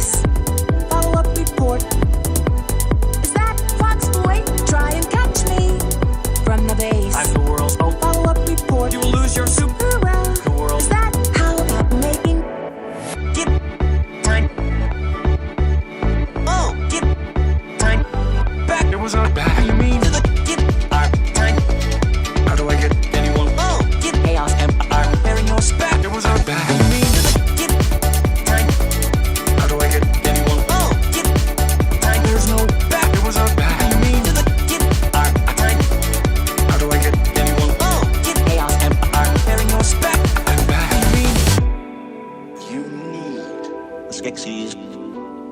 base. Follow-up report. Is that Fox Boy? Try and catch me from the base. I'm the world's Follow-up report. You will lose your soup. The world. Is that how about making? Give time. Oh, give time. Back. It was not back. You mean to the give our time. How do I get anyone? Oh, give chaos and our bearing your back. It was not back. You mean to the give time. How do I get anyone? Oh, give time. There's no back. It was not back. You mean to the give our time. How do I get anyone? Oh, give chaos and our bearing your back. I'm back. You need the Skeksis.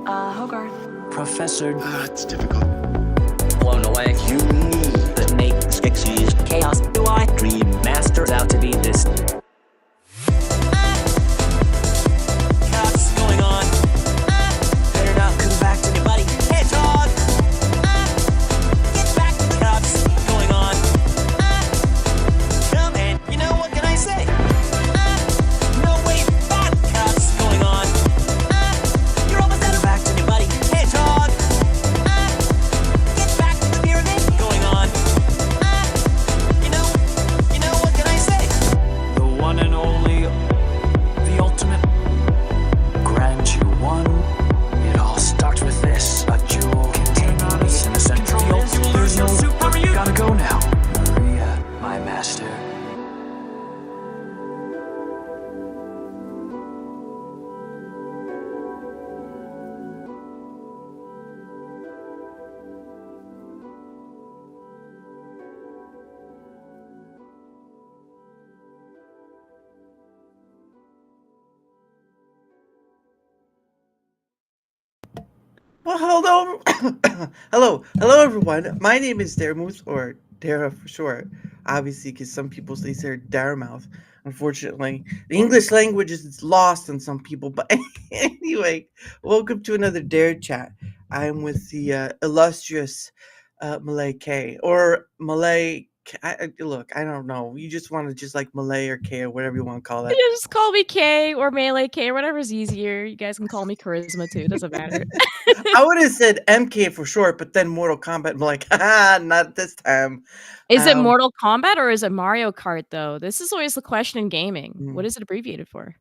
Hogarth. Professor. It's difficult. Blown away. You need the make Skeksis. Chaos. Do I dream masters out to be this? What's going on? Better not come back to me, buddy. Hey, dog. Get back to the cops. What's going on? Come in. You know, what can I say? No way back. Cops going on. You're almost out of back to me, buddy. Hey, dog. Get back to the pyramid. Going on. You know, what can I say? The one and only, the ultimate. Grant you one. It all starts with this. A jewel containing me in the center of the ultimate. There's no super. You gotta go now. Maria, my master. Well, hello, everyone. My name is Daramouthe, or Dara for short, obviously, because some people say Daramouthe. Unfortunately, the English language is lost on some people. But anyway, welcome to another Darachat. I'm with the illustrious Malay K, or Malay. Look, I don't know. You just want to just like Malay or K or whatever you want to call it. You just call me K or Melee K or whatever's easier. You guys can call me Charisma too. Doesn't matter. I would have said MK for short, but then Mortal Kombat. I'm like, haha, not this time. Is it Mortal Kombat or is it Mario Kart though? This is always the question in gaming. What is it abbreviated for?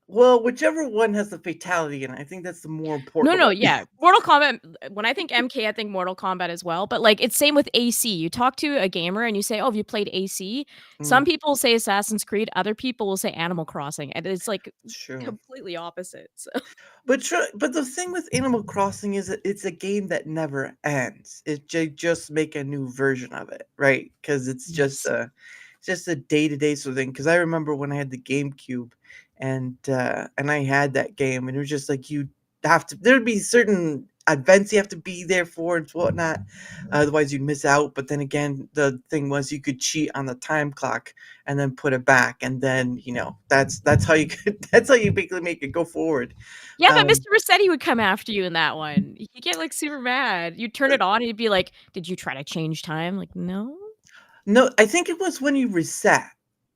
Well, whichever one has the fatality in it, I think that's the more important. No, yeah. Mortal Kombat, when I think MK, I think Mortal Kombat as well. But like it's same with AC. You talk to a gamer and you say, oh, have you played AC? Some people will say Assassin's Creed, other people will say Animal Crossing. And it's like completely opposite. So. But the thing with Animal Crossing is that it's a game that never ends. Just make a new version of it, right? Because it's just a day-to-day sort of thing. Because I remember when I had the GameCube, and I had that game, and it was just like there'd be certain events you have to be there for and whatnot, otherwise you'd miss out. But then again, the thing was you could cheat on the time clock and then put it back, and then that's how you basically make it go forward. Yeah, but Mr. Rossetti would come after you in that one. You get like super mad. You'd turn it on and he'd be like, did you try to change time? Like, no, I think it was when you reset.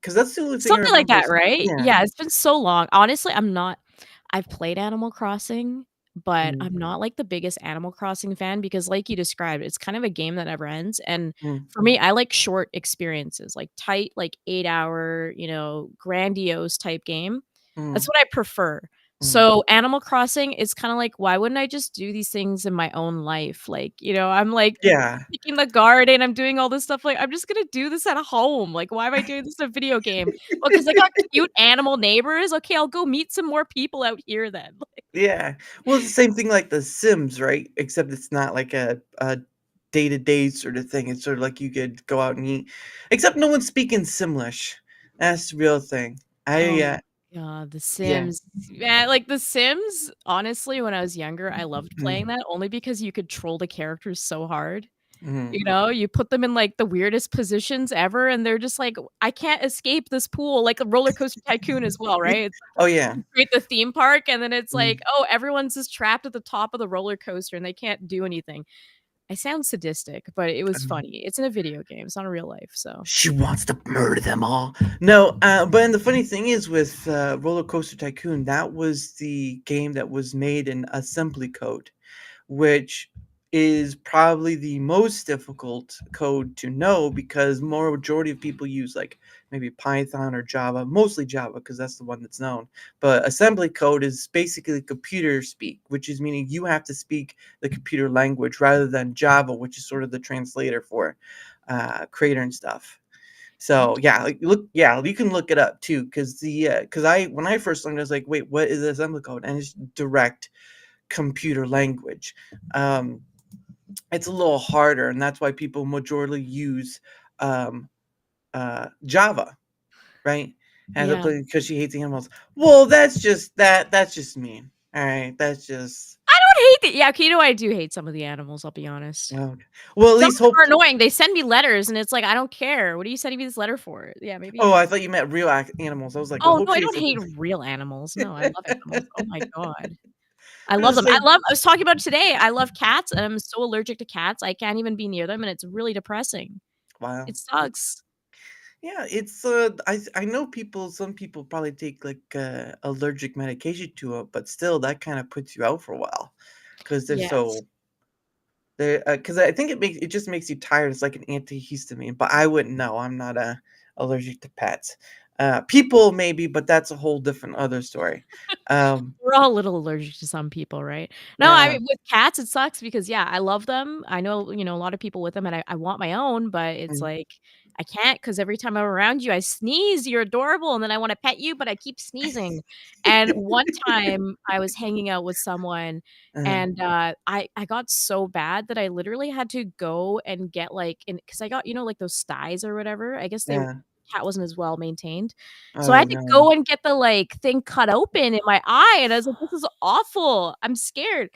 Because that's the only thing. Something like that, right? Yeah, it's been so long. Honestly, I've played Animal Crossing, but I'm not like the biggest Animal Crossing fan because like you described, it's kind of a game that never ends. And for me, I like short experiences, like tight, like 8-hour, grandiose type game. That's what I prefer. So Animal Crossing is kind of like, why wouldn't I just do these things in my own life? Like, I'm like picking the garden, I'm doing all this stuff. Like, I'm just gonna do this at home. Like, why am I doing this in a video game? Well, because I got cute animal neighbors. Okay, I'll go meet some more people out here then. Yeah. Well, it's the same thing like The Sims, right? Except it's not like a day-to-day sort of thing. It's sort of like you could go out and eat. Except no one's speaking Simlish. That's the real thing. The Sims. Yeah, like The Sims, honestly, when I was younger, I loved playing that only because you could troll the characters so hard. You put them in like the weirdest positions ever, and they're just like, I can't escape this pool, like a roller coaster tycoon as well, right? Oh yeah. You create the theme park, and then it's like, oh, everyone's just trapped at the top of the roller coaster and they can't do anything. I sound sadistic, but it was funny. It's in a video game. It's not in real life, so She wants to murder them all. No, but and the funny thing is with Roller Coaster Tycoon, that was the game that was made in assembly code, which is probably the most difficult code to know because more majority of people use like maybe Python or Java, mostly Java because that's the one that's known. But assembly code is basically computer speak, which is meaning you have to speak the computer language rather than Java, which is sort of the translator for creator and stuff. So yeah, like yeah, you can look it up too, because I when I first learned, I was like, wait, what is assembly code? And it's direct computer language. Um, it's a little harder, and that's why people majorly use um, Java, right? As a yeah. because she hates animals. Well, that's just mean. All right, that's just I don't hate it. Yeah, okay, you know, I do hate some of the animals, I'll be honest. okay. Well, at Some of least them hope. are annoying. They send me letters, and it's like, I don't care. What are you sending me this letter for? Yeah, maybe Oh, you're I thought you meant real animals. I was like, well, Oh, no, I hopefully don't it's. hate real animals. No, I love animals. Oh my god. I I love was them. like, I was talking about it today. I love cats, and I'm so allergic to cats. I can't even be near them, and it's really depressing. wow. It sucks. Yeah, it's I know people some people probably take like allergic medication to it, but still that kind of puts you out for a while because Yes. they're because I think it just makes you tired. It's like an antihistamine, but I wouldn't know. I'm not allergic to pets. People maybe, but that's a whole different other story. Um, We're all a little allergic to some people, right? No, I yeah. mean, with cats, it sucks because, yeah, I love them. I know, you know, a lot of people with them, and I want my own, but it's Mm, like, I can't because every time I'm around you, I sneeze, you're adorable, and then I wanna pet you, but I keep sneezing. And one time, I was hanging out with someone, uh, and, I got so bad that I literally had to go and get, like, because I got, you know, like, those styes or whatever. I guess they yeah. cat wasn't as well maintained. So I Oh had to no. go and get the, like, thing cut open in my eye, and I was like, "This is awful. I'm scared."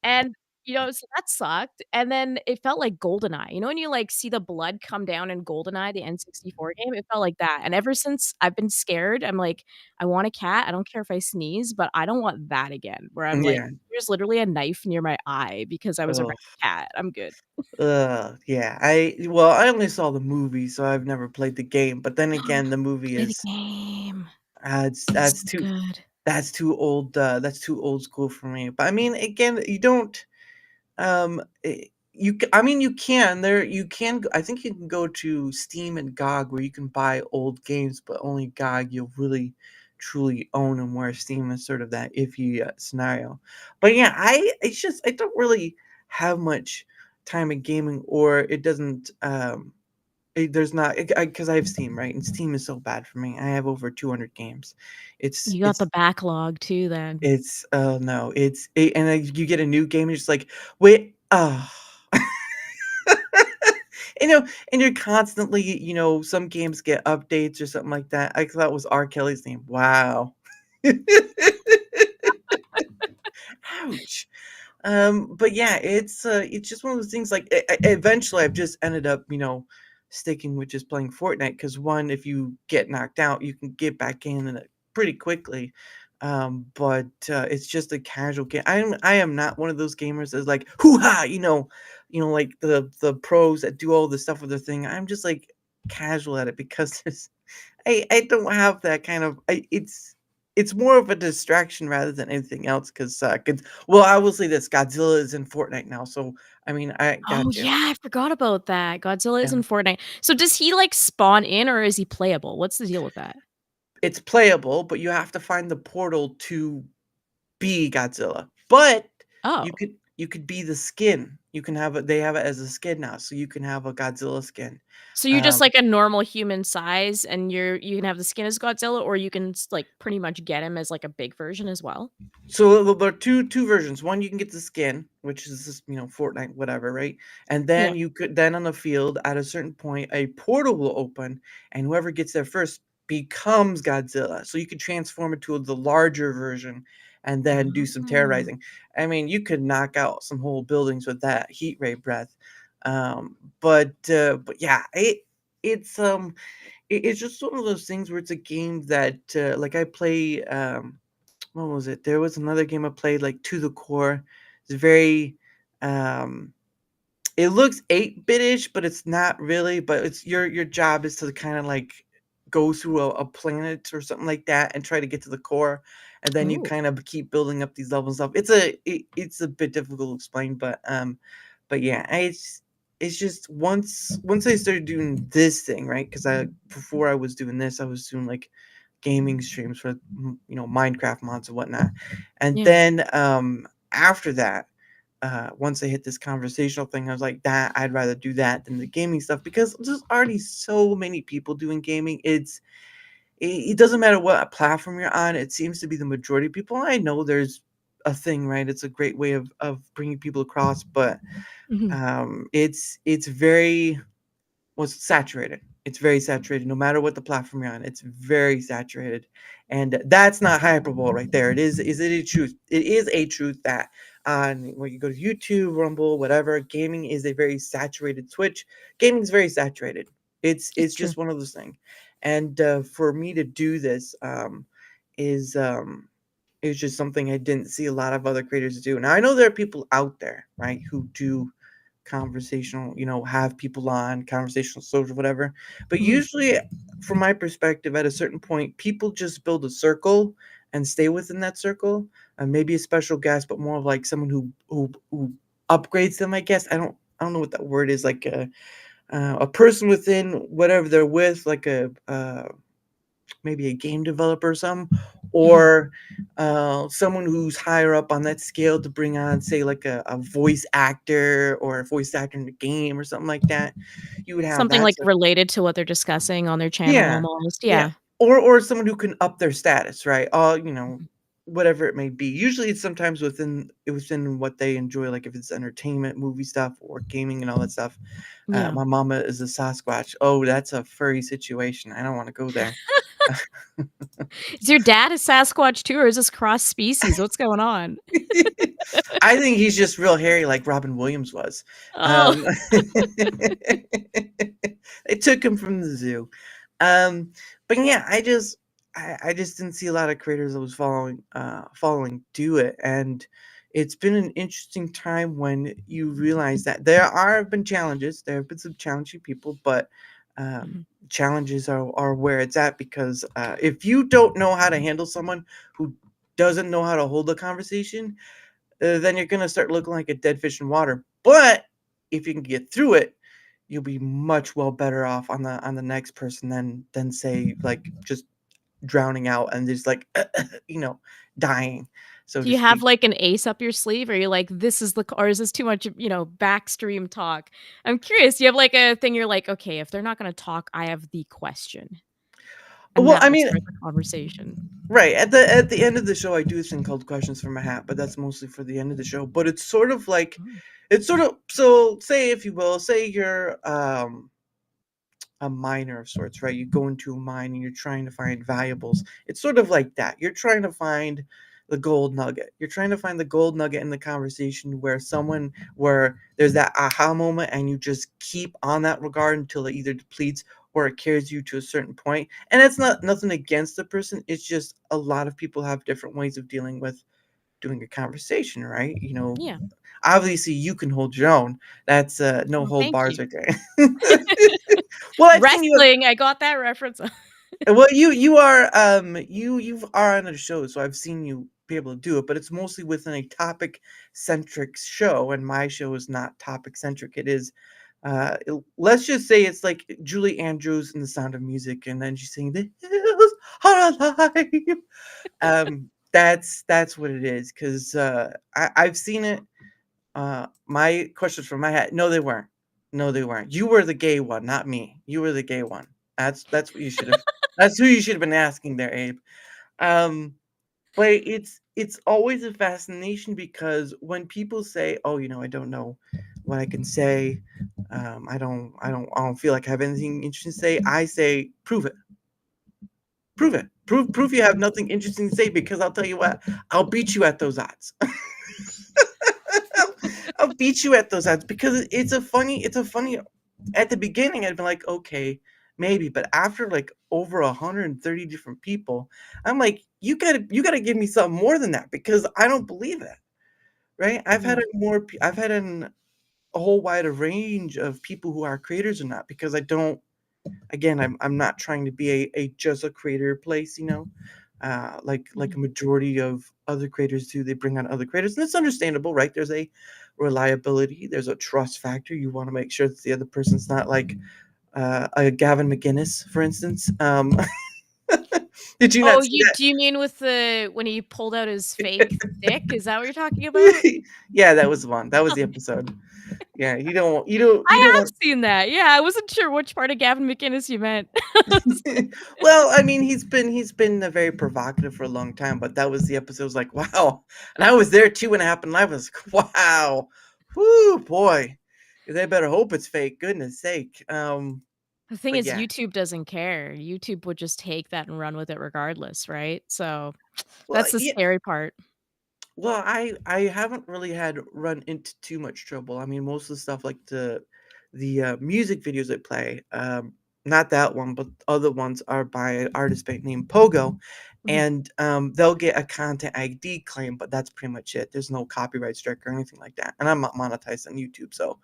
And, you know, so that sucked, and then it felt like GoldenEye. You know when you, like, see the blood come down in GoldenEye, the N64 game? It felt like that, and ever since I've been scared, I'm like, "I want a cat. I don't care if I sneeze, but I don't want that again," where I'm like, Yeah. "There's literally a knife near my eye because I was around Oh. a cat. I'm good." Yeah. I only saw the movie, so I've never played the game. But then again, the movie Play the is game. it's It's so good. that's too old school for me. But I mean, again, you don't I mean you can there you can I think you can go to Steam and GOG where you can buy old games, but only GOG you'll really truly own them. Where Steam is sort of that iffy scenario. But yeah, I don't really have much time in gaming, or it doesn't there's not because I have Steam, right? And Steam is so bad for me. I have over 200 games. It's You got the backlog too then. oh no, and then you get a new game, and you're just like, wait, and you're constantly, some games get updates or something like that. I thought it was R. Kelly's name. Wow. Ouch. But yeah, it's just one of those things. Like eventually, I've just ended up, sticking with just playing Fortnite because one, if you get knocked out, you can get back in it pretty quickly. But it's just a casual game. I am not one of those gamers that's like hoo ha, like the pros that do all the stuff with their thing. I'm just like casual at it because I don't have that kind of it's more of a distraction rather than anything else. Because well, I will say this: Godzilla is in Fortnite now, so I mean, I Oh, got you. yeah, I forgot about that. Godzilla is Yeah. in Fortnite. So does he, like, spawn in, or is he playable? What's the deal with that? It's playable, but you have to find the portal to be Godzilla. But Oh. you could be the skin. You can have it. They have it as a skin now, so you can have a Godzilla skin. So you're just, Um, like, a normal human size, and you can have the skin as Godzilla, or you can like, pretty much get him as, like, a big version as well? So there are two versions. One, you can get the skin, which is just, Fortnite, whatever, right? And Yeah. then you could then on the field at a certain point, a portal will open, and whoever gets there first becomes Godzilla. So you could transform into the larger version and then do some Oh. terrorizing. I mean, you could knock out some whole buildings with that heat ray breath. But yeah, it's just one of those things where it's a game that like I play. What was it? There was another game I played, like To the Core. It's very, um, it looks 8-bit-ish, but it's not really, but it's your job is to kind of like go through a planet or something like that and try to get to the core, and then you Oh. kind of keep building up these levels up. It's a bit difficult to explain, but yeah, it's just once I started doing this thing, right? Because I before I was doing this, I was doing like gaming streams for Minecraft mods and whatnot, and Yeah. then after that, once I hit this conversational thing, I was like, that I'd rather do that than the gaming stuff because there's already so many people doing gaming. It doesn't matter what platform you're on. It seems to be the majority of people. I know there's a thing, right? It's a great way of bringing people across, but Mhm. it's very saturated. It's very saturated. No matter what the platform you're on, it's very saturated, and that's not hyperbole right there. It is. Is it a truth? It is a truth that when you go to YouTube, Rumble, whatever, gaming is a very saturated. Twitch, gaming is very saturated. It's It's true. just one of those things, and for me to do this is is just something I didn't see a lot of other creators do. Now I know there are people out there, right, who do conversational, have people on conversational social, whatever. But Mhm. usually, from my perspective, at a certain point, people just build a circle and stay within that circle. And maybe a special guest, but more of like someone who upgrades them. I guess I don't know what that word is. Like a person within whatever they're with, like a maybe a game developer or something, Mhm. or someone who's higher up on that scale to bring on, say, like a voice actor or a voice actor in the game or something like that. You would have Something, that. like, So, related to what they're discussing on their channel yeah, almost, yeah, yeah. or someone who can up their status, right? Mhm. Whatever it may be. Usually, it's sometimes within what they enjoy, like if it's entertainment, movie stuff, or gaming and all that stuff. Yeah. My mama is a Sasquatch. Oh, that's a furry situation. I don't want to go there. Is your dad a Sasquatch too, or is this cross species? What's going on? I think he's just real hairy like Robin Williams was. Oh. Um, they took him from the zoo. But yeah, I just didn't see a lot of creators that was following do it, and it's been an interesting time when you realize that have been challenges. There have been some challenging people, but um, Mhm. challenges are where it's at because if you don't know how to handle someone who doesn't know how to hold a conversation, then you're gonna start looking like a dead fish in water. But if you can get through it, you'll be much well better off on the next person than say like just drowning out and just like dying, so Do to you have, speak. like, an ace up your sleeve? Or you're like, "This is the c," or is this too much, backstream talk? I'm curious, do you have, like, a thing you're like, "Okay, if they're not gonna talk, I have the question, and Well, that I will mean, start the conversation." right at the end of the show, I do this thing called questions from a hat, but that's mostly for the end of the show. But it's sort of like Oh. it's sort of so say if you will say you're a miner of sorts, right? You go into a mine and you're trying to find valuables. It's sort of like that. You're trying to find the gold nugget. You're trying to find the gold nugget in the conversation where there's that aha moment and you just keep on that regard until it either depletes or it carries you to a certain point. And it's not nothing against the person. It's just a lot of people have different ways of dealing with doing a conversation, right? Yeah. Obviously you can hold your own. That's no Well, hold thank bars you. right there. Well, I've seen you. Wrestling, I got that reference. Well, you are you are on a show, so I've seen you be able to do it, but it's mostly within a topic centric show, and my show is not topic centric. It is let's just say it's like Julie Andrews in The Sound of Music, and then she's singing "The Hills Are Alive." That's what it is, because I've seen it. My questions from my hat. No, they weren't. No, they weren't. You were the gay one, not me. You were the gay one. That's what you should have. That's who you should have been asking there, Abe. Um, but it's always a fascination because when people say, "Oh, I don't know what I can say. I don't feel like I have anything interesting to say." I say, "Prove it. Prove it. Prove you have nothing interesting to say because I'll tell you what, I'll beat you at those odds." I'll beat you at those odds because it's a funny at the beginning I'd been like, okay, maybe, but after like over 130 different people, I'm like, you gotta give me something more than that because I don't believe it. Right? I've had Yeah. a more I've had an a whole wider range of people who are creators or not, because I don't. Again, I'm not trying to be a just a creator place, like a majority of other creators do. They bring on other creators, and it's understandable, right? There's a reliability, there's a trust factor. You want to make sure that the other person's not like a Gavin McGinnis, for instance. Did you Oh, not see do you mean with when he pulled out his fake dick? Is that what you're talking about? that? Yeah, that was the one. That was the episode. Yeah, you I don't have want. seen that. Yeah, I wasn't sure which part of Gavin McInnes you meant. Well, I mean, he's been very provocative for a long time, but that was the episode. I was like, wow, and I was there too when it happened. I was like, wow, whoo, boy, they better hope it's fake. Goodness sake. The thing But is yeah, YouTube doesn't care. YouTube would just take that and run with it regardless, right? So, well, that's the yeah, scary part. well, I haven't really had run into too much trouble. I mean, most of the stuff like the music videos I play, not that one, but other ones are by an artist named Pogo, Mhm. and they'll get a content ID claim, but that's pretty much it. There's no copyright strike or anything like that, and I'm not monetized on YouTube, so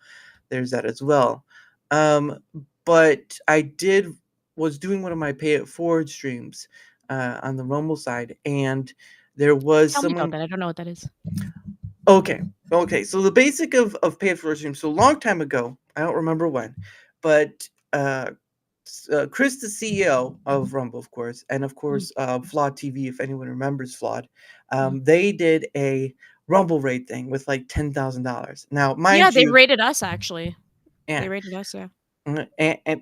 there's that as well. Um, but I did was doing one of my pay it forward streams on the Rumble side, and there was Tell me about someone. that. I don't know what that is. Okay. Okay. So the basic of pay it forward streams. So a long time ago, I don't remember when, but Chris, the CEO of Rumble, of course, and of Mhm, course, Flawed TV, if anyone remembers Flawed, mhm. they did a Rumble raid thing with like $10,000. Now, Yeah, mind they you, rated us actually. They yeah, rated us, yeah. and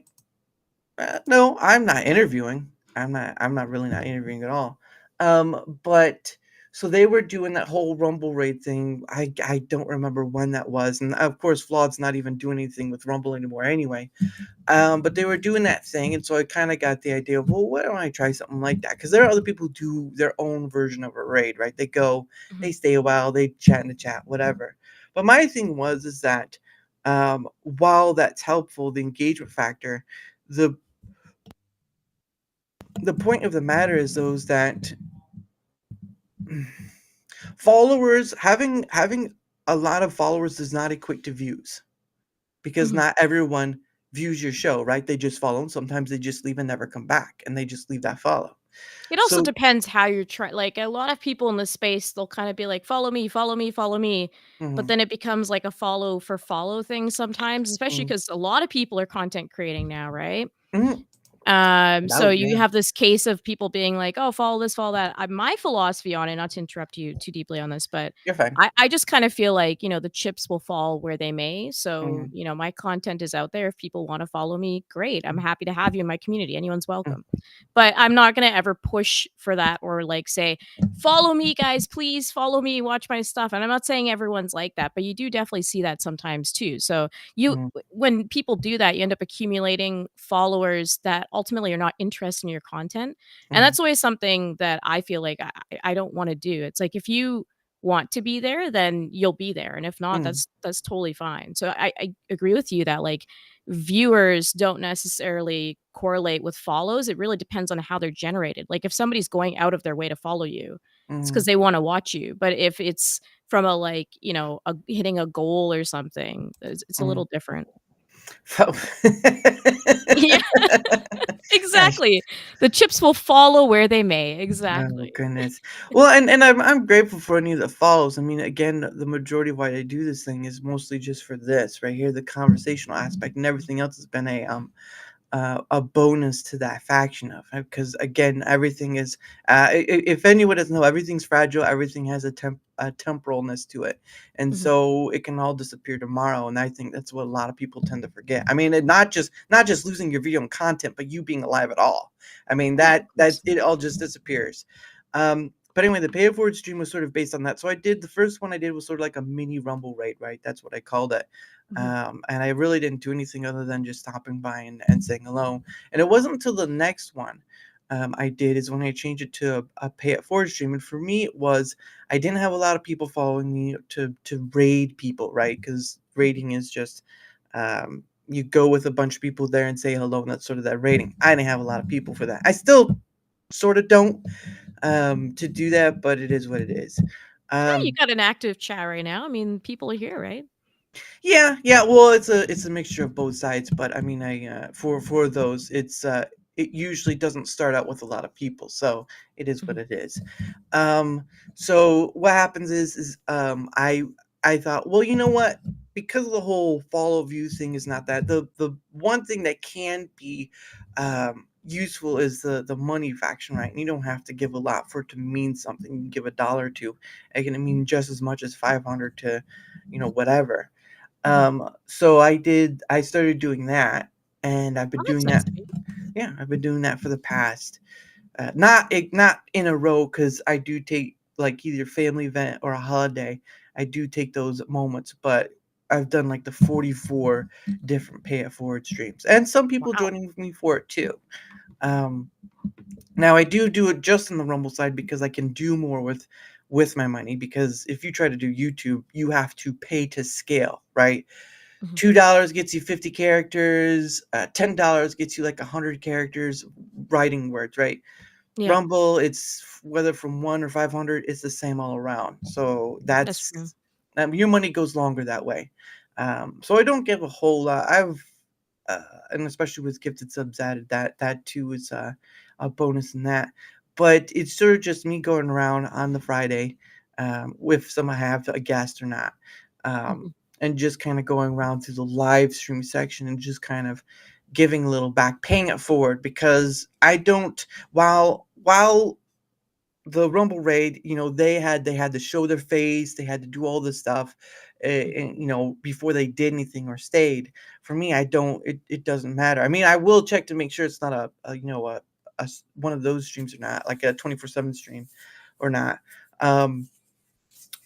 no, I'm not interviewing. I'm not really not interviewing at all. But so they were doing that whole Rumble raid thing. I don't remember when that was, and of course, Flawed's not even doing anything with Rumble anymore anyway. But they were doing that thing, and so I kind of got the idea of, well, why don't I try something like that? Because there are other people who do their own version of a raid, right? They go, Mhm. they stay a while, they chat in the chat, whatever. But my thing was is that while that's helpful, the engagement factor, the the point of the matter is those that followers having a lot of followers does not equate to views, because Mhm. not everyone views your show, right? They just follow, and sometimes they just leave and never come back, and they just leave that follow. It also So depends how you're trying. Like, a lot of people in this space, they'll kinda be like, "Follow me, follow me, follow me," but mhm, then it becomes like a follow for follow thing sometimes, especially mhm, because a lot of people are content creating now, right? mhm. So No, you yeah, have this case of people being like, "Oh, follow this, follow that." My philosophy on it, not to interrupt you too deeply on this, but you're fine. I just kind of feel like, the chips will fall where they may. So, Mhm, my content is out there. If people want to follow me, great. I'm mhm, happy to have you in my community. Anyone's mhm, welcome. But I'm not gonna ever push for that or like say, "Follow me, guys, please follow me, watch my stuff." And I'm not saying everyone's like that, but you do definitely see that sometimes too. So mhm, when people do that, you end up accumulating followers that ultimately are not interested in your content. And mhm, that's always something that I feel like I don't want to do. It's like if you want to be there, then you'll be there. And if not, mhm, that's totally fine. So I agree with you that like viewers don't necessarily correlate with follows. It really depends on how they're generated. Like if somebody's going out of their way to follow you, it's because mhm, they want to watch you. But if it's from a like, hitting a goal or something, it's a mhm. little different. So Yeah, Gosh, exactly. The chips will follow where they may. oh Exactly. goodness. Well, and I'm grateful for any that follows. I mean, again, the majority of why I do this thing is mostly just for this right here, the conversational aspect, and everything else has been a bonus to that faction of it, because again, everything is if anyone doesn't know, everything's fragile, everything has a temporalness to it, and Mhm. so it can all disappear tomorrow. And I think that's what a lot of people tend to forget. I mean, not just losing your video and content, but you being alive at all. I mean, Yeah, of that course. it all just disappears. But anyway, the pay it forward stream was sort of based on that. So I did the first one I did was sort of like a mini rumble raid, right? That's what I called it. Mhm. And I really didn't do anything other than just stopping by and saying hello. And it wasn't until the next one I did is when I changed it to a pay it forward stream. And for me, it was I didn't have a lot of people following me to raid people, right? Because raiding is just you go with a bunch of people there and say hello, and that's sort of that rating. I didn't have a lot of people for that. I still sort of don't to do that, but it is what it is. Yeah, you Um, got an active chat right now. I mean, people are here, right? Yeah. Well, it's a mixture of both sides, but I mean, for those, it usually doesn't start out with a lot of people, so it is what Mhm, it is. Um, so what happens is I thought, well, you know what? Because of the whole follow view thing is not that the one thing that can be useful is the money faction, right? And you don't have to give a lot for it to mean something. You can give $1 or two, it can mean just as much as 500 to, whatever. mhm. So I started doing that, and I've been Oh, that's doing nice that. of you. Yeah, I've been doing that for the past, not in a row, because I do take like either family event or a holiday. I do take those moments, but I've done like the 44 different pay it forward streams, and some people Wow. joining with me for it too. Um, Now I do it just on the Rumble side because I can do more with my money, because if you try to do YouTube, you have to pay to scale, right? Mhm. $2 gets you 50 characters, $10 gets you like 100 characters writing words, right? Yeah, Rumble, it's whether from 1 or 500, it's the same all around. So that's true. your money goes longer that way. So I don't give a whole lot. Uh, and especially with gifted subs added, that too is a bonus in that. But it's sort of just me going around on the Friday, with some I have a guest or not, Mhm. and just kind of going around through the live stream section and just kind of giving a little back, paying it forward, because I don't. While the Rumble raid, they had to show their face, they had to do all this stuff, Mhm. and before they did anything or stayed. For me, I don't. It doesn't matter. I mean, I will check to make sure it's not one of those streams or not, like a 24/7 stream, or not. Um,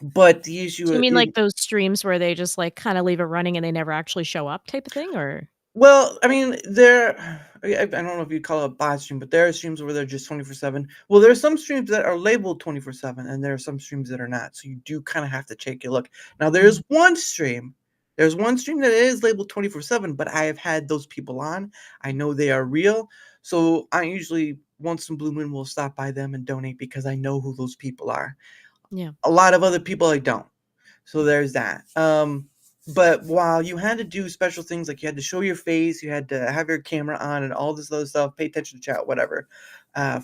but the issue Do you mean is, like those streams where they just, like, kinda leave it running and they never actually show up type of thing, or well, I mean, I don't know if you call it a bot stream, but there are streams where they're just 24/7. Well, there are some streams that are labeled 24/7, and there are some streams that are not. So you do kind of have to take a look. Now, Mhm. there's one stream that is labeled 24/7, but I have had those people on. I know they are real. So I usually, once in blue moon, will stop by them and donate, because I know who those people are. Yeah. A lot of other people I don't. So there's that. But while you had to do special things, like you had to show your face, you had to have your camera on, and all this other stuff, pay attention to chat, whatever.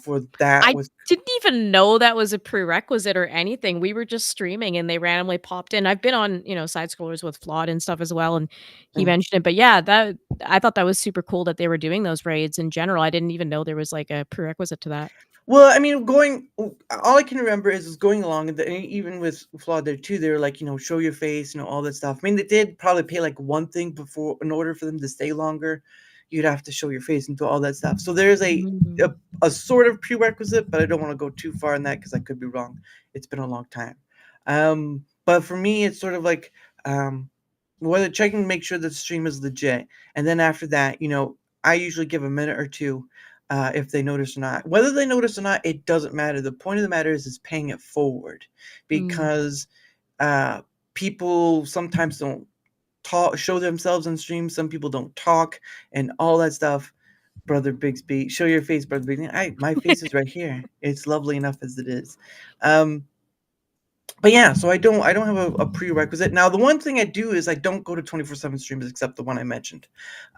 For that I was didn't even know that was a prerequisite or anything. We were just streaming and they randomly popped in. I've been on, side scrollers with Flawed and stuff as well, and he mm. mentioned it. But yeah, that I thought that was super cool that they were doing those raids in general. I didn't even know there was like a prerequisite to that. Well, I mean, all I can remember is going along, and even with Flawed there too, they were like, show your face, all that stuff. I mean, they did probably pay like one thing before, in order for them to stay longer, you'd have to show your face and do all that stuff. So there's Mm. a, a sort of prerequisite, but I don't want to go too far in that because I could be wrong. It's been a long time. But for me, it's sort of like, whether checking to make sure that the stream is legit, and then after that, I usually give a minute or two, if they notice or not. Whether they notice or not, it doesn't matter. The point of the matter is paying it forward, Mm. because uh, people sometimes don't show themselves on stream. Some people don't talk and all that stuff. Brother Bixby, show your face, brother Bixby. My face is right here. It's lovely enough as it is. Um, but yeah, so I don't have a prerequisite. Now, the one thing I do is I don't go to 24/7 streams except the one I mentioned,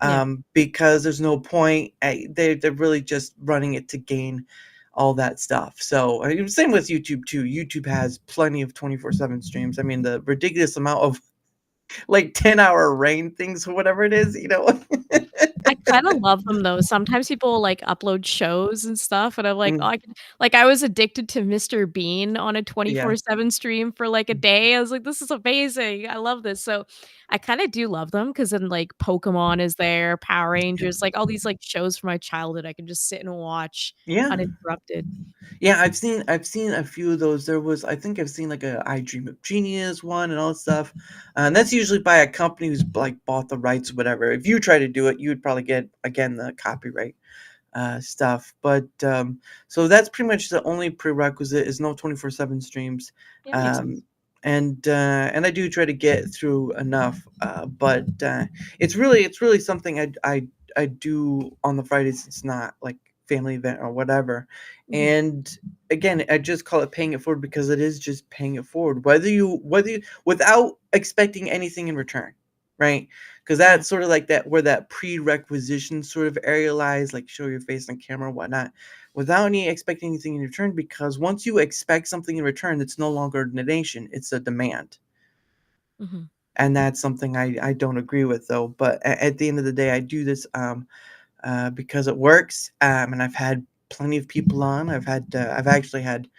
Yeah. because there's no point. They're really just running it to gain all that stuff. So same with YouTube too. YouTube has plenty of 24/7 streams. I mean, the ridiculous amount of like 10-hour rain things or whatever it is, I kinda love them though. Sometimes people, like, upload shows and stuff, and I'm like, "Oh, Mm, I could" like, I was addicted to Mr. Bean on a yeah. 24/7 stream for, like, a day. I was like, "This is amazing. I love this." So, I kinda do love them because then, like, Pokemon is there, Power Yeah. Rangers, like, all these, like, shows from my childhood I can just sit and watch Yeah. uninterrupted. Yeah, I've seen a few of those. I think I've seen like a I Dream of Genius one and all that stuff. And that's usually by a company who's like bought the rights or whatever. If you try to do it, you would probably get again the copyright stuff. But so that's pretty much the only prerequisite, is no 24/7 streams. Yeah, makes Um sense. and I do try to get through enough, but it's really something I do on the Fridays. It's not like family event or whatever. Mhm. And again, I just call it paying it forward, because it is just paying it forward, whether you without expecting anything in return. right? Because Yeah. that's sort of like that where that prerequisition sort of area lies, like show your face on camera and whatnot, without any expecting anything in return. Because once you expect something in return, it's no longer a donation; it's a demand, Mhm. and that's something I don't agree with though. But at the end of the day, I do this because it works, and I've had plenty of people on. I've actually had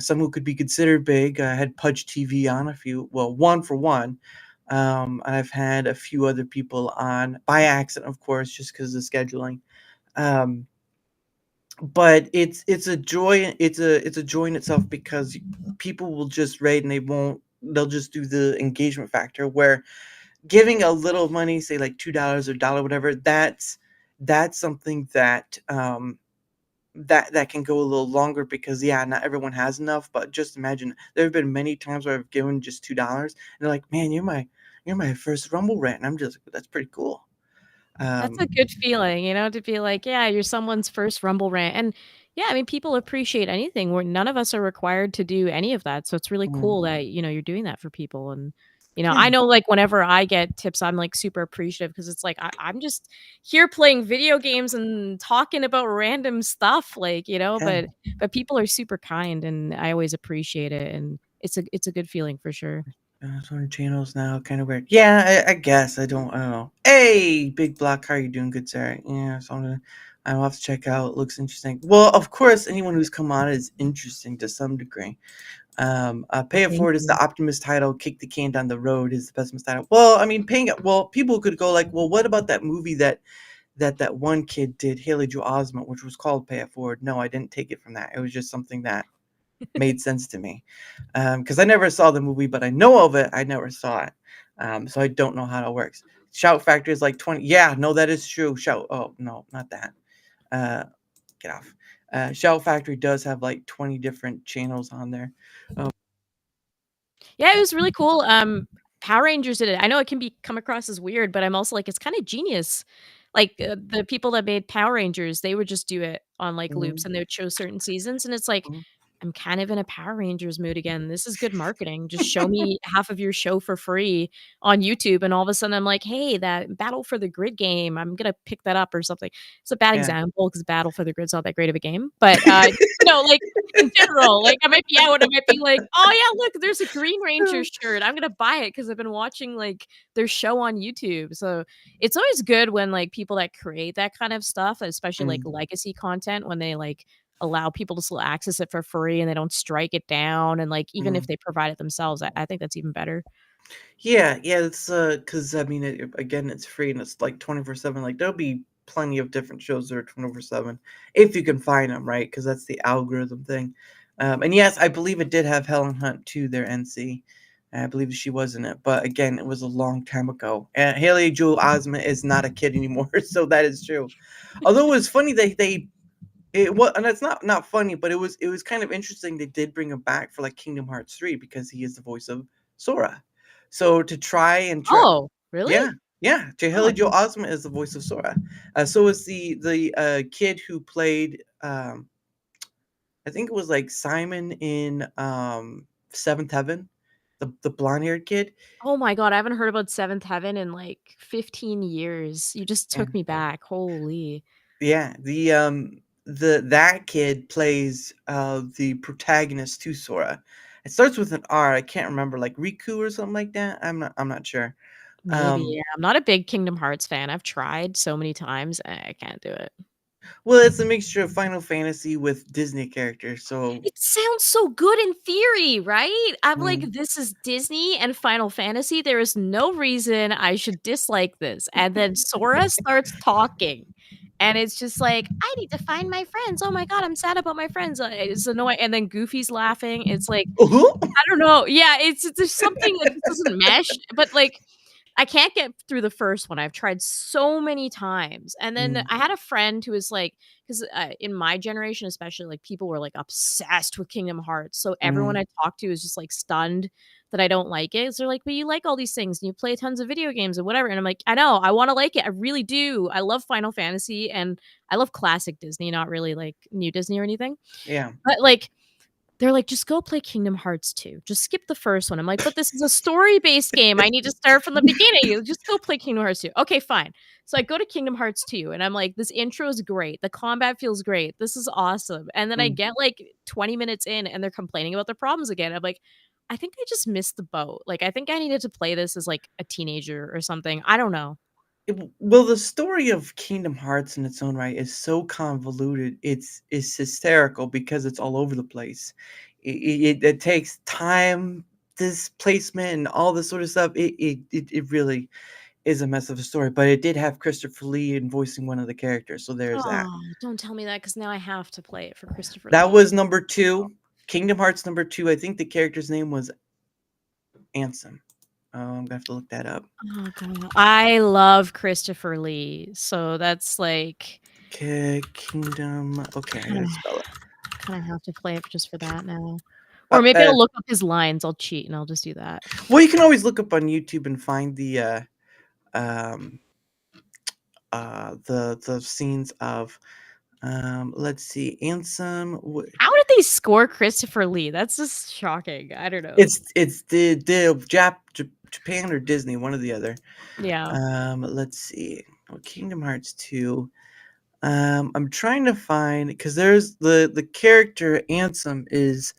some who could be considered big. I had Pudge TV on a few, well, one for one. I've had a few other people on by accident, of course, just because of scheduling. Um, but it's a joy. It's a joy in itself because people will just raid and they'll just do the engagement factor where giving a little money, say like $2 or dollar, whatever. That's something that can go a little longer because yeah, not everyone has enough. But just imagine there have been many times where I've given just $2 and they're like, "Man, you're my first Rumble rant." And I'm just like, that's pretty cool. That's a Um, good feeling, to be like, yeah, you're someone's first Rumble rant. And yeah, I mean, people appreciate anything where none of us are required to do any of that. So it's really mm, cool that, you're doing that for people. And, yeah, I know like whenever I get tips, I'm like super appreciative because it's like I'm just here playing video games and talking about random stuff, like, yeah. but people are super kind and I always appreciate it. And it's a good feeling for sure. So many channels now, kind of weird. Yeah, I guess I don't know. Hey, Big Block, how are you doing, good sir? Yeah, so I'll have to check out. It looks interesting. Well, of course, anyone who's come on is interesting to some degree. Well, Pay it thank forward is you. the optimist title. Kick the can down the road is the pessimist title. Well, I mean, paying it. Well, people could go like, well, what about that movie that one kid did, Haley Joel Osment, which was called Pay It Forward? No, I didn't take it from that. It was just something that made sense to me. Because I never saw the movie, but I know of it. I never saw it. So I don't know how it works. Shout Factor is like 20. Yeah, no, that is true. Shout. Oh, no, not that. Uh, get off. Shout Factory does have like 20 different channels on there. Um, Yeah, it was really cool. Power Rangers did it. I know it can come across as weird, but I'm also like, it's kind of genius. Like the people that made Power Rangers, they would just do it on like loops mhm, and they would show certain seasons. And it's like, mhm. I'm kind of in a Power Rangers mood again. This is good marketing. Just show me half of your show for free on YouTube. And all of a sudden I'm like, hey, that Battle for the Grid game, I'm going to pick that up or something. It's a bad Yeah. example because Battle for the Grid's not that great of a game. But, like, in general, like, I might be out, I might be like, "Oh, yeah, look, there's a Green Ranger shirt. I'm gonna buy it because 'cause I've been watching, like, their show on YouTube." So, it's always good when, like, people that create that kind of stuff, especially, like, Mm, legacy content, when they, like, allow people to still access it for free and they don't strike it down, and, like, even if mm. they provide it themselves, I think that's even better. Yeah, yeah, it's because I mean, again, it's free and it's like 24/7. Like there'll be plenty of different shows that are 24/7 if you can find them, right? Because that's the algorithm thing. And yes, I believe it did have Helen Hunt too, their NC. I believe she was in it, but again, it was a long time ago. And Haley Joel Osment is not a kid anymore, so that is true. Although it was funny they it was, and it's not funny, but it was kind of interesting. They did bring him back for like Kingdom Hearts 3 because he is the voice of Sora. So to try, Oh, really? yeah, yeah, Oh, Haley Joel nice. Osment is the voice of Sora. So is the kid who played I think it was like Simon in Seventh Heaven, the blonde haired kid. Oh my god, I haven't heard about Seventh Heaven in, like, 15 years. You just Yeah. took me back. Holy. Yeah, the that kid plays the protagonist to Sora. It starts with an R. I can't remember, like Riku or something like that. I'm not sure. Maybe, Um, yeah. I'm not a big Kingdom Hearts fan. I've tried so many times, I can't do it. well, it's a mixture of Final Fantasy with Disney characters. So, It sounds so good in theory, right? I'm like, mm, "This is Disney and Final Fantasy. There is no reason I should dislike this." And then Sora starts talking, and it's just like, "I need to find my friends. Oh my god, I'm sad about my friends." It's annoying, and then Goofy's laughing. It's like, uh-huh. I don't know. Yeah, it's there's something that just doesn't mesh, but, like, I can't get through the first one. I've tried so many times. And then Mm, I had a friend who was like, because in my generation, especially, like people were like obsessed with Kingdom Hearts. So everyone mm, I talked to is just like stunned that I don't like it. So they're like, but you like all these things and you play tons of video games and whatever. And I'm like, I know, I want to like it. I really do. I love Final Fantasy and I love classic Disney, not really like new Disney or anything. yeah. But like, they're like, "Just go play Kingdom Hearts 2. Just skip the first one." I'm like, "But this is a story-based game. I need to start from the beginning. Just go play Kingdom Hearts 2." Okay, fine. So I go to Kingdom Hearts 2, and I'm like, "This intro is great. The combat feels great. This is awesome." And then I Mm. get, like, 20 minutes in, and they're complaining about their problems again. I'm like, "I think I just missed the boat. Like, I think I needed to play this as, like, a teenager or something." I don't know. Well, the story of Kingdom Hearts in its own right is so convoluted. It's hysterical because it's all over the place. It takes time, displacement, and all this sort of stuff. It really is a mess of a story. But it did have Christopher Lee in voicing one of the characters, so there's that. Oh, don't tell me that because now I have to play it for Christopher That Lee. was number 2. Kingdom Hearts number 2, I think the character's name was Ansem. Oh, I'm gonna have to look that up. Oh god. I love Christopher Lee, so that's, like, Kingdom. Okay, I kinda gotta spell it. kinda have to play it just for that now. Or maybe Uh, I'll look up his lines, I'll cheat, and I'll just do that. well, you can always look up on YouTube and find um, the scenes of, let's see, Ansem. How did they score Christopher Lee? That's just shocking. I don't know. It's the Japan or Disney, one or the other. Yeah. Let's see. Oh, Kingdom Hearts 2. I'm trying to find because there's the character Ansem is.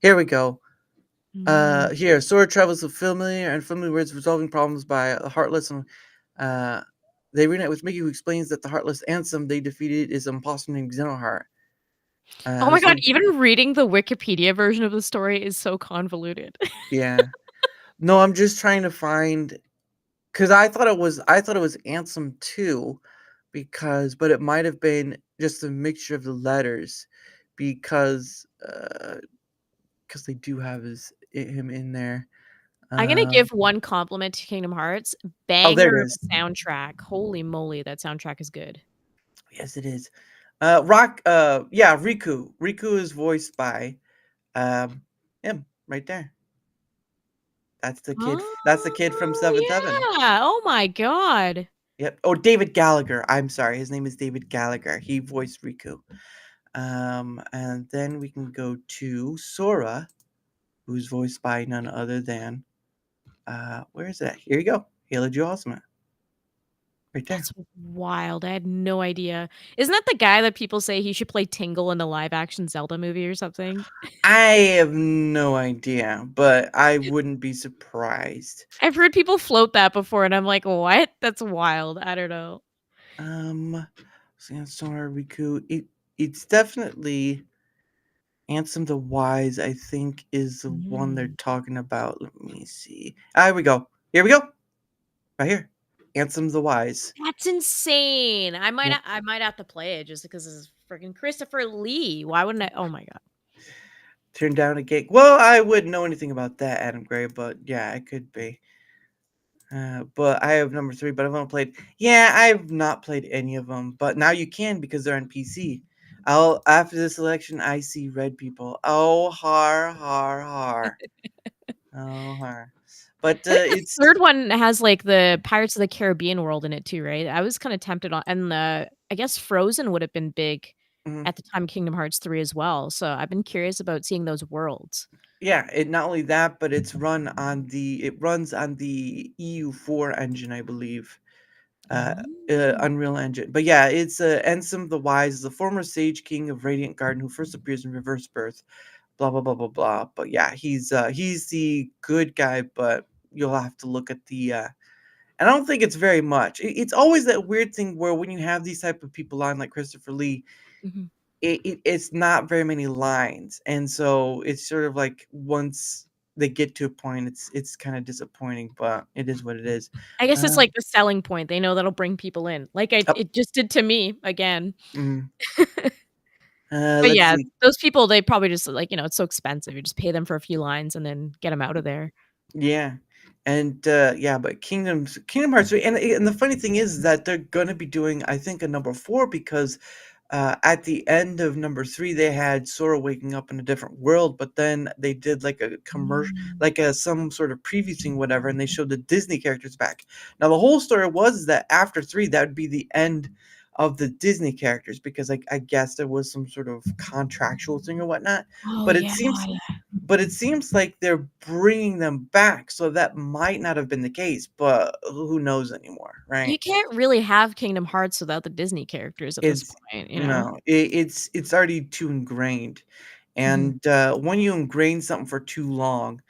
Here we go. Mm. Here, Sora travels with familiar and familiar words, resolving problems by a heartless and they reunite with Mickey, who explains that the heartless Ansem they defeated is an imposter named Xenoheart. Oh my This god, one, even reading the Wikipedia version of the story is so convoluted. yeah. No, I'm just trying to find because I thought it was Ansem too, but it might have been just a mixture of the letters because they do have him in there. I'm gonna Um, give one compliment to Kingdom Hearts. oh, there Banger it of is. a soundtrack. Holy moly, that soundtrack is good. Yes, it is. Riku. Riku is voiced by um him right there. That's the kid from Seventh Heaven. Oh, yeah. Oh my god. Yep. Oh, David Gallagher. I'm sorry. His name is David Gallagher. He voiced Riku. And then we can go to Sora, who's voiced by none other than where is that? Here you go. Halo Joel Osment. Right there. That's wild. I had no idea. Isn't that the guy that people say he should play Tingle in a live action Zelda movie or something? I have no idea, but I wouldn't be surprised. I've heard people float that before, and I'm like, "What? That's wild." I don't know. Sandstorm Riku. It's definitely Ansem the Wise, I think, is the one they're Mm. talking about. Let me see. Ah, here we go. Here we go. Right here. Ansem the Wise. That's insane. Yep. I might have to play it just because it's freaking Christopher Lee. Why wouldn't I? Oh my god. Turn down a gate. Well, I wouldn't know anything about that, Adam Gray, but yeah, it could be. But I have number 3, but I've only played. Yeah, I've not played any of them, but now you can because they're on PC. After this election, I see red people. Oh, har har har. Oh, har. But I think the it's third one has, like, the Pirates of the Caribbean world in it too, right? I was kinda tempted on and I guess Frozen would have been big mhm. at the time Kingdom Hearts 3 as well, so I've been curious about seeing those worlds. Yeah. It not only that, but it runs on the EU4 engine, I believe. uh, Oh. Unreal Engine. But yeah, it's Ensam the Wise, the former Sage King of Radiant Garden, who first appears in Reverse Birth. Blah blah blah blah blah. But yeah, he's the good guy, but you'll have to look at the. And I don't think it's very much. It's always that weird thing where when you have these type of people on, like Christopher Lee, Mhm. it's not very many lines, and so it's sort of like once they get to a point, it's kind of disappointing, but it is what it is. I guess it's Uh, like the selling point, they know that'll bring people in, like oh, it just did to me again. mm, But let's yeah, see. those people, they probably just, like, it's so expensive, you just pay them for a few lines and then get them out of there. Yeah. And yeah, but Kingdom Hearts 3, and the funny thing is that they're gonna be doing, I think, a number 4 because at the end of number 3 they had Sora waking up in a different world, but then they did like a commercial, Mm. like a some sort of preview thing, whatever, and they showed the Disney characters back. Now the whole story was that after 3, that would be the end of the Disney characters because I guess there was some sort of contractual thing or whatnot. Oh, But it yeah, seems yeah. but it seems like they're bringing them back, so that might not have been the case, but who knows anymore, You right? can't really have Kingdom Hearts without the Disney characters at this It's point, you know? no, it's already too ingrained, Mhm. and, when you ingrain something for too long,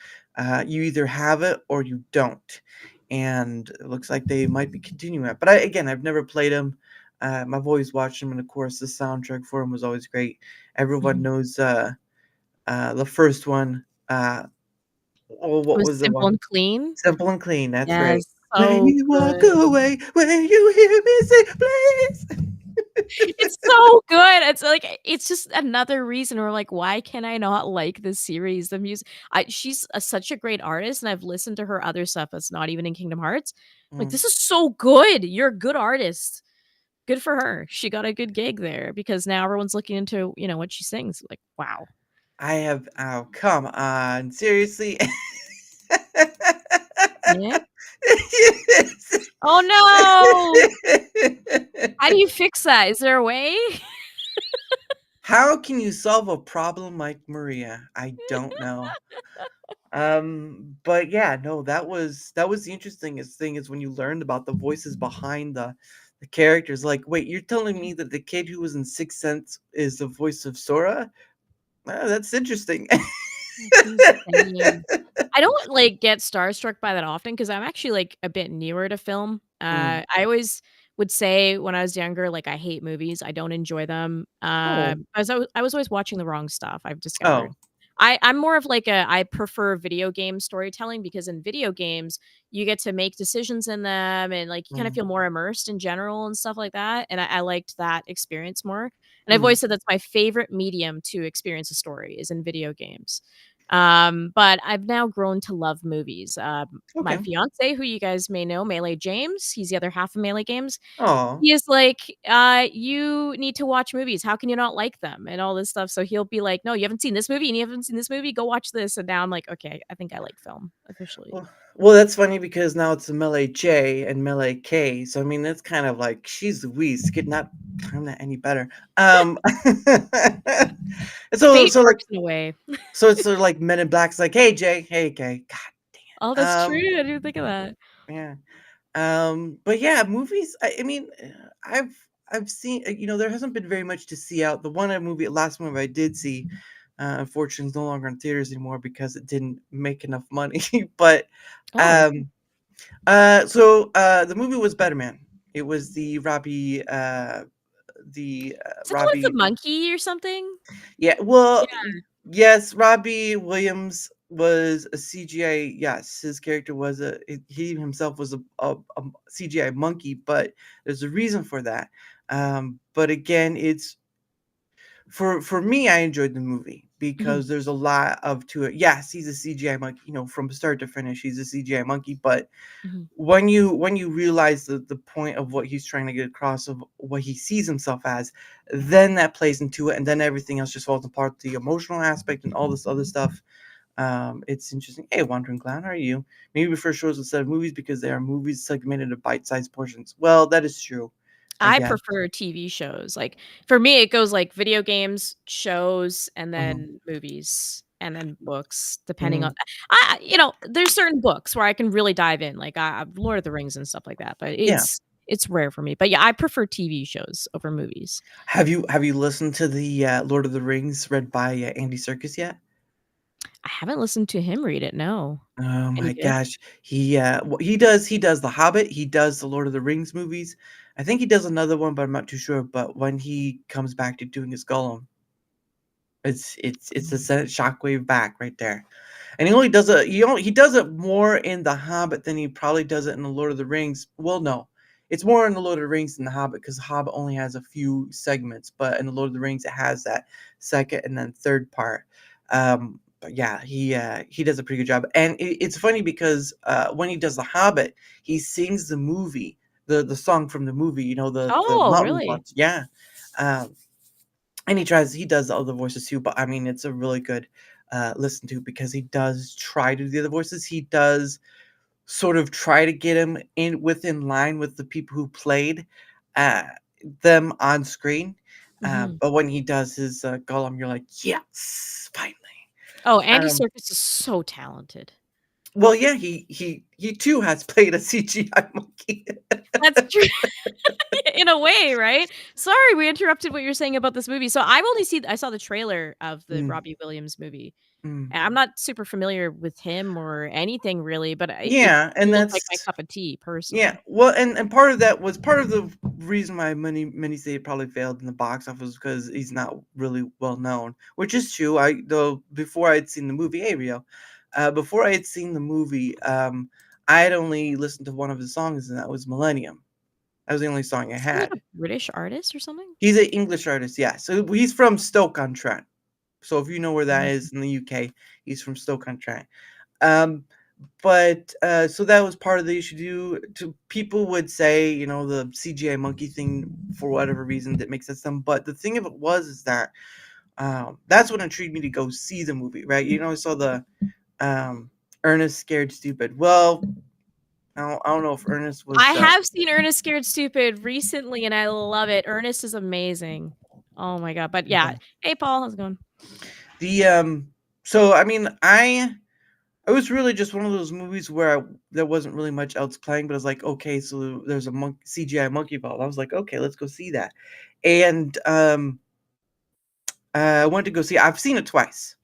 you either have it or you don't, and it looks like they might be continuing it, but I've never played them. I've always watched them, and of course, the soundtrack for them was always great. Everyone Mhm. knows, the first one, oh, It what was was the Simple one? and Clean. Simple and Clean, that's right. Yes, When so you walk good. away, when you hear me say, "Please." It's so good. It's like it's just another reason we're like, why can I not like this series? The music, she's such a great artist, and I've listened to her other stuff that's not even in Kingdom Hearts. Like, Mm. this is so good. You're a good artist. Good for her. She got a good gig there because now everyone's looking into, what she sings. Like, wow. I have oh, come on, seriously? Yeah. Yes. Oh no. How do you fix that? Is there a way? How can you solve a problem like Maria? I don't know. But yeah, no, that was the interestingest thing is when you learned about the voices behind the characters. Like, wait, you're telling me that the kid who was in Sixth Sense is the voice of Sora? That's interesting. That's insane. I don't, like, get starstruck by that often because 'cause I'm actually, like, a bit newer to film. Mm. I always would say when I was younger, like, I hate movies, I don't enjoy them. Oh. I was always watching the wrong stuff, I've discovered. Oh. I'm more of, like, I prefer video game storytelling because in video games, you get to make decisions in them and, like, you kinda Mm. feel more immersed in general and stuff like that, and I liked that experience more. And I've Mm. always said that's my favorite medium to experience a story is in video games. But I've now grown to love movies. My Okay. fiancé, who you guys may know, Melee James, he's the other half of Melee Games. Oh. He is like, "You need to watch movies. How can you not like them?" And all this stuff. So he'll be like, "No, you haven't seen this movie, and you haven't seen this movie. Go watch this." And now I'm like, "Okay, I think I like film officially." Well, that's funny because now it's a Melee J and Melee K, so, I mean, that's kind of like, she's Louise, could not time that any better. So Fate so, like works in a way. so it's sort of like Men in Black's like, "Hey, Jay. Hey, Kay." God Oh, dang that's it. true. I didn't even think of that. Yeah. But yeah, movies, I mean, I've seen, there hasn't been very much to see out. The last movie I did see, unfortunately is no longer in theaters anymore because it didn't make enough money. But, Oh, um the movie was Better Man. It was is that the one with the Robbie monkey or something? yeah, well, Yeah. yes, Robbie Williams was a CGI. Yes, his character was he himself was a CGI monkey, but there's a reason for that. But again, it's for me, I enjoyed the movie Mhm, because there's a lot of to it. Yes, he's a CGI monkey, from start to finish, he's a CGI monkey, but mhm. when you realize the point of what he's trying to get across of what he sees himself as, then that plays into it, and then everything else just falls apart. The emotional aspect and all this other stuff. It's interesting. Hey, Wandering Clown, how are you? Maybe prefer shows instead of movies because they are movies segmented into bite-sized portions. Well, that is true, I I guess. prefer TV shows, like, for me, it goes, like, video games, shows, and Mhm, then movies, and then books, depending on mhm. there's certain books where I can really dive in, like, Lord of the Rings and stuff like that, but Yeah. it's rare for me, but, yeah, I prefer TV shows over movies. Have you listened to the Lord of the Rings read by Andy Serkis yet? I haven't listened to him read it, no. Oh Any my good? gosh. He does The Hobbit, he does the Lord of the Rings movies. I think he does another one, but I'm not too sure, but when he comes back to doing his Gollum, it's a Mm. shockwave back right there. And he does it more in The Hobbit than he probably does it in The Lord of the Rings. Well, no. It's more in The Lord of the Rings than The Hobbit because The Hobbit only has a few segments, but in The Lord of the Rings, it has that second and then third part. But yeah, he does a pretty good job. And it's funny because when he does The Hobbit, he sings the movie, the song from the movie, the Oh, mountain really? ones. Yeah. Um, and he does the other voices too, but I mean, it's a really good listen to because he does try to do the other voices. He does sort of try to get him in line with the people who played. Uh, them on screen. Mhm. But when he does his Gollum, you're like, yes, finally. Oh, Andy Um, Serkis is so talented. well, yeah, he too has played a CGI monkey. That's true. In a way, right? Sorry, we interrupted what you're saying about this movie. So I saw the trailer of the Mm, Robbie Williams movie. mm. And I'm not super familiar with him or anything really, but it Yeah, and didn't look like my that's cup of tea yeah. personally. Well, and part of that was part of the reason why many say it probably failed in the box office because he's not really well known, which is true. I though before I'd seen the movie, hey Rio, before I had seen the movie, I had only listened to one of his songs, and that was Millennium. That was the only song I Is he like had. a British artist or something? He's an English artist, yeah. So he's from Stoke-on-Trent. So if you know where that Mhm. is in the UK, he's from Stoke-on-Trent. Um, but so that was part of the issue. To people would say, the CGI monkey thing for whatever reason that makes sense to them. But the thing of it was is that that's what intrigued me to go see the movie, right? I saw the um, Ernest Scared Stupid. Well, I don't know if Ernest I was have seen Ernest Scared Stupid recently, and I love it. Ernest is amazing. Oh my god, but yeah. Hey, Paul, how's it going? the so I mean it was really just one of those movies where there wasn't really much else playing, but I was like, okay, so there's a CGI monkey ball. I was like, okay, let's go see that. And I went to go see. I've seen it twice.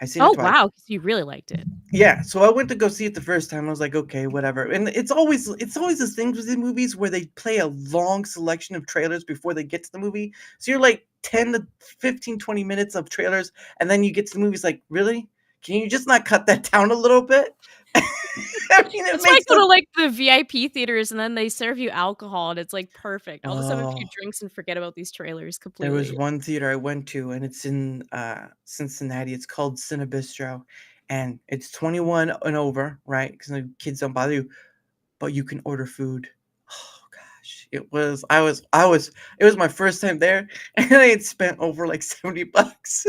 I've seen it Oh, twice. wow, 'cause you really liked it. Yeah, so I went to go see it the first time. I was like, okay, whatever. And it's always this thing with the movies where they play a long selection of trailers before they get to the movie. So you're like 10 to 15, 20 minutes of trailers, and then you get to the movies like, really? Can you just not cut that down a little bit? I mean, it That's why I makes go no to, like, the VIP theaters, and then they serve you alcohol, and it's, like, perfect. I'll just have a few Oh, drinks and forget about these trailers there was completely. one theater I went to, and it's in Cincinnati. It's called Cinebistro, and it's 21 and over, right? Because the kids don't bother you, but you can order food. Oh gosh, it was my first time there, and I had spent over like $70.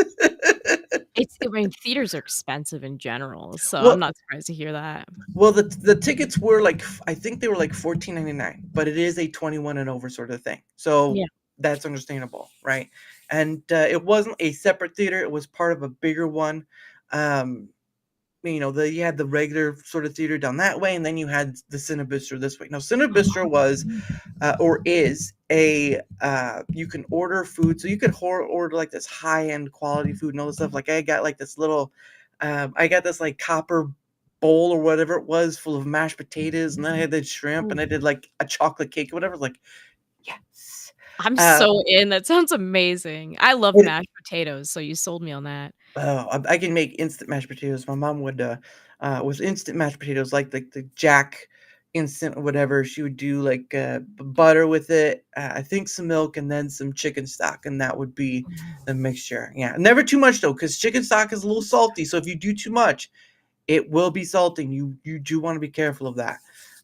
I mean, theaters are expensive in general, so I'm well, not surprised to hear that. well, the tickets were like I think they were like 14.99, but it is a 21 and over sort of thing, so Yeah. that's understandable, right? And it wasn't a separate theater; it was part of a bigger one. Um, you had the regular sort of theater down that way, and then you had the Cinebistro this way. Now, Cinebistro was or is a you can order food, so you could order like this high end quality food and all this stuff. Like I got like this little, I got this like copper bowl or whatever it was full of mashed potatoes, and then I had the shrimp, and Ooh, I did like a chocolate cake or whatever. Like yes, I'm uh, so in, that sounds amazing. I love it, mashed potatoes, so you sold me on that. oh, I can make instant mashed potatoes. My mom would, with instant mashed potatoes, like the Jack instant or whatever, she would do like butter with it, I think some milk, and then some chicken stock, and that would be Mm. the mixture. Yeah, never too much though, because chicken stock is a little salty. So if you do too much, it will be salty. And you do want to be careful of that.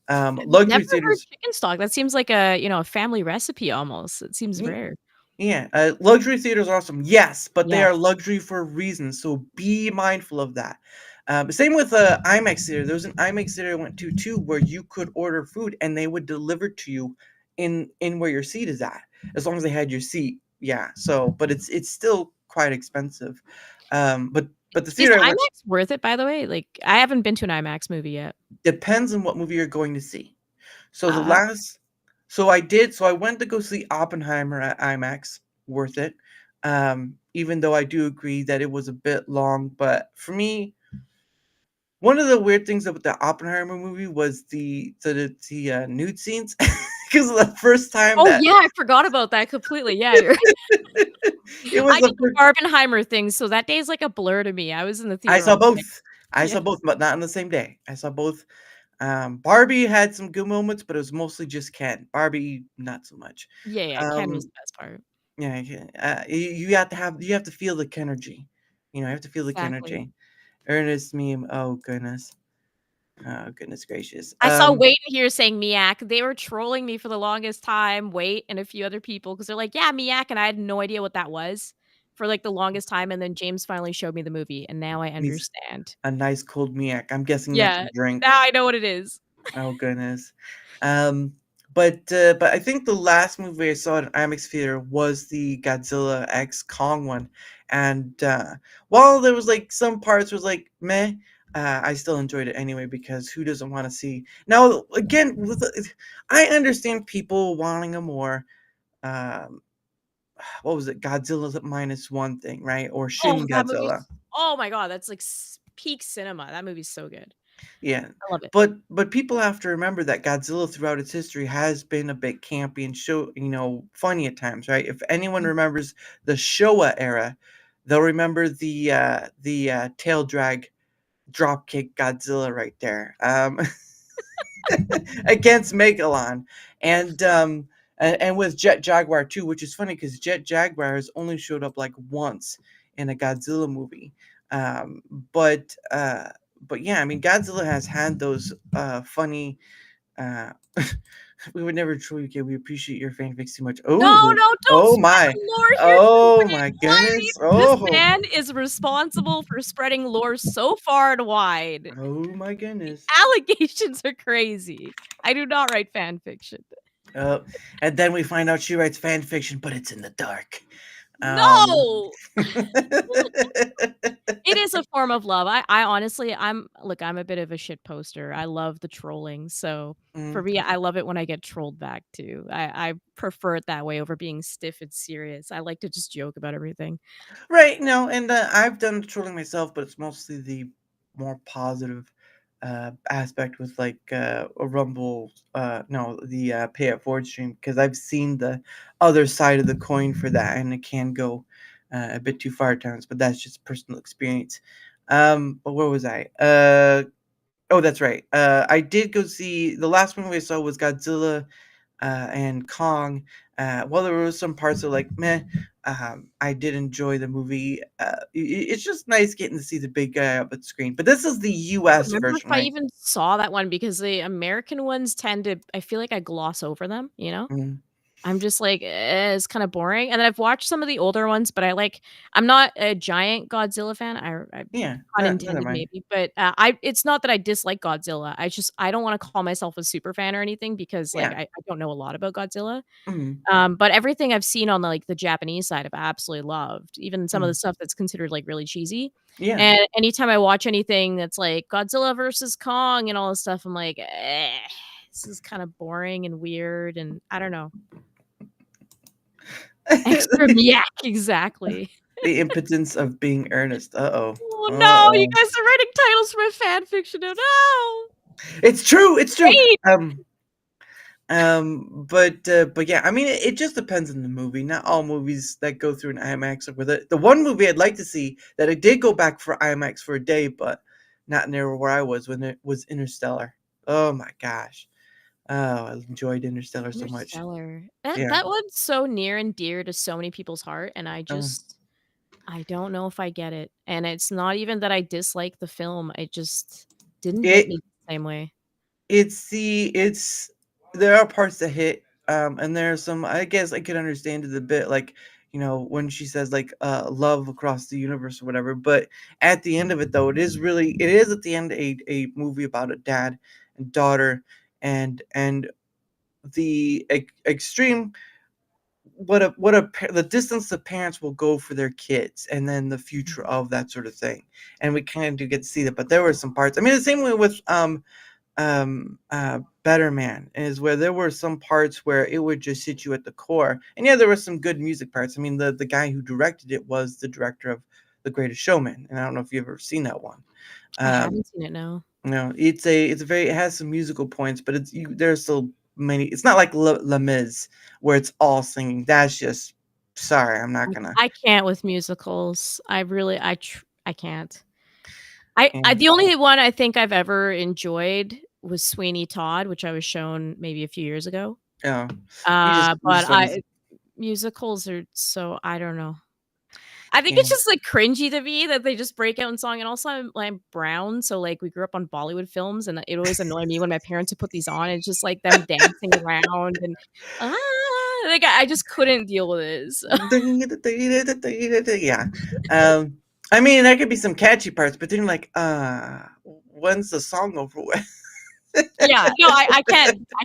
Never Luxury heard theaters. chicken stock. That seems like a family recipe almost. It seems rare. Yeah, luxury theaters are awesome. Yes, but they Yes. are luxury for a reason, so be mindful of that. Same with IMAX theater. There was an IMAX theater I went to too, where you could order food and they would deliver to you in where your seat is at, as long as they had your seat. Yeah. So, but it's still quite expensive. But the Is theater I went IMAX worth it, by the way? Like, I haven't been to an IMAX movie yet. depends on what movie you're going to see. So the Uh, last so I went to go see Oppenheimer at IMAX, worth it. Even though I do agree that it was a bit long, but for me, one of the weird things about the Oppenheimer movie was the nude scenes because the first time oh, that yeah, I forgot about that completely. Yeah, you're it was I the did the first Barbenheimer thing, so that day's like a blur to me. I was in the I theater saw all day. both. I Yeah. saw both, but not on the same day. I saw both. Barbie had some good moments, but it was mostly just Ken. Barbie, not so much. Yeah, yeah, Ken was Um, the best part. Yeah, you have to feel the Kenergy. You have to feel the Exactly. Kenergy. Ernest meme. Oh goodness. Oh goodness gracious. I saw Wait here saying Miak. They were trolling me for the longest time, Wait and a few other people, because 'cause they're like, "Yeah, Miak," and I had no idea what that was for, like, the longest time, and then James finally showed me the movie, and now I Needs understand. a nice cold Miak. I'm guessing that's a Yeah, drink. now I know what it is. Oh goodness. Um, But I think the last movie I saw at an IMAX theater was the Godzilla X Kong one, and while there was like some parts was like meh, I still enjoyed it anyway because who doesn't want to see? Now again, I understand people wanting a more um, what was it, Godzilla's minus one thing, right? Or Oh, Shin that movie's Godzilla. oh my god, that's like peak cinema. That movie's so good. Yeah. I love it. But people have to remember that Godzilla throughout its history has been a bit campy and funny at times, right? If anyone remembers the Showa era, they'll remember the tail drag dropkick Godzilla right there. Against Megalon, and and with Jet Jaguar too, which is funny because Jet Jaguar has only showed up like once in a Godzilla movie. Um, but uh, but yeah, I mean Godzilla has had those funny. Uh, we would never truly get. We appreciate your fanfics too much. No, Oh, no, don't oh spread my, the lore here, oh dude. my Why are you goodness, this oh, man is responsible for spreading lore so far and wide. oh my goodness. Allegations are crazy. I do not write fan fiction. Uh, and then we find out she writes fan fiction, but it's in the dark. Um, No! It is a form of love. I honestly I'm a bit of a shit poster. I love the trolling, so for mm, me, I love it when I get trolled back too. I prefer it that way over being stiff and serious. I like to just joke about everything. right, no, and I've done trolling myself, but it's mostly the more positive aspect with like a Rumble, no, the Pay It Forward stream because I've seen the other side of the coin for that, and it can go a bit too far at times, but that's just personal experience. But where was I? Oh, that's right. I did go see the last movie I saw was Godzilla and Kong. While there were some parts that were like meh, I did enjoy the movie. It's just nice getting to see the big guy up at screen. But this is the I U.S. don't remember version, if I right? even saw that one because the American ones tend to I feel like I gloss over them, you know? Mm, I'm just like, it's kinda boring, and then I've watched some of the older ones, but I'm not a giant Godzilla fan, I yeah, pun neither intended mind. maybe, but, it's not that I dislike Godzilla, I don't wanna call myself a super fan or anything because, like, Yeah, I don't know a lot about Godzilla, mm, but everything I've seen on, the Japanese side, I've absolutely loved, even some of the mm, stuff that's considered, like, really cheesy, yeah. and anytime I watch anything that's, like, Godzilla versus Kong and all this stuff, I'm like, this is kinda boring and weird, and I don't know. Extra yak, exactly. The impotence of being earnest. Uh oh. Oh, Uh no, you oh. guys are writing titles for a fan fiction, oh, no. It's true. It's true. Wait. But yeah, I mean, it just depends on the movie. Not all movies that go through an IMAX are with it. The one movie I'd like to see that I did go back for IMAX for a day, but not near where I was when it was Interstellar. Oh my gosh. Oh, I enjoyed Interstellar so much. Interstellar. That Yeah. that one's so near and dear to so many people's heart, and Uh, I don't know if I get it, and it's not even that I dislike the film, it just didn't hit it me the same way. it's there are parts that hit, and there are some I guess I could understand it a bit, like, when she says like love across the universe or whatever. But at the end of it though, it is at the end a movie about a dad and daughter and the extreme the distance the parents will go for their kids and then the future of that sort of thing. And we kind of do get to see that, but there were some parts, I mean, the same way with Better Man is where there were some parts where it would just hit you at the core. And yeah, there were some good music parts. I mean, the guy who directed it was the director of The Greatest Showman, and I don't know if you've ever seen that one. I Um, haven't seen it, no. no, it has some musical points, but there's still many. It's not like Les Mis where it's all singing. That's just sorry, I'm not gonna. I can't with musicals. I really I can't. I Yeah. the only one I think I've ever enjoyed was Sweeney Todd, which I was shown maybe a few years ago. Yeah. You But just want to. musicals are so I don't know. I think Yeah. it's just, like, cringy to me that they just break out in song, and also I'm brown, so, like, we grew up on Bollywood films, and it always annoyed me when my parents would put these on, it's just, like, them dancing around and, "Ah," like, I just couldn't deal with it, so Yeah. Um, I mean, there could be some catchy parts, but then like, when's the song over with? Yeah, no, I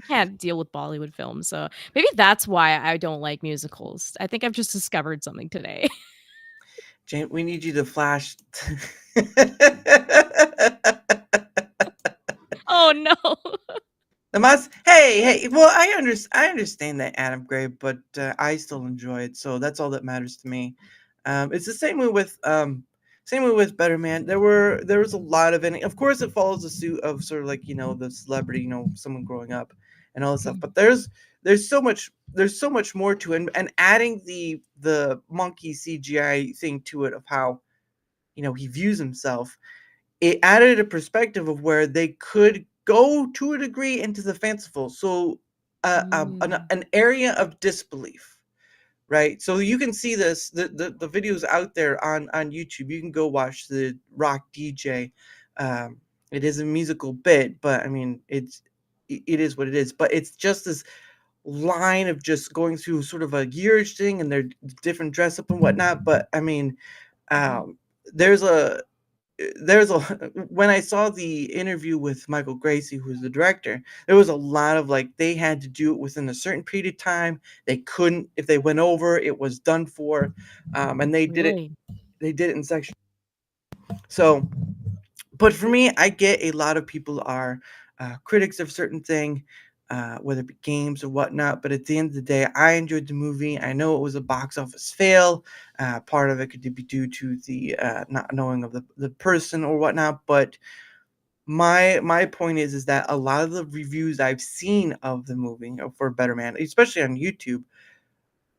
can't deal with Bollywood films, so maybe that's why I don't like musicals. I think I've just discovered something today. Jane, we need you to flash. Oh, no. Hey. Well, I understand that, Adam Gray, but I still enjoy it, so that's all that matters to me. It's the same way with Better Man. There was a lot of it. Of course, it follows the suit of sort of like the celebrity, someone growing up and all this stuff. Mhm, But there's so much more to it, and adding the monkey CGI thing to it of how he views himself, it added a perspective of where they could go to a degree into the fanciful. So, mm, an area of disbelief, right? So you can see this the videos out there on YouTube. You can go watch the Rock DJ. Um, it is a musical bit, but I mean it is what it is. But it's just this line of just going through sort of a yearage thing, and they're different dress up and whatnot. But I mean, mhm, um, there's a there's a when I saw the interview with Michael Gracie, who's the director, there was a lot of like they had to do it within a certain period of time. They couldn't if they went over, it was done for, and really? They did it in section. So, but for me, I get a lot of people are critics of certain thing, whether it be games or whatnot. But at the end of the day, I enjoyed the movie. I know it was a box office fail. Part of it could be due to the not knowing of the person or whatnot. But my point is that a lot of the reviews I've seen of the movie, for Better Man, especially on YouTube,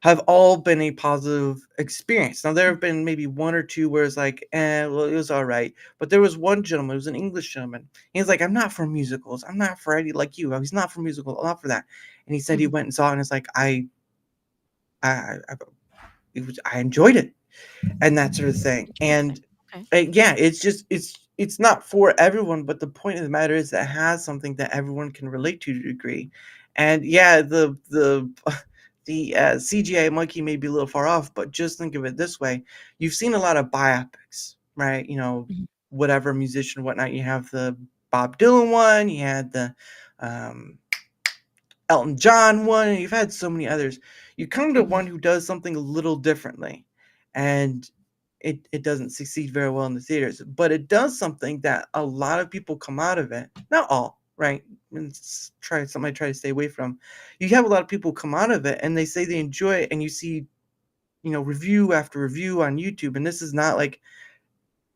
have all been a positive experience. Now there have been maybe one or two where it's like, well, it was all right. But there was one gentleman, it was an English gentleman. He's like, I'm not for musicals. I'm not for any like you. He's not for musicals. I'm not for that. And he said he Mhm, went and saw it, and it's like I I enjoyed it, and that sort of thing. interesting, And okay. yeah, it's not for everyone, but the point of the matter is that it has something that everyone can relate to a degree. And yeah, the the CGI monkey may be a little far off, but just think of it this way: you've seen a lot of biopics, right? Mhm, Whatever musician, whatnot. You have the Bob Dylan one, you had the um, Elton John one, and you've had so many others. You come to mhm, one who does something a little differently, and it doesn't succeed very well in the theaters, but it does something that a lot of people come out of it. Not all, right? And somebody try to stay away from. You have a lot of people come out of it and they say they enjoy it, and you see, review after review on YouTube, and this is not like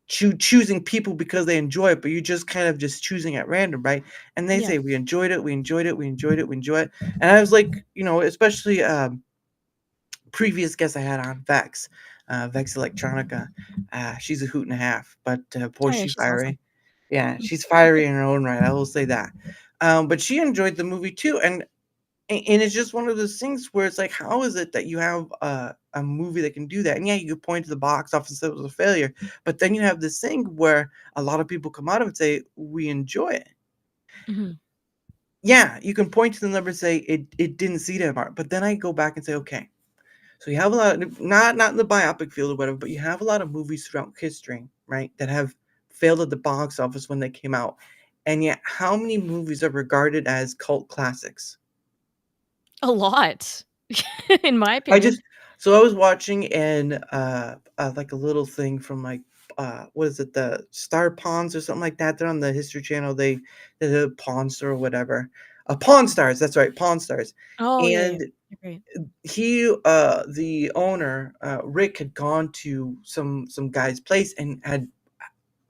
choosing people because they enjoy it, but you're just kind of just choosing at random, right? And they yeah, say we enjoyed it, we enjoyed it, we enjoyed it, we enjoy it. And I was like, especially previous guest I had on Vex, Vex Electronica. She's a hoot and a half, but boy, oh, yeah, she's she's awesome. fiery. Yeah, she's fiery in her own right. I will say that. But she enjoyed the movie too, and it's just one of those things where it's like, how is it that you have a movie that can do that? And yeah, you could point to the box office that it was a failure, but then you have this thing where a lot of people come out of it and say, we enjoy it. Mhm, Yeah, you can point to the number and say it didn't see that mark. But then I go back and say, okay, so you have a lot of, not in the biopic field or whatever, but you have a lot of movies throughout history, right, that have failed at the box office when they came out. And yet, how many movies are regarded as cult classics? a lot, in my I opinion. just so I was watching like a little thing from like what is it, the Star Pawns or something like that. They're on the History Channel. They did Pawn Star or whatever. Pawn Stars, that's right, Pawn Stars. Oh, yeah, yeah, And they're great. the owner, Rick, had gone to some guy's place and had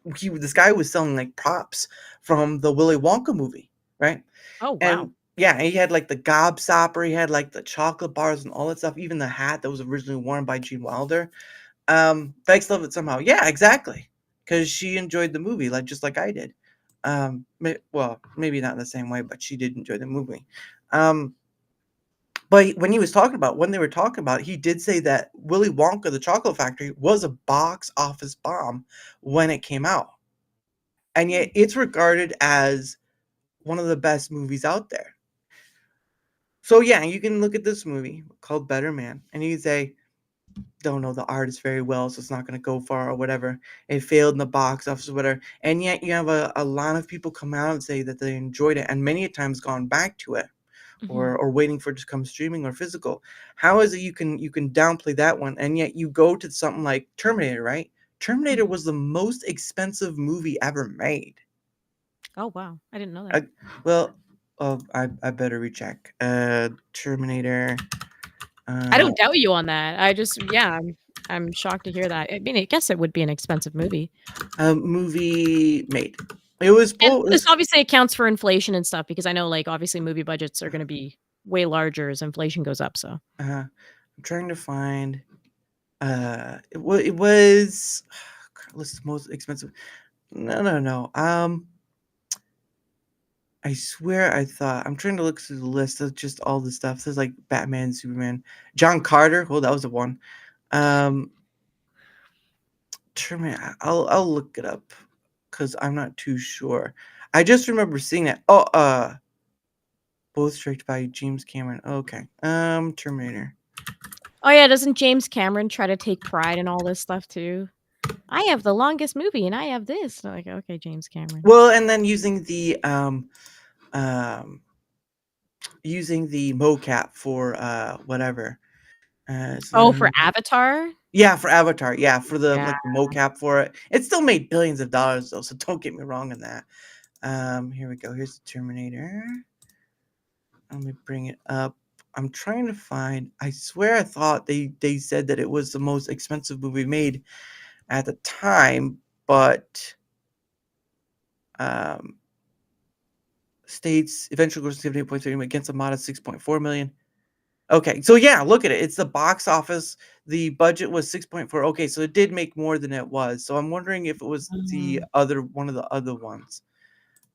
this guy was selling like props from the Willy Wonka movie, right? Oh, wow. And yeah, he had like the gobstopper, he had like the chocolate bars and all that stuff, even the hat that was originally worn by Gene Wilder. Vex loved it somehow. Yeah, exactly. Because she enjoyed the movie, like just like I did. Well, maybe not in the same way, but she did enjoy the movie. Um, but when they were talking about it, he did say that Willy Wonka, the Chocolate Factory, was a box office bomb when it came out. And Hmm, yet it's regarded as one of the best movies out there. So yeah, you can look at this movie called Better Man, and you can say, don't know the artist very well, so it's not going to go far or whatever. It failed in the box office or whatever. And yet you have a lot of people come out and say that they enjoyed it and many a times gone back to it Mhm. or waiting for it to come streaming or physical. How is it you can downplay that one and yet you go to something like Terminator, right? Terminator Mhm. was the most expensive movie ever made. Oh, wow. I didn't know that. I, well, I better recheck. Terminator. I Uh, don't doubt you on that. I just yeah, I'm shocked to hear that. I mean, I guess it would be an expensive movie. movie made. It was And both. this obviously accounts for inflation and stuff because I know, like, obviously movie budgets are gonna be way larger as inflation goes up, so I'm trying to find. It was. List the most expensive. No. I swear I thought I'm trying to look through the list of just all the stuff. There's like Batman, Superman, John Carter. Well, that was the one. Um, Terminator. I'll look it up because I'm not too sure. I just remember seeing that. Oh, both directed by James Cameron. Okay. Terminator. Oh, yeah, doesn't James Cameron try to take pride in all this stuff too? "I have the longest movie, and I have this." Like, "Okay, James Cameron." Well, and then um, using the mocap for whatever. Oh, for Avatar? Yeah, for Avatar. Yeah, for the Yeah. like the mocap for it. It still made billions of dollars though, so don't get me wrong in that. Here we go. Here's the Terminator. Let me bring it up. I'm trying to find. I swear I thought they said that it was the most expensive movie made at the time, but um, states eventually grossed 78.3 million against a modest 6.4 million. Okay, so yeah, look at it. It's the box office. The budget was 6.4. Okay, so it did make more than it was. So I'm wondering if it was the Mhm. other one of the other ones.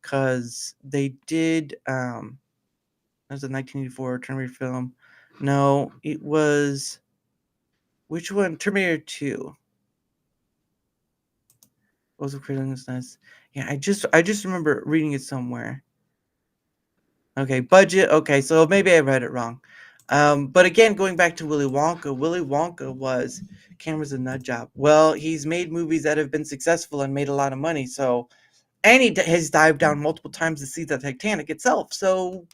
Cause they did that was a 1984 Terminator film. No, it was which one? Terminator 2. Was it Critical's Nest? Yeah, I just remember reading it somewhere. Okay, budget. Okay, so maybe I read it wrong. But again, going back to Willy Wonka was Cameron's a nut job. Well, he's made movies that have been successful and made a lot of money. So, and has dived down multiple times to see the Titanic itself. So,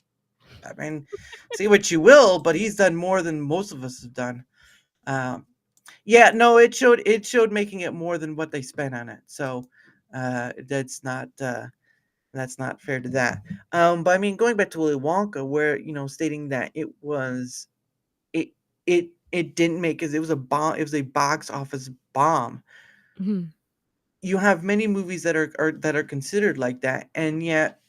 I mean, see what you will, but he's done more than most of us have done. Um, yeah, no, it showed making it more than what they spent on it. So, that's not. That's not fair to that. But I mean, going back to Willy Wonka, where stating that it it didn't make because it was a bomb. It was a box office bomb. Mhm. You have many movies that are considered like that, and yet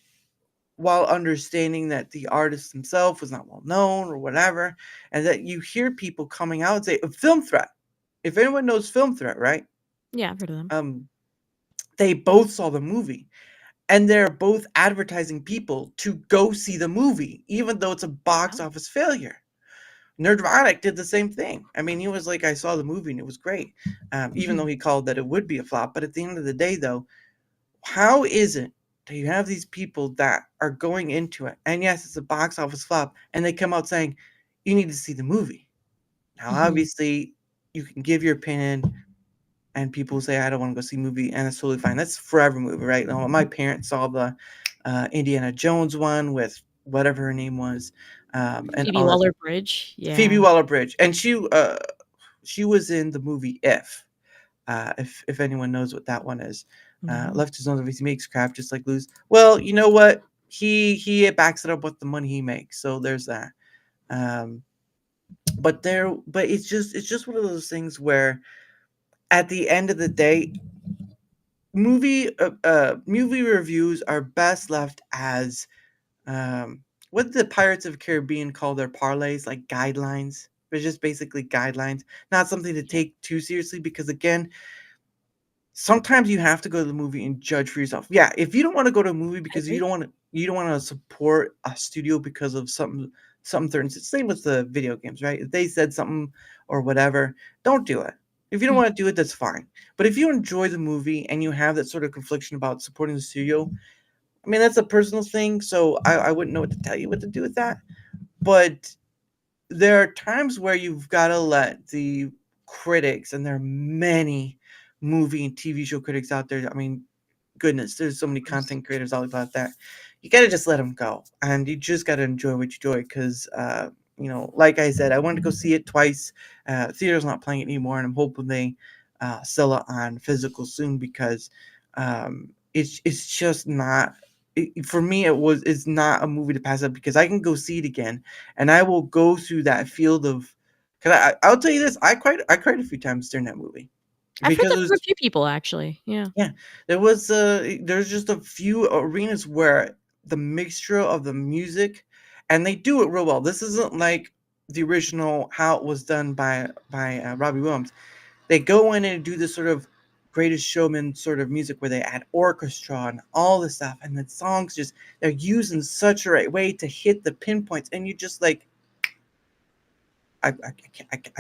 while understanding that the artist himself was not well known or whatever, and that you hear people coming out and say, Film Threat. If anyone knows Film Threat, right? Yeah, I've heard of them. They both saw the movie and they're both advertising people to go see the movie, even though it's a box Wow. office failure. Nerdrotic did the same thing. I mean, he was like, I saw the movie and it was great, even though Mhm. he called that it would be a flop. But at the end of the day, though, how is it that you have these people that are going into it, and yes, it's a box office flop, and they come out saying, you need to see the movie? Now, Mhm. obviously, you can give your opinion, and people say, I don't want to go see a movie, and that's totally fine. That's forever movie, right? Now, my parents saw the Indiana Jones one with whatever her name was, and Phoebe all that. Waller-Bridge? Phoebe Yeah. Waller-Bridge, and she was in the movie if anyone knows what that one is. No. Left his own he makes crap just like Lose. Well, you know what? He backs it up with the money he makes, so there's that. Um, but it's just one of those things where at the end of the day, movie reviews are best left as what did the Pirates of the Caribbean call their parlays, like guidelines. They're just basically guidelines, not something to Yeah, take too seriously because again, sometimes you have to go to the movie and judge for yourself. Yeah, if you don't want to go to a movie I because you agree. don't want to support a studio because of something certain. Same with the video games, right? If they said something or whatever, don't do it. If you don't Mm. want to do it, that's fine. But if you enjoy the movie and you have that sort of confliction about supporting the studio, I mean that's a personal thing. So I wouldn't know what to tell you what to do with that. But there are times where you've got to let the critics, and there are many movie and TV show critics out there. I mean, goodness, there's so many content creators all about that. You gotta just let them go, and you just gotta enjoy what you enjoy. Because, like I said, I wanted to go see it twice. Theater's not playing it anymore, and I'm hoping they sell it on physical soon, because it's just not. For me, it's not a movie to pass up, because I can go see it again, and I will go through that field of. Because I'll tell you this, I cried a few times during that movie, I've heard because that it from a was. few people, actually. Yeah. Yeah, there's just a few arenas where the mixture of the music, and they do it real well. This isn't like the original, how it was done by Robbie Williams. They go in and do this sort of Greatest Showman sort of music, where they add orchestra and all this stuff, and the songs just, they're used in such a right way to hit the pinpoints, and you just like, I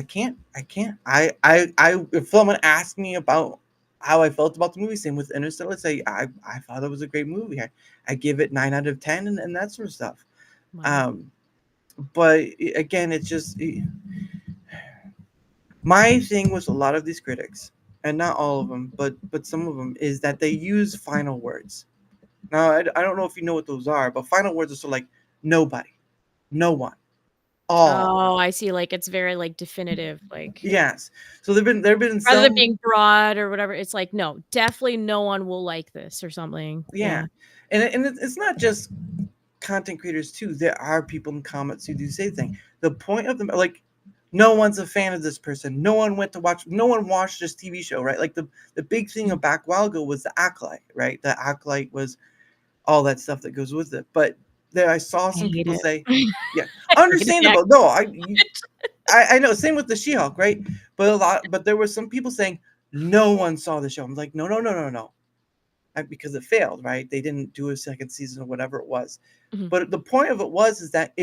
can't. If someone asked me about how I felt about the movie, same with Interstellar, say I thought it was a great movie. I give it 9 out of 10, and that sort of stuff. Wow. But again, it's just my thing with a lot of these critics, and not all of them, but some of them, is that they use final words. Now, I don't know if you know what those are, but final words are sort of like nobody, no one, all. Oh, I see. Like, it's very, like, definitive, like, Yes. So there've been rather than some. being broad or whatever, it's like, no, definitely no one will like this or something. Yeah, Yeah. and it's not just content creators too. There are people in comments who do say things. The point of them, like, no one's a fan of this person. No one went to watch. No one watched this TV show, right? Like the big thing of back a while ago was the Acolyte, right? The Acolyte was all that stuff that goes with it. But there, I saw I some hate people it. say, yeah, I hated the understandable. No, I know. Same with the She-Hulk, right? But there were some people saying no one saw the show. I'm like, no, no, no, no, no. Because it failed, right? They didn't do a second season or whatever it was. Mhm. But the point of it is that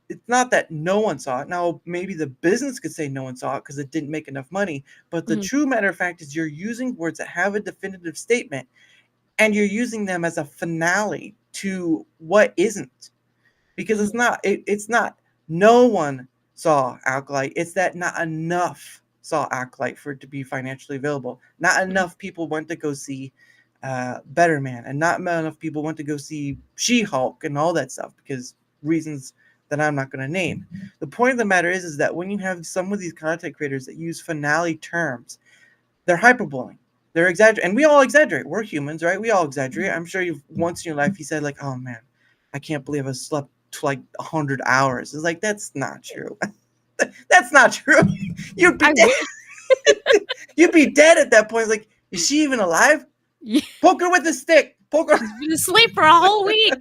it's not that no one saw it. Now, maybe the business could say no one saw it because it didn't make enough money. But the Mhm. true matter of fact is, you're using words that have a definitive statement, and you're using them as a finale to what isn't. Because Mhm. it's not no one saw Acolyte. It's that not enough saw Acolyte for it to be financially available. Not Mhm. enough people went to go see Better Man, and not enough people went to go see She-Hulk and all that stuff, because reasons that I'm not going to name. The point of the matter is that when you have some of these content creators that use finale terms, they're hyperboling. They're exaggerating, and we all exaggerate. We're humans, right? We all exaggerate. I'm sure you've once in your life you said like, "Oh man, I can't believe I slept like 100 hours." It's like, that's not true. That's not true. You'd be I dead. wish. You'd be dead at that point. It's like, is she even alive? Yeah. Poke her with a stick. Poke her. She's been asleep for a whole week.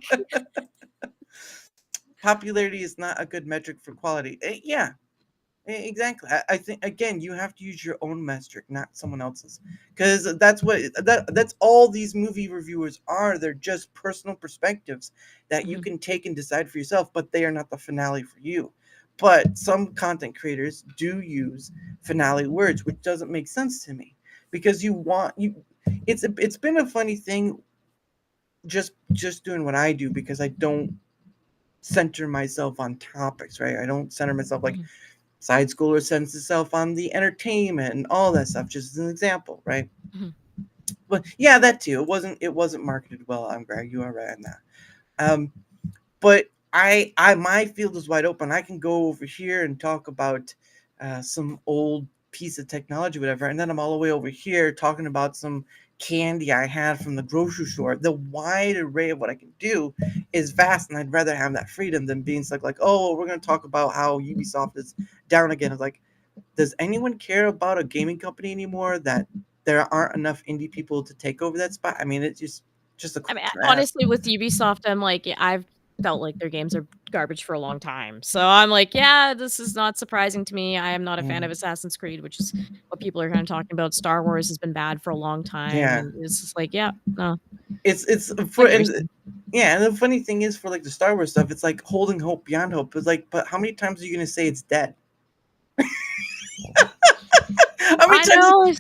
Popularity is not a good metric for quality. Yeah, exactly. I think, again, you have to use your own metric, not someone else's, because that's all these movie reviewers are. They're just personal perspectives that you Mhm. can take and decide for yourself, but they are not the finale for you. But some content creators do use finale words, which doesn't make sense to me, because it's been a funny thing, just doing what I do, because I don't center myself on topics, right? I don't center myself like Mhm. Side Schooler centers itself on the entertainment and all that stuff, just as an example, right? Mhm. But yeah, that too. It wasn't marketed well. I'm Greg. You are right on that. Um, but my field is wide open. I can go over here and talk about some old piece of technology, whatever, and then I'm all the way over here talking about some candy I had from the grocery store. The wide array of what I can do is vast, and I'd rather have that freedom than being stuck like, oh, we're going to talk about how Ubisoft is down again. It's like, does anyone care about a gaming company anymore that there aren't enough indie people to take over that spot? I mean, it's just a I mean, trash. honestly, with Ubisoft, I'm like, yeah, I've felt like their games are garbage for a long time. So I'm like, yeah, this is not surprising to me. I am not a fan of Mm, Assassin's Creed, which is what people are kind of talking about. Star Wars has been bad for a long time, yeah, and it's just like, yeah, no, it's for like you're and saying. yeah, and the funny thing is, for like the Star Wars stuff, it's like holding hope beyond hope. It's like, but how many times are you gonna say it's dead? How many I times? know,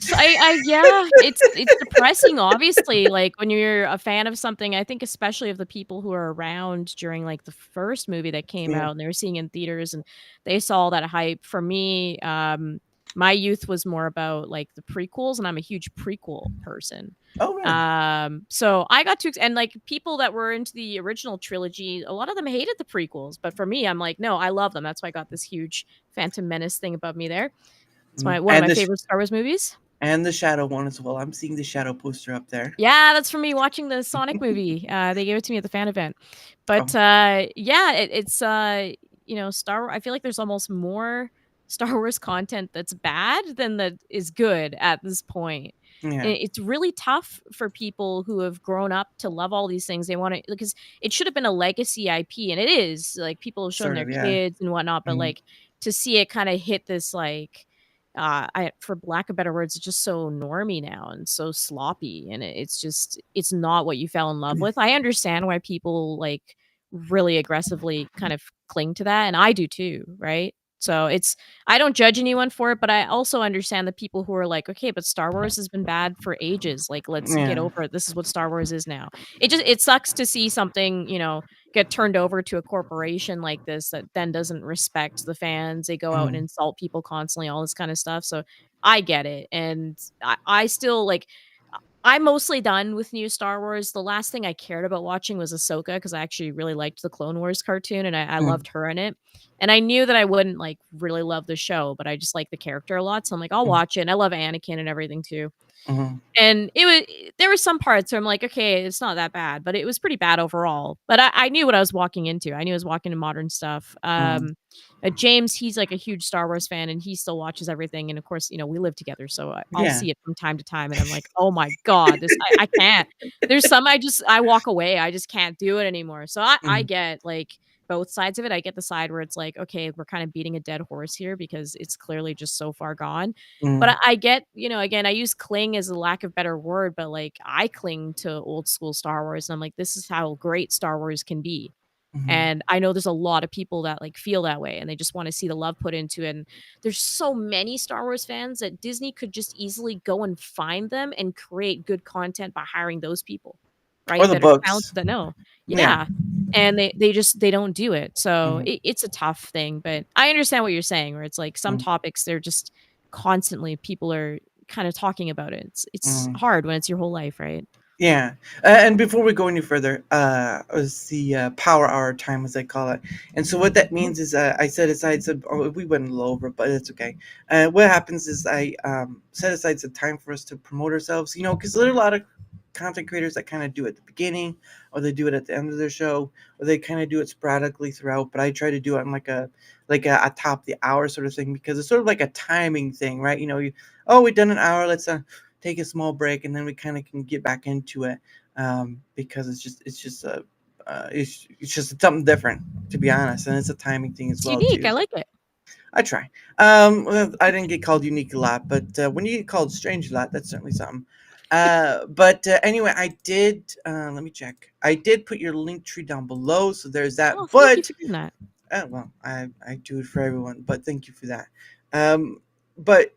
yeah, it's depressing, obviously, like, when you're a fan of something. I think especially of the people who are around during, like, the first movie that came Yeah, out, and they were seeing in theaters, and they saw all that hype. For me, My youth was more about, like, the prequels, and I'm a huge prequel person. Oh, really? So I got to and, like, people that were into the original trilogy, a lot of them hated the prequels, but for me, I'm like, "No, I love them." That's why I got this huge Phantom Menace thing above me there. It's Mhm. my one of my favorite Star Wars movies. And the Shadow one as well. I'm seeing the Shadow poster up there. Yeah, that's for me watching the Sonic movie. They gave it to me at the fan event. But, Oh, yeah, it's, I feel like there's almost more Star Wars content that's bad than that is good at this point. yeah. It's really tough for people who have grown up to love all these things. They wanna because it should have been a legacy IP, and it is, like, people have shown Sort their of, yeah. kids and whatnot, but, Mhm, like, to see it kinda hit this, like, for lack of better words, it's just so normy now and so sloppy, and it's not what you fell in love with. I understand why people, like, really aggressively kind of cling to that, and I do too, right? So I don't judge anyone for it, but I also understand the people who are like, "Okay, but Star Wars has been bad for ages, like, let's get yeah. over it. This is what Star Wars is now." It sucks to see something, get turned over to a corporation like this that then doesn't respect the fans. They go out and Mhm, insult people constantly, all this kind of stuff. So I get it. And I still like I'm mostly done with new Star Wars. The last thing I cared about watching was Ahsoka because I actually really liked the Clone Wars cartoon and I mhm, loved her in it. And I knew that I wouldn't like really love the show, but I just like the character a lot. So I'm like, I'll mhm, watch it. And I love Anakin and everything too. mhm, And there were some parts where I'm like, "Okay, it's not that bad," but it was pretty bad overall. But I knew what I was walking into. I knew I was walking into modern stuff. mhm. James, he's, like, a huge Star Wars fan, and he still watches everything, and, of course, we live together, so I'll Yeah. see it from time to time, and I'm like, "Oh my god, this I can't." There's some I walk away, I just can't do it anymore. So I Mhm, get, like, both sides of it. I get the side where it's like, "Okay, we're kinda beating a dead horse here because it's clearly just so far gone." But mhm, I get, again, I use cling as a lack of better word, but, like, I cling to old school Star Wars, and I'm like, "This is how great Star Wars can be." mhm, And I know there's a lot of people that, like, feel that way, and they just wanna see the love put into it, and there's so many Star Wars fans that Disney could just easily go and find them and create good content by hiring those people, or right? the That are books. talented, that know. Yeah. Yeah. And they don't do it. So Mhm, it's a tough thing, but I understand what you're saying, where it's like some mhm, topics, they're just constantly people are kinda talking about it. It's mhm. hard when it's your whole life, right? Yeah, and before we go any further, was the power hour time, as I call it. And so what that Mhm. means is, I set aside some. Oh, we went a little over, but it's okay. What happens is I set aside some time for us to promote ourselves. Because there are a lot of content creators that kind of do it at the beginning, or they do it at the end of their show, or they kind of do it sporadically throughout. But I try to do it on like a top the hour sort of thing because it's sort of like a timing thing, right? We've done an hour. Let's take a small break and then we kind of can get back into it because it's just something different, to be honest, and it's a timing thing as It's well unique, too. I like it. I try. Well, I didn't get called unique a lot, but when you get called strange a lot, that's certainly something. But anyway, I did. Let me check. I did put your link tree down below, so there's Oh, that. thank you But for doing that. well, I do it for everyone. But thank you for that. But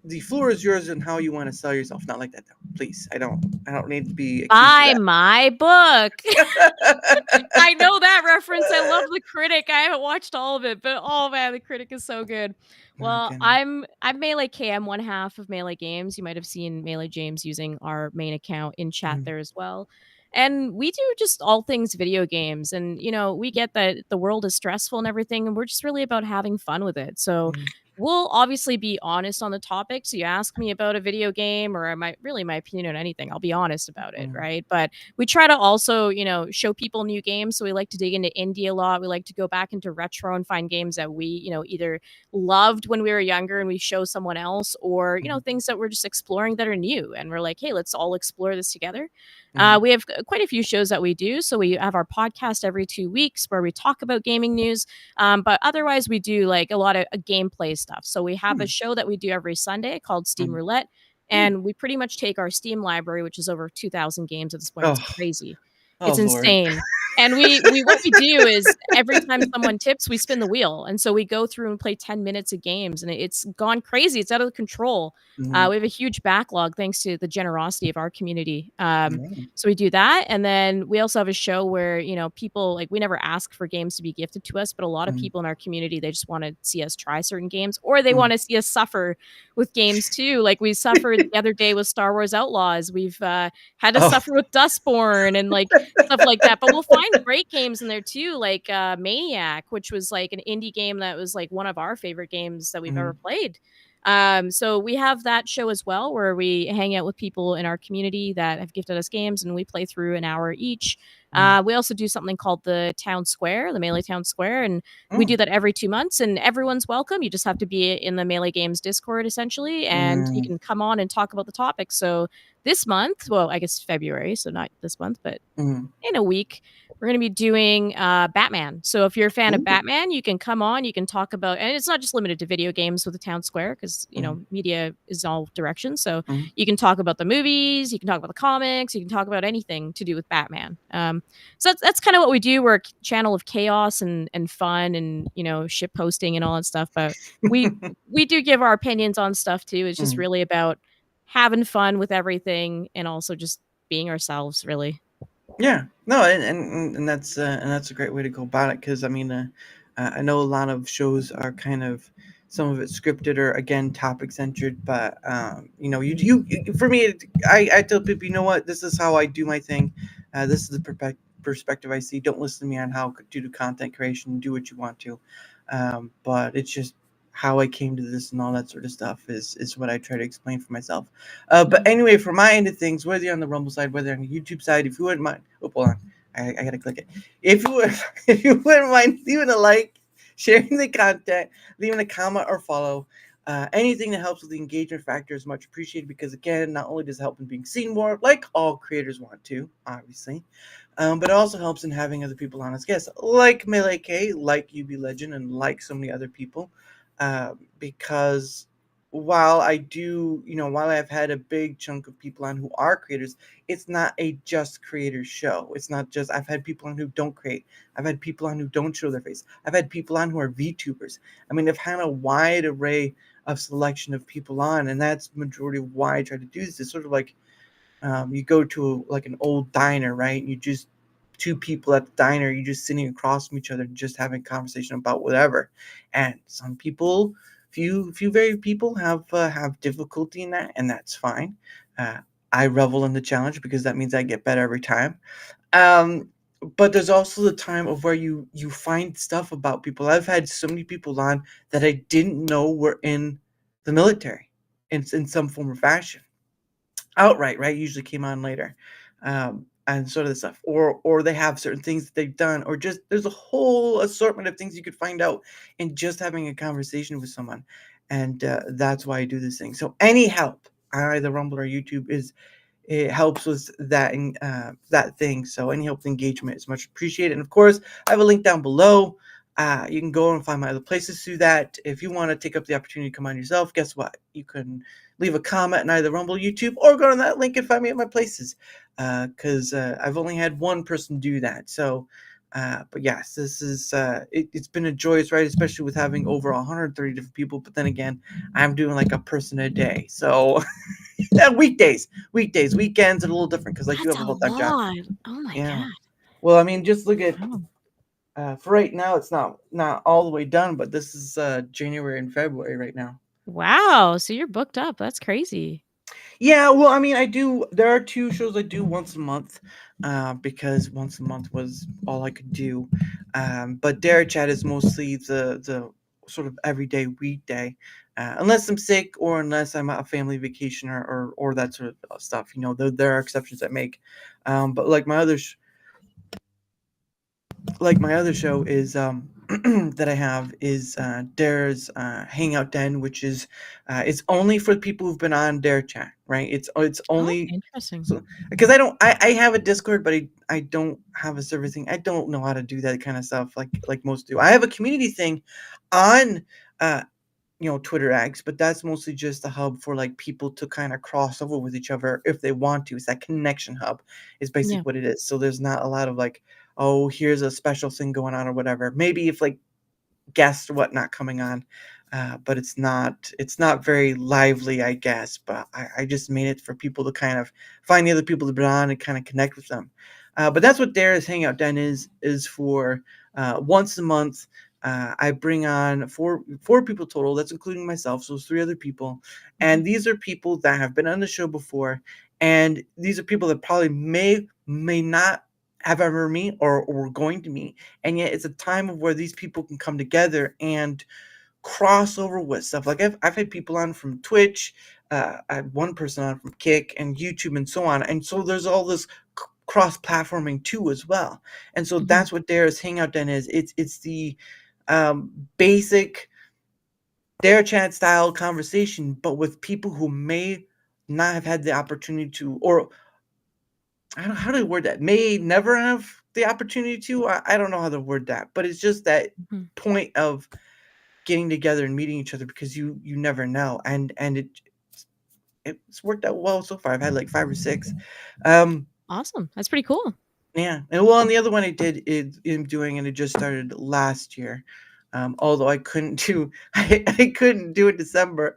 the floor is yours and how you want to sell yourself. Not like that though. Please. I don't need to be accused of Buy my book. that. I know that reference. I love The Critic. I haven't watched all of it, but oh man, The Critic is so good. Well, Okay. I'm Melee K. I'm one half of Melee Games. You might have seen Melee James using our main account in chat Mhm, there as well. And we do just all things video games. And, we get that the world is stressful and everything, and we're just really about having fun with it. So mhm, we'll obviously be honest on the topic. So you ask me about a video game or my opinion on anything, I'll be honest about it, mhm, right? But we try to also, show people new games. So we like to dig into indie a lot. We like to go back into retro and find games that we, either loved when we were younger and we show someone else, or, mhm, things that we're just exploring that are new. And we're like, hey, let's all explore this together. mhm, We have quite a few shows that we do. So we have our podcast every 2 weeks where we talk about gaming news. But otherwise, we do like a lot of gameplay stuff. So we have a mhm, show that we do every Sunday called Steam mhm, Roulette. mhm. And we pretty much take our Steam library, which is over 2,000 games at this point. It's Oh, crazy. oh It's Lord. insane. And we what we do is every time someone tips, we spin the wheel, and so we go through and play 10 minutes of games, and it's gone crazy, it's out of control. Mhm. We have a huge backlog thanks to the generosity of our community. Yeah. So we do that, and then we also have a show where, people like, we never ask for games to be gifted to us, but a lot of Mhm. people in our community, they just wanna see us try certain games, or they Mhm. wanna see us suffer with games too. Like, we suffered the other day with Star Wars Outlaws. We've, had to Oh. suffer with Dustborn and, like, stuff like that, but we'll find great games in there too, like, Maniac, which was, like, an indie game that was, like, one of our favorite games that we've ever Mhm. played. So we have that show as well where we hang out with people in our community that have gifted us games, and we play through an hour each. Mhm. We also do something called the Town Square, the Melee Town Square, and we do Mm. that every 2 months, and everyone's welcome. You just have to be in the Melee Games Discord, essentially, and you Mm. can come on and talk about the topic. So this month, well, I guess February, so not this month, but Mhm. in a week, we're gonna be doing, Batman. So if you're a fan of Ooh. Batman, you can come on, you can talk about, and it's not just limited to video games with the Town Square, because Mhm. media is all directions. So Mhm. you can talk about the movies, you can talk about the comics, you can talk about anything to do with Batman. So that's kinda what we do. We're a channel of chaos and fun and, shit posting and all that stuff, but we do give our opinions on stuff too. It's just Mhm. really about having fun with everything and also just being ourselves, really. Yeah. No, and that's a great way to go about it because I mean, I know a lot of shows are kind of some of it scripted or again topic centered, but for me, I tell people, you know what, this is how I do my thing. This is the perspective I see. Don't listen to me on how to do content creation. Do what you want to, but it's just how I came to this and all that sort of stuff is what I try to explain for myself. But Mhm. anyway, from my end of things, whether you're on the Rumble side, whether on the YouTube side, if you wouldn't mind, oh, hold on, I gotta click it. If you would, if you wouldn't mind leaving a like, sharing the content, leaving a comment or follow, anything that helps with the engagement factor is much appreciated because again, not only does it help in being seen more, like all creators want to, obviously, but it also helps in having other people on as guests, like Melee K, like UB Legend, and like so many other people, because while I do, while I've had a big chunk of people on who are creators, it's not a just creator show. It's not just, I've had people on who don't create. I've had people on who don't show their face. I've had people on who are VTubers. I mean, I've had a wide array of selection of people on, and that's the majority of why I try to do this. It's sort of like you go to like an old diner, right? And you just two people at the diner, you just sitting across from each other, just having a conversation about whatever. And some people, few very people have difficulty in that, and that's fine. Uh, I revel in the challenge because that means I get better every time. Um, but there's also the time of where you find stuff about people. I've had so many people on that I didn't know were in the military in some form or fashion outright, right? Usually came on later, and sort of the stuff, or they have certain things that they've done, or just there's a whole assortment of things you could find out in just having a conversation with someone, and that's why I do this thing. So any help on either Rumble or YouTube is it helps with that that thing. So any help with engagement is much appreciated. And of course, I have a link down below. You can go and find my other places through that. If you want to take up the opportunity to come on yourself, guess what? You can leave a comment in either Rumble, YouTube, or go to that link and find me at my places. Because I've only had one person do that. So, but yes, this is it's been a joyous ride, especially with having over 130 different people. But then again, I'm doing like a person a day. So yeah, weekdays, weekends are a little different because I do That's have a a full time job. lot. Oh my Yeah. god. Well, I mean, just look at Wow. for right now. It's not all the way done, but this is January and February right now. Wow, so you're booked up, that's crazy. Yeah, well, I mean, I do. There are two shows I do once a month, because once a month was all I could do. But Darachat is mostly the sort of everyday weekday, unless I'm sick or unless I'm at a family vacation or that sort of stuff. There are exceptions I make. But like my other show is that I have is Dara's Hangout Den, which is it's only for people who've been on Dare Chat, right? It's Oh, only interesting. so because I have a Discord, but I don't have a server thing. I don't know how to do that kind of stuff like most do. I have a community thing on uh Twitter X, but that's mostly just a hub for like people to kind of cross over with each other if they want to. It's that connection hub is basically Yeah. what it is. So there's not a lot of like oh, here's a special thing going on or whatever. Maybe if like guests or whatnot coming on. But it's not very lively, I guess. But I just made it for people to kind of find the other people to be on and kind of connect with them. But that's what Dara's Hangout Den is for. Once a month, I bring on four people total. That's including myself, so it's three other people. And these are people that have been on the show before, and these are people that probably may not have ever met or were going to meet, and yet it's a time of where these people can come together and crossover with stuff. Like I've had people on from Twitch, I had one person on from Kick and YouTube and so on. And so there's all this cross-platforming too as well. And so that's what Dara's Hangout Den is. It's the basic Darachat style conversation, but with people who may not have had the opportunity to, or I don't know how to word that, may never have the opportunity to. I don't know how to word that, but it's just that point of getting together and meeting each other because you never know, and it's worked out well so far. I've had like 5 or 6. Awesome, that's pretty cool. Yeah, and well, and the other one I did am doing, and it just started last year. Although I couldn't do I couldn't do it December.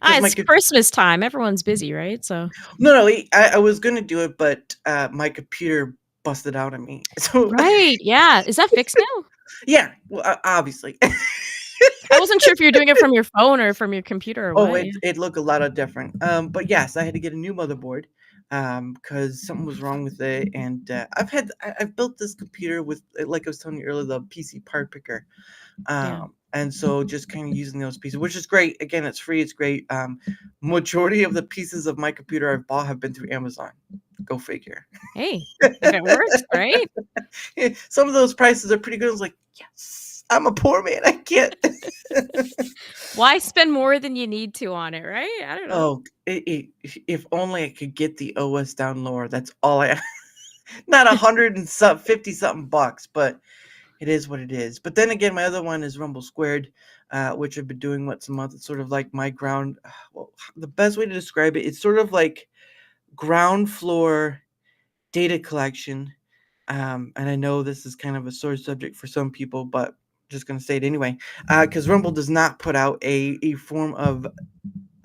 It's Christmas time. Everyone's busy, right? So no, I was gonna do it, but my computer busted out on me. So right, yeah. Is that fixed now? Yeah, well, obviously. I wasn't sure if you were doing it from your phone or from your computer or what. Oh, it looked a lot of different. But yes, I had to get a new motherboard because something was wrong with it, and I've built this computer with, like I was telling you earlier, the PC part picker. And so just kind of using those pieces, which is great. Again, it's free. It's great. Majority of the pieces of my computer I've bought have been through Amazon. Go figure. Hey, if it works, right? Some of those prices are pretty good. I was like, yes, I'm a poor man. I can't. Why spend more than you need to on it, right? I don't know. Oh, if only I could get the OS down lower. That's all I. Not 150 something bucks, but it is what it is. But then again, my other one is Rumble Squared, which I've been doing once a month. It's sort of like my ground. Well, the best way to describe it, it's sort of like ground floor data collection. And I know this is kind of a sore subject for some people, but I'm just going to say it anyway. Because Rumble does not put out a form of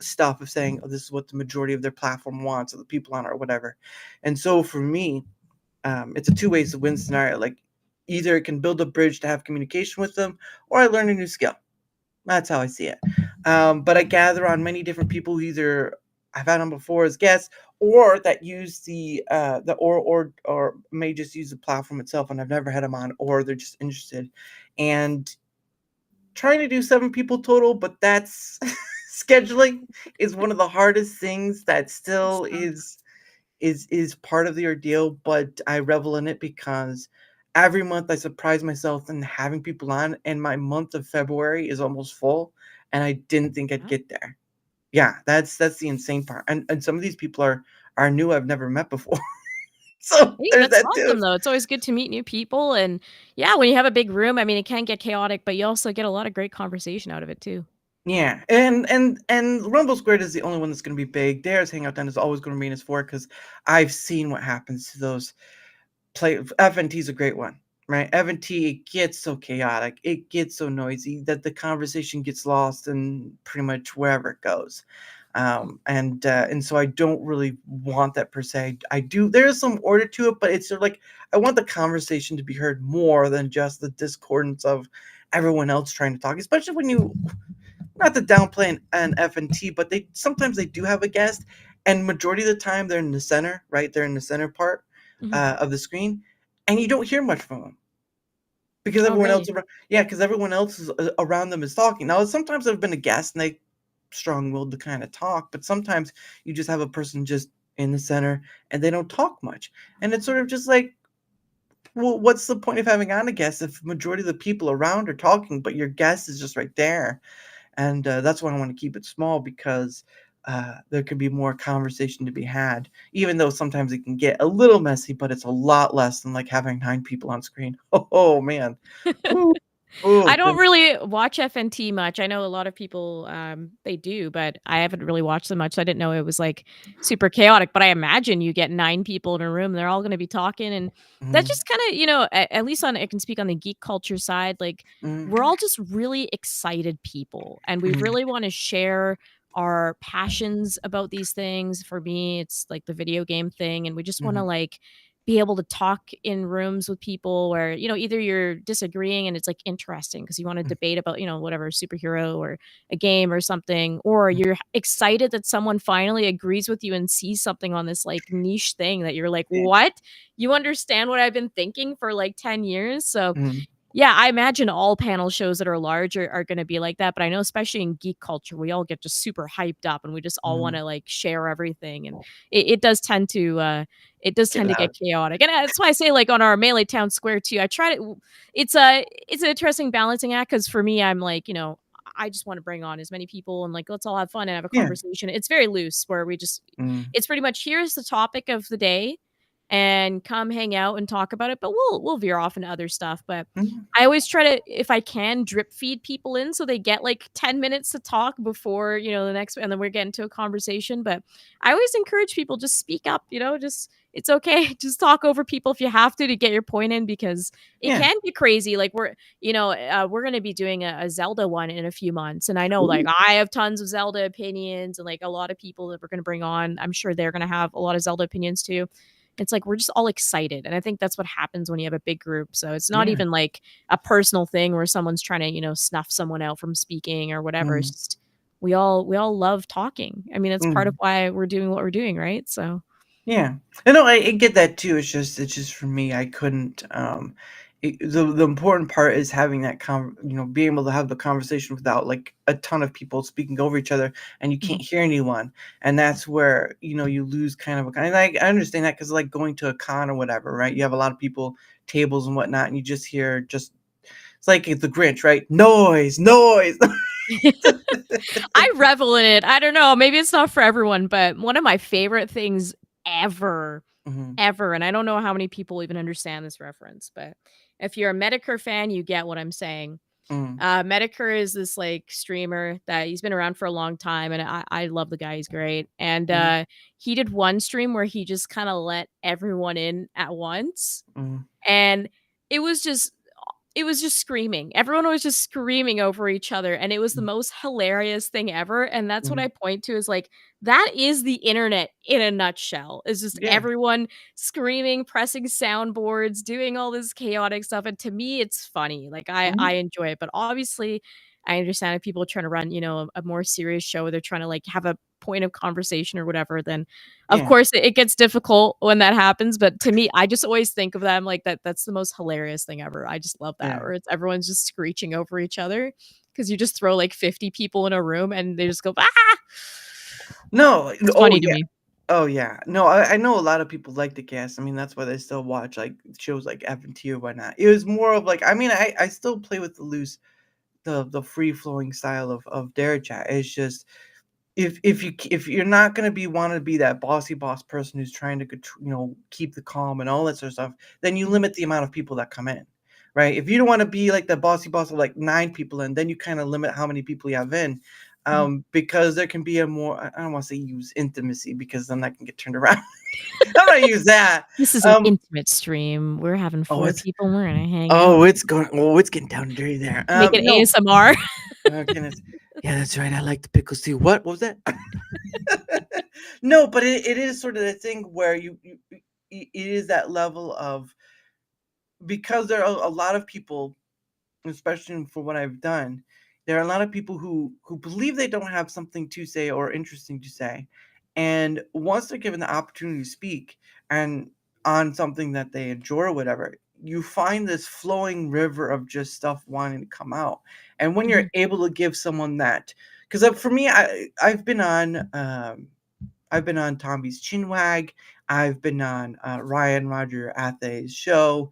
stuff of saying, oh, this is what the majority of their platform wants, or the people on it, or whatever. And so for me, it's a 2 ways to win scenario. Like, either it can build a bridge to have communication with them, or I learn a new skill. That's how I see it. But I gather on many different people who either I've had on before as guests, or that use the or may just use the platform itself, and I've never had them on, or they're just interested. And trying to do 7 people total, but that's scheduling is one of the hardest things that still is part of the ordeal. But I revel in it because every month I surprise myself in having people on, and my month of February is almost full, and I didn't think I'd get there. Yeah, that's the insane part. And some of these people are new, I've never met before. So Hey, there's that's that awesome, too. though. It's always good to meet new people, and yeah, when you have a big room, I mean, it can get chaotic, but you also get a lot of great conversation out of it too. Yeah, and Rumble Squared is the only one that's going to be big. Dara's Hangout Den is always going to remain as 4 because I've seen what happens to those FNT is a great one, right? FNT, it gets so chaotic, it gets so noisy that the conversation gets lost in pretty much wherever it goes. And so I don't really want that per se. I do, there is some order to it, but it's sort of like I want the conversation to be heard more than just the discordance of everyone else trying to talk, especially when you, not to downplay an FNT, but sometimes they do have a guest, and majority of the time they're in the center, right? They're in the center part of the screen, and you don't hear much from them because everyone else, because everyone else is around them is talking. Now, sometimes I've been a guest and they strong-willed to kind of talk, but sometimes you just have a person just in the center and they don't talk much, and it's sort of just like, well, what's the point of having on a guest if majority of the people around are talking, but your guest is just right there? And that's why I want to keep it small, because there could be more conversation to be had, even though sometimes it can get a little messy, but it's a lot less than like having 9 people on screen. Oh man. Oh, I don't really watch FNT much. I know a lot of people, they do, but I haven't really watched them much, so I didn't know it was, like, super chaotic, but I imagine you get 9 people in a room, they're all gonna be talking, and that mhm, just kinda, at least on I can speak on the geek culture side, like, mhm, we're all just really excited people, and we mhm, really wanna share our passions about these things. For me, it's, like, the video game thing, and we just wanna, mhm, like, be able to talk in rooms with people where, either you're disagreeing and it's like interesting because you want to mhm, debate about, whatever superhero or a game or something, or mhm. you're excited that someone finally agrees with you and sees something on this like niche thing that you're like, Yeah, what? You understand what I've been thinking for like 10 years? So mhm, yeah, I imagine all panel shows that are large are gonna be like that, but I know especially in geek culture, we all get just super hyped up and we just all mhm. wanna, like, share everything, and it does tend to, it does Get tend to get loud. chaotic, and that's why I say, like, on our Melee Town Square too, I try to it's an interesting balancing act because for me, I'm like, I just wanna bring on as many people and, like, let's all have fun and have a Yeah. conversation. It's very loose where we just Mhm, it's pretty much, "Here's the topic of the day, and come hang out and talk about it," but we'll veer off into other stuff, but mhm. I always try to, if I can, drip feed people in so they get, like, 10 minutes to talk before, the next and then we're getting to a conversation, but I always encourage people, just speak up, just it's okay, just talk over people if you have to get your point in because it Yeah. can get crazy, like, we're gonna be doing a Zelda one in a few months, and I know, like, Ooh, I have tons of Zelda opinions and, like, a lot of people that we're gonna bring on, I'm sure they're gonna have a lot of Zelda opinions too. It's like we're just all excited, and I think that's what happens when you have a big group, so it's not yeah. even like a personal thing where someone's trying to, snuff someone out from speaking or whatever. It's Mhm, just we all love talking. I mean, that's part of mhm. why we're doing what we're doing, right? So Yeah. I know I get that too. It's just for me, I couldn't the important part is having that being able to have the conversation without like a ton of people speaking over each other and you mhm. can't hear anyone. And that's where, you lose kind of a and I understand that because like going to a con or whatever, right? You have a lot of people, tables and whatnot, and you just hear just it's like the Grinch, right? Noise, noise. I revel in it. I don't know, maybe it's not for everyone, but one of my favorite things ever, Mhm, ever, and I don't know how many people even understand this reference, but if you're a Medicare fan, you get what I'm saying. mhm, Medicare is this, like, streamer that he's been around for a long time, and I love the guy, he's great, and, mhm, he did one stream where he just kinda let everyone in at once, mhm, and it was just it was just screaming. Everyone was just screaming over each other, and it was the mhm, most hilarious thing ever, and that's what mhm. I point to is, like, that is the internet in a nutshell. It's just Yeah. everyone screaming, pressing soundboards, doing all this chaotic stuff, and to me, it's funny. Like, I Mhm. enjoy it, but obviously, I understand if people are trying to run, a more serious show, they're trying to, like, have a point of conversation or whatever, then, of Yeah. course, it gets difficult when that happens, but to me, I just always think of them like that's the most hilarious thing ever. I just love that, Yeah. where it's everyone's just screeching over each other because you just throw, like, 50 people in a room and they just go, "Ah!" No, It's oh, funny to yeah. me. Oh, yeah. No, I know a lot of people like the cast. I mean, that's why they still watch, like, shows like FNT or whatnot. It was more of like I mean, I still play with the free flowing style of Darachat. It's just if you're not gonna wanna be that bossy boss person who's trying to keep the calm and all that sort of stuff, then you Mhm, limit the amount of people that come in, right? If you don't wanna be like the bossy boss of like 9 people in, then you kinda limit how many people you have in, mhm. because there can be a more I don't wanna say use intimacy because then that can get turned around. I'm gonna use that. This is an Um, intimate stream. We're having oh, 4 it's people, we're gonna hang out. oh, it's getting down and dirty there. Make it No, ASMR. oh goodness. Yeah, that's right. I like the pickles too. What was that? No, but it is sort of the thing where it is that level of because there are a lot of people, especially for what I've done, there are a lot of people who believe they don't have something to say or interesting to say, and once they're given the opportunity to speak and on something that they enjoy or whatever, you find this flowing river of just stuff wanting to come out, and when you're Mhm, able to give someone that, because for me, I've been on Tommy's Chinwag. I've been on Ryan Roger Athay's show.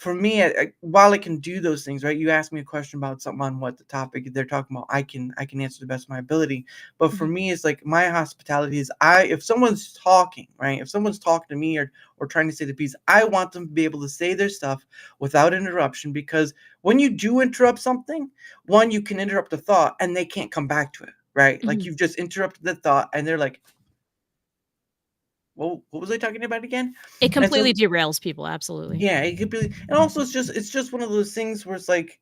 for me, while I can do those things, right? You ask me a question about something on what the topic they're talking about, I can answer the best of my ability. But for Mhm. me, it's like my hospitality is if someone's talking, right? If someone's talking to me or trying to say the piece, I want them to be able to say their stuff without interruption, because when you do interrupt something, one, you can interrupt the thought and they can't come back to it, right? Like Mhm. you've just interrupted the thought and they're like, well, what was I talking about again? It And so completely derails people, absolutely. yeah, it could be, and also it's just one of those things where it's like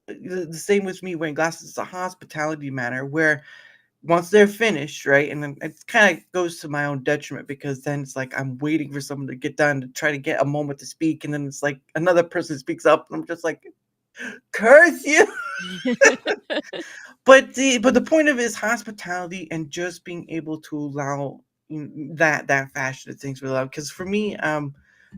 the same with me wearing glasses. It's a hospitality matter where once they're finished, right, and then it kind of goes to my own detriment, because then it's like I'm waiting for someone to get done to try to get a moment to speak, and then it's like another person speaks up, and I'm just like, curse you. But the point of it is hospitality and just being able to allow that fashion of things we love. Because for me,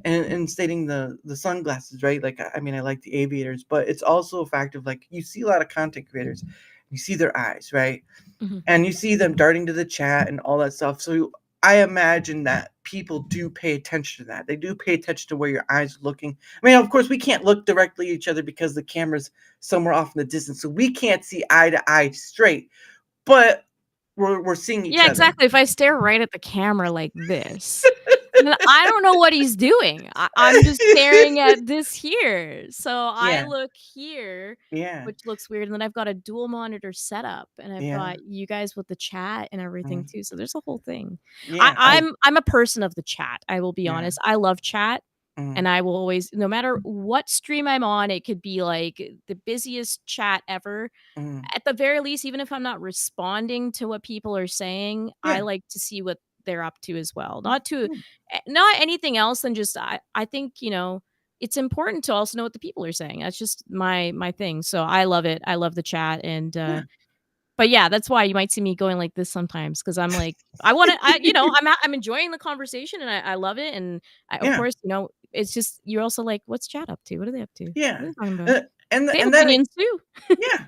and stating the sunglasses, right? Like I mean, I like the aviators, but it's also a fact of like you see a lot of content creators, you see their eyes, right? Mhm. And you see them darting to the chat and all that stuff. So I imagine that people do pay attention to that. They do pay attention to where your eyes are looking. I mean, of course, we can't look directly at each other because the camera's somewhere off in the distance, so we can't see eye to eye straight. But we're seeing each Yeah, other. exactly. If I stare right at the camera like this, then I don't know what he's doing. I'm just staring at this here. So I Yeah, look here, yeah, which looks weird, and then I've got a dual monitor setup, and I've yeah, got you guys with the chat and everything mm, too. So there's a whole thing. yeah. I I'm a person of the chat. I will be yeah, honest. I love chat. mm, And I will always, no matter what stream I'm on, it could be like the busiest chat ever. mm, At the very least, even if I'm not responding to what people are saying, I yeah, like to see what they're up to as well. mm, Not anything else than just I think, it's important to also know what the people are saying. That's just my thing. So I love it. I love the chat and yeah. but yeah, that's why you might see me going like this sometimes because I'm like I'm enjoying the conversation and I love it and of Yeah, course, it's just you're also like what's chat up to? What are they up to? What yeah. are they talking about? Uh, and They have that opinions too. Yeah,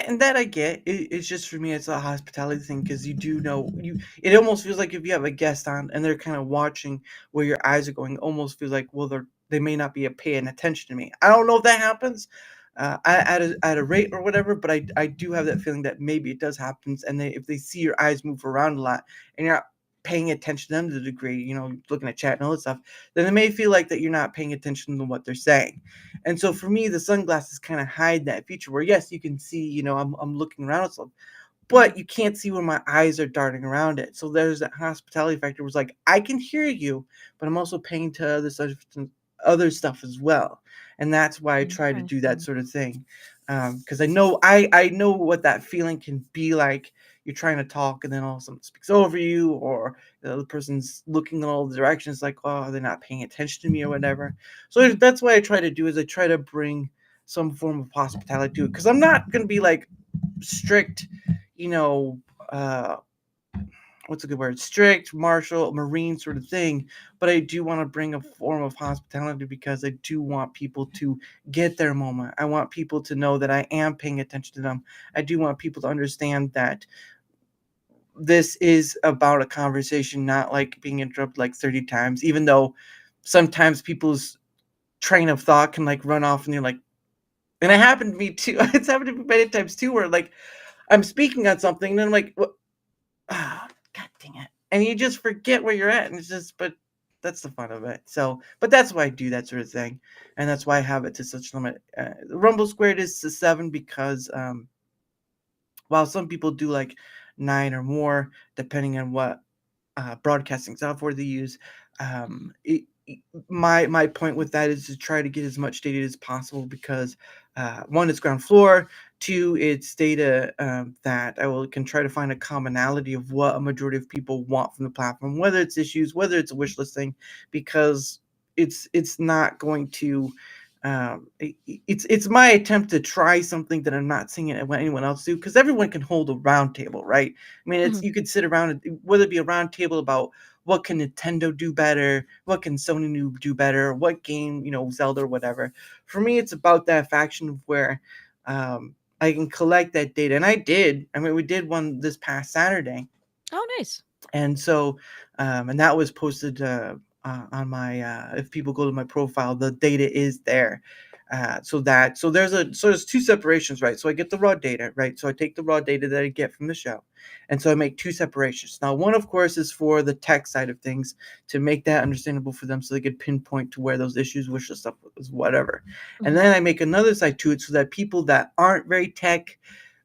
and that I get. It's just for me, it's a hospitality thing, because you do know you. It almost feels like if you have a guest on and they're kind of watching where your eyes are going, it almost feels like, well, they may not be paying attention to me. I don't know if that happens, at a rate or whatever, but I do have that feeling that maybe it does happen, and if they see your eyes move around a lot and you're not paying attention to them to the degree, looking at chat and all that stuff, then it may feel like that you're not paying attention to what they're saying. And so for me, the sunglasses kind of hide that feature where, yes, you can see, I'm looking around and stuff, Mhm. but you can't see when my eyes are darting around it. So there's that hospitality factor where it's like, I can hear you, but I'm also paying to other stuff as well. And that's why I try to do that Interesting. sort of thing. Because I know what that feeling can be like. You're trying to talk and then all of a sudden speaks over you, or the other person's looking in all the directions like, oh, they're not paying attention to me or whatever. So Mhm. that's what I try to do, is I try to bring some form of hospitality to it, because I'm not going to be like strict, you know, uh, what's a good word? Strict, martial, marine sort of thing. But I do want to bring a form of hospitality, because I do want people to get their moment. I want people to know that I am paying attention to them. I do want people to understand that this is about a conversation, not like being interrupted like 30 times, even though sometimes people's train of thought can like run off and you're like, and it happened to me too. It's happened to me many times too, where like I'm speaking on something and then I'm like, what? Ah, God dang it. And you just forget where you're at. And it's just, but that's the fun of it. So, but that's why I do that sort of thing. And that's why I have it to such limit. Rumble Squared is to 7, because while some people do like 9 or more, depending on what broadcasting software they use. My point with that is to try to get as much data as possible, because one, it's ground floor. Two, it's data that can try to find a commonality of what a majority of people want from the platform, whether it's issues, whether it's a wish listing, because it's not going to. It's my attempt to try something that I'm not seeing anyone else do, because everyone can hold a round table, right? I mean, Mhm. you could sit around, whether it be a round table about what can Nintendo do better, what can Sony do better, what game, Zelda or whatever. For me, it's about that faction of where I can collect that data, and I did. I mean, we did one this past Saturday, Oh, nice. and so, and that was posted. on my if people go to my profile, the data is there. So there's two separations, right? So I get the raw data, right? So I take the raw data that I get from the show, and so I make two separations. Now, one, of course, is for the tech side of things to make that understandable for them, so they could pinpoint to where those issues, which the stuff was, whatever. And then I make another side to it so that people that aren't very tech,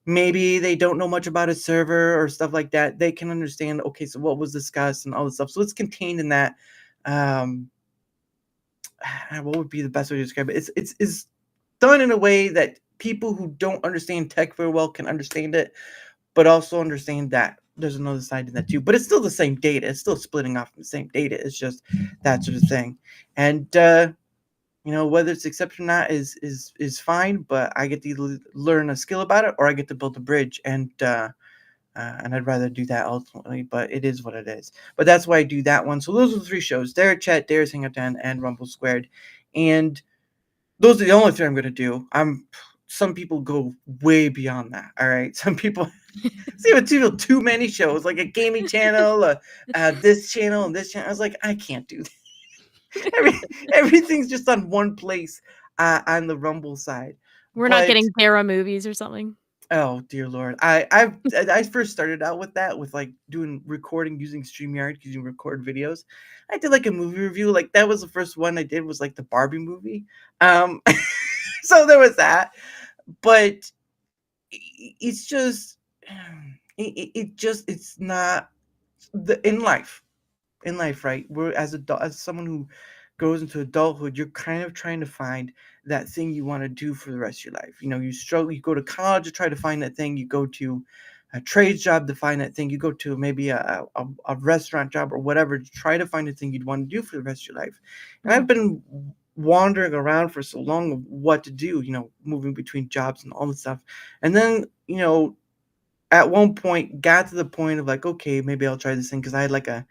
maybe they don't know much about a server or stuff like that, they can understand, okay, so what was discussed and all this stuff. So it's contained in that. Um, what would be the best way to describe it? It's done in a way that people who don't understand tech very well can understand it, but also understand that there's another side to that too. But it's still the same data. It's still splitting off from the same data. It's just that sort of thing. And whether it's accepted or not is fine. But I get to learn a skill about it, or I get to build a bridge. And I'd rather do that ultimately, but it is what it is. But that's why I do that one. So those are the three shows: Darachat, Dara's Hangout Den, and Rumble Squared. And those are the only three I'm going to do. Some people go way beyond that. All right, some people see too many shows, like a gaming channel, this channel, and this channel. I was like, I can't do that. Everything's just on one place on the Rumble side. We're not But getting Dara movies or something? oh dear Lord. I first started out with that, with like doing recording using StreamYard because you can record videos. I did like a movie review. Like that was the first one I did, was like the Barbie movie. Um so there was that. But it's just it's not in life. In life, right? We're as someone who goes into adulthood, you're kind of trying to find that thing you want to do for the rest of your life. You struggle, you go to college to try to find that thing, you go to a trades job to find that thing, you go to maybe a restaurant job or whatever to try to find a thing you'd want to do for the rest of your life. And I've been wandering around for so long of what to do, moving between jobs and all this stuff. And then, at one point got to the point of like, okay, maybe I'll try this thing, because I had like uh,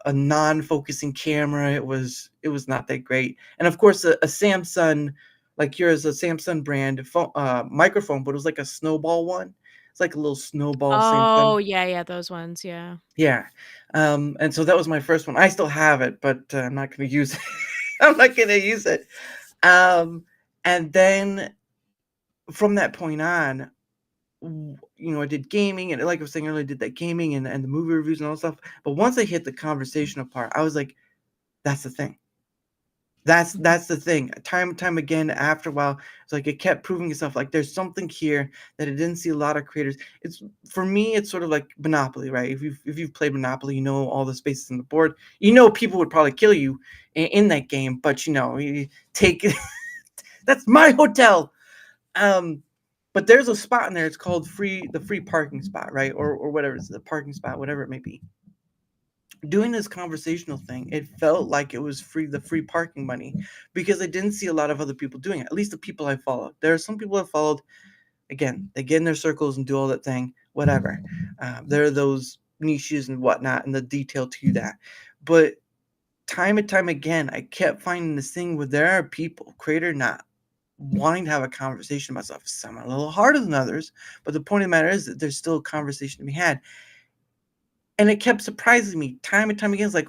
a non-focusing camera. It was not that great, and of course a Samsung, like yours, a Samsung brand phone, microphone, but it was like a snowball one. It's like a little snowball Samsung. Oh, yeah, those ones, yeah. Yeah, and so that was my first one. I still have it, but I'm not going to use it. I'm not going to use it. And then from that point on, I did gaming, and like I was saying earlier, I did that gaming and the movie reviews and all that stuff. But once I hit the conversational part, I was like, that's the thing. That's the thing. Time and time again, after a while, it's like it kept proving itself. Like there's something here that I didn't see a lot of creators. It's, for me, it's sort of like Monopoly, right? If you've played Monopoly, all the spaces on the board. People would probably kill you in that game, but you take that's my hotel. But there's a spot in there. It's called the free parking spot, right? Or whatever, it's the parking spot, whatever it may be. Doing this conversational thing, it felt like it was the free parking money, because I didn't see a lot of other people doing it. At least the people I followed. There are some people I followed. Again, they get in their circles and do all that thing, whatever. There are those niches and whatnot, and the detail to that. But time and time again, I kept finding this thing where there are people, creator or not, wanting to have a conversation about stuff. Some are a little harder than others, but the point of the matter is that there's still a conversation to be had. And it kept surprising me time and time again. It's like,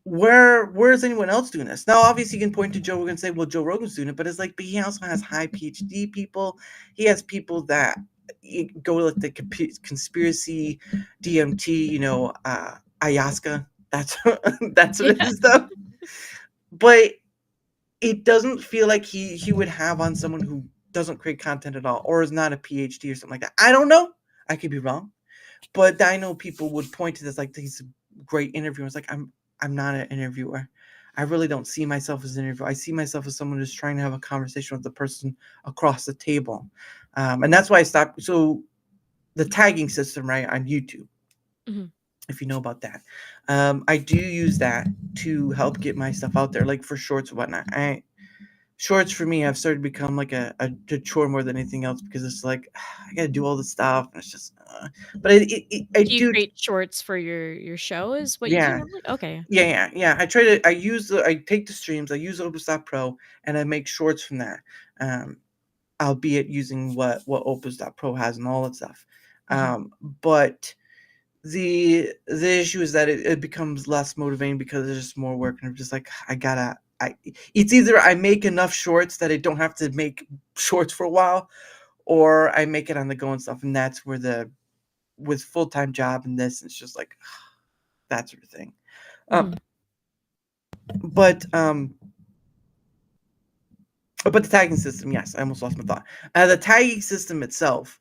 where's anyone else doing this? Now, obviously, you can point to Joe Rogan and say, well, Joe Rogan's doing it, but it's like, but he also has high PhD people. He has people that go like the conspiracy, DMT, ayahuasca. That's that's what it is, though. But it doesn't feel like he would have on someone who doesn't create content at all, or is not a PhD or something like that. I don't know. I could be wrong. But I know people would point to this like he's a great interviewer. It's like, I'm not an interviewer. I really don't see myself as an interviewer. I see myself as someone who's trying to have a conversation with the person across the table. And that's why I stopped. So the tagging system, right, on YouTube, if you know about that, I do use that to help get my stuff out there, like for shorts and whatnot. Shorts for me have started to become like a chore more than anything else, because it's like I gotta do all this stuff, and it's just. But I Do you create shorts for your show? Is what you do Yeah. normally? Okay. Yeah. I take the streams, I use Opus Pro, and I make shorts from that. Albeit using what Opus Pro has and all that stuff. But the issue is that it becomes less motivating because there's just more work, and I'm just like, it's either I make enough shorts that I don't have to make shorts for a while, or I make it on the go and stuff, and that's where with full-time job and this, it's just like that sort of thing. Mhm. But the tagging system, yes, I almost lost my thought. The tagging system itself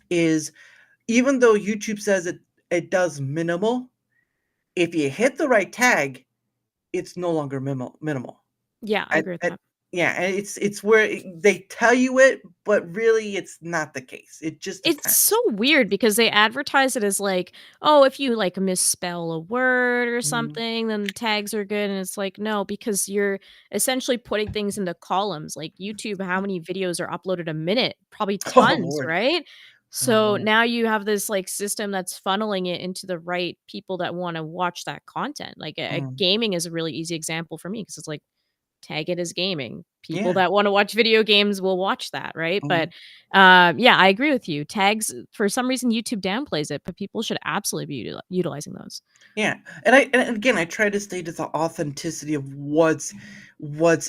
is, even though YouTube says it does minimal, if you hit the right tag, it's no longer minimal. Yeah, I agree with that. Yeah, and it's where they tell you it, but really it's not the case. It just It's so depends. weird because they advertise it as like, "Oh, if you, like, misspell a word or Mm. something, then the tags are good," and it's like, no, because you're essentially putting things into columns, like YouTube, how many videos are uploaded a minute? Probably Oh tons, Lord. right? Oh So, Lord. now you have this, like, system that's funneling it into the right people that wanna watch that content, like, Mm. gaming is a really easy example for me because it's like, tag it as gaming. People Yeah. that wanna watch video games will watch that, right? But, Mhm. yeah, I agree with you. Tags, for some reason, YouTube downplays it, but people should absolutely be utilizing those. Yeah, and again, I try to stay to the authenticity of what's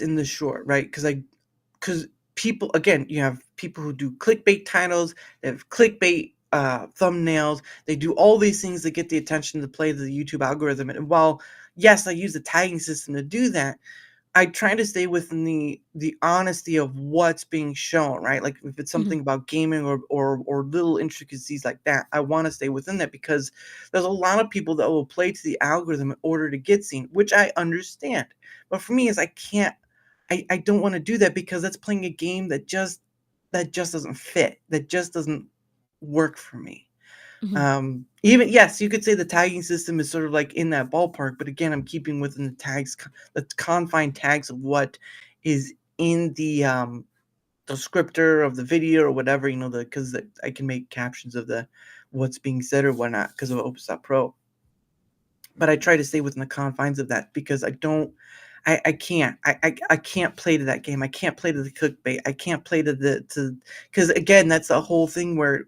in the short, right? Because people, again, you have people who do clickbait titles, they have clickbait thumbnails, they do all these things to get the attention to play the YouTube algorithm. And while yes, I use the tagging system to do that, I try to stay within the honesty of what's being shown, right? Like if it's Mhm, something about gaming or little intricacies like that, I want to stay within that because there's a lot of people that will play to the algorithm in order to get seen, which I understand. But for me, is I can't, I don't want to do that because that's playing a game that just doesn't fit, that just doesn't work for me. mhm, Even yes, you could say the tagging system is sort of like in that ballpark, but again, I'm keeping within the confined tags of what is in the scripter of the video or whatever, because I can make captions of the what's being said or whatnot because of Opus.Pro. But I try to stay within the confines of that because I don't, I can't, I can't play to that game. I can't play to the clickbait. I can't play because again, that's the whole thing where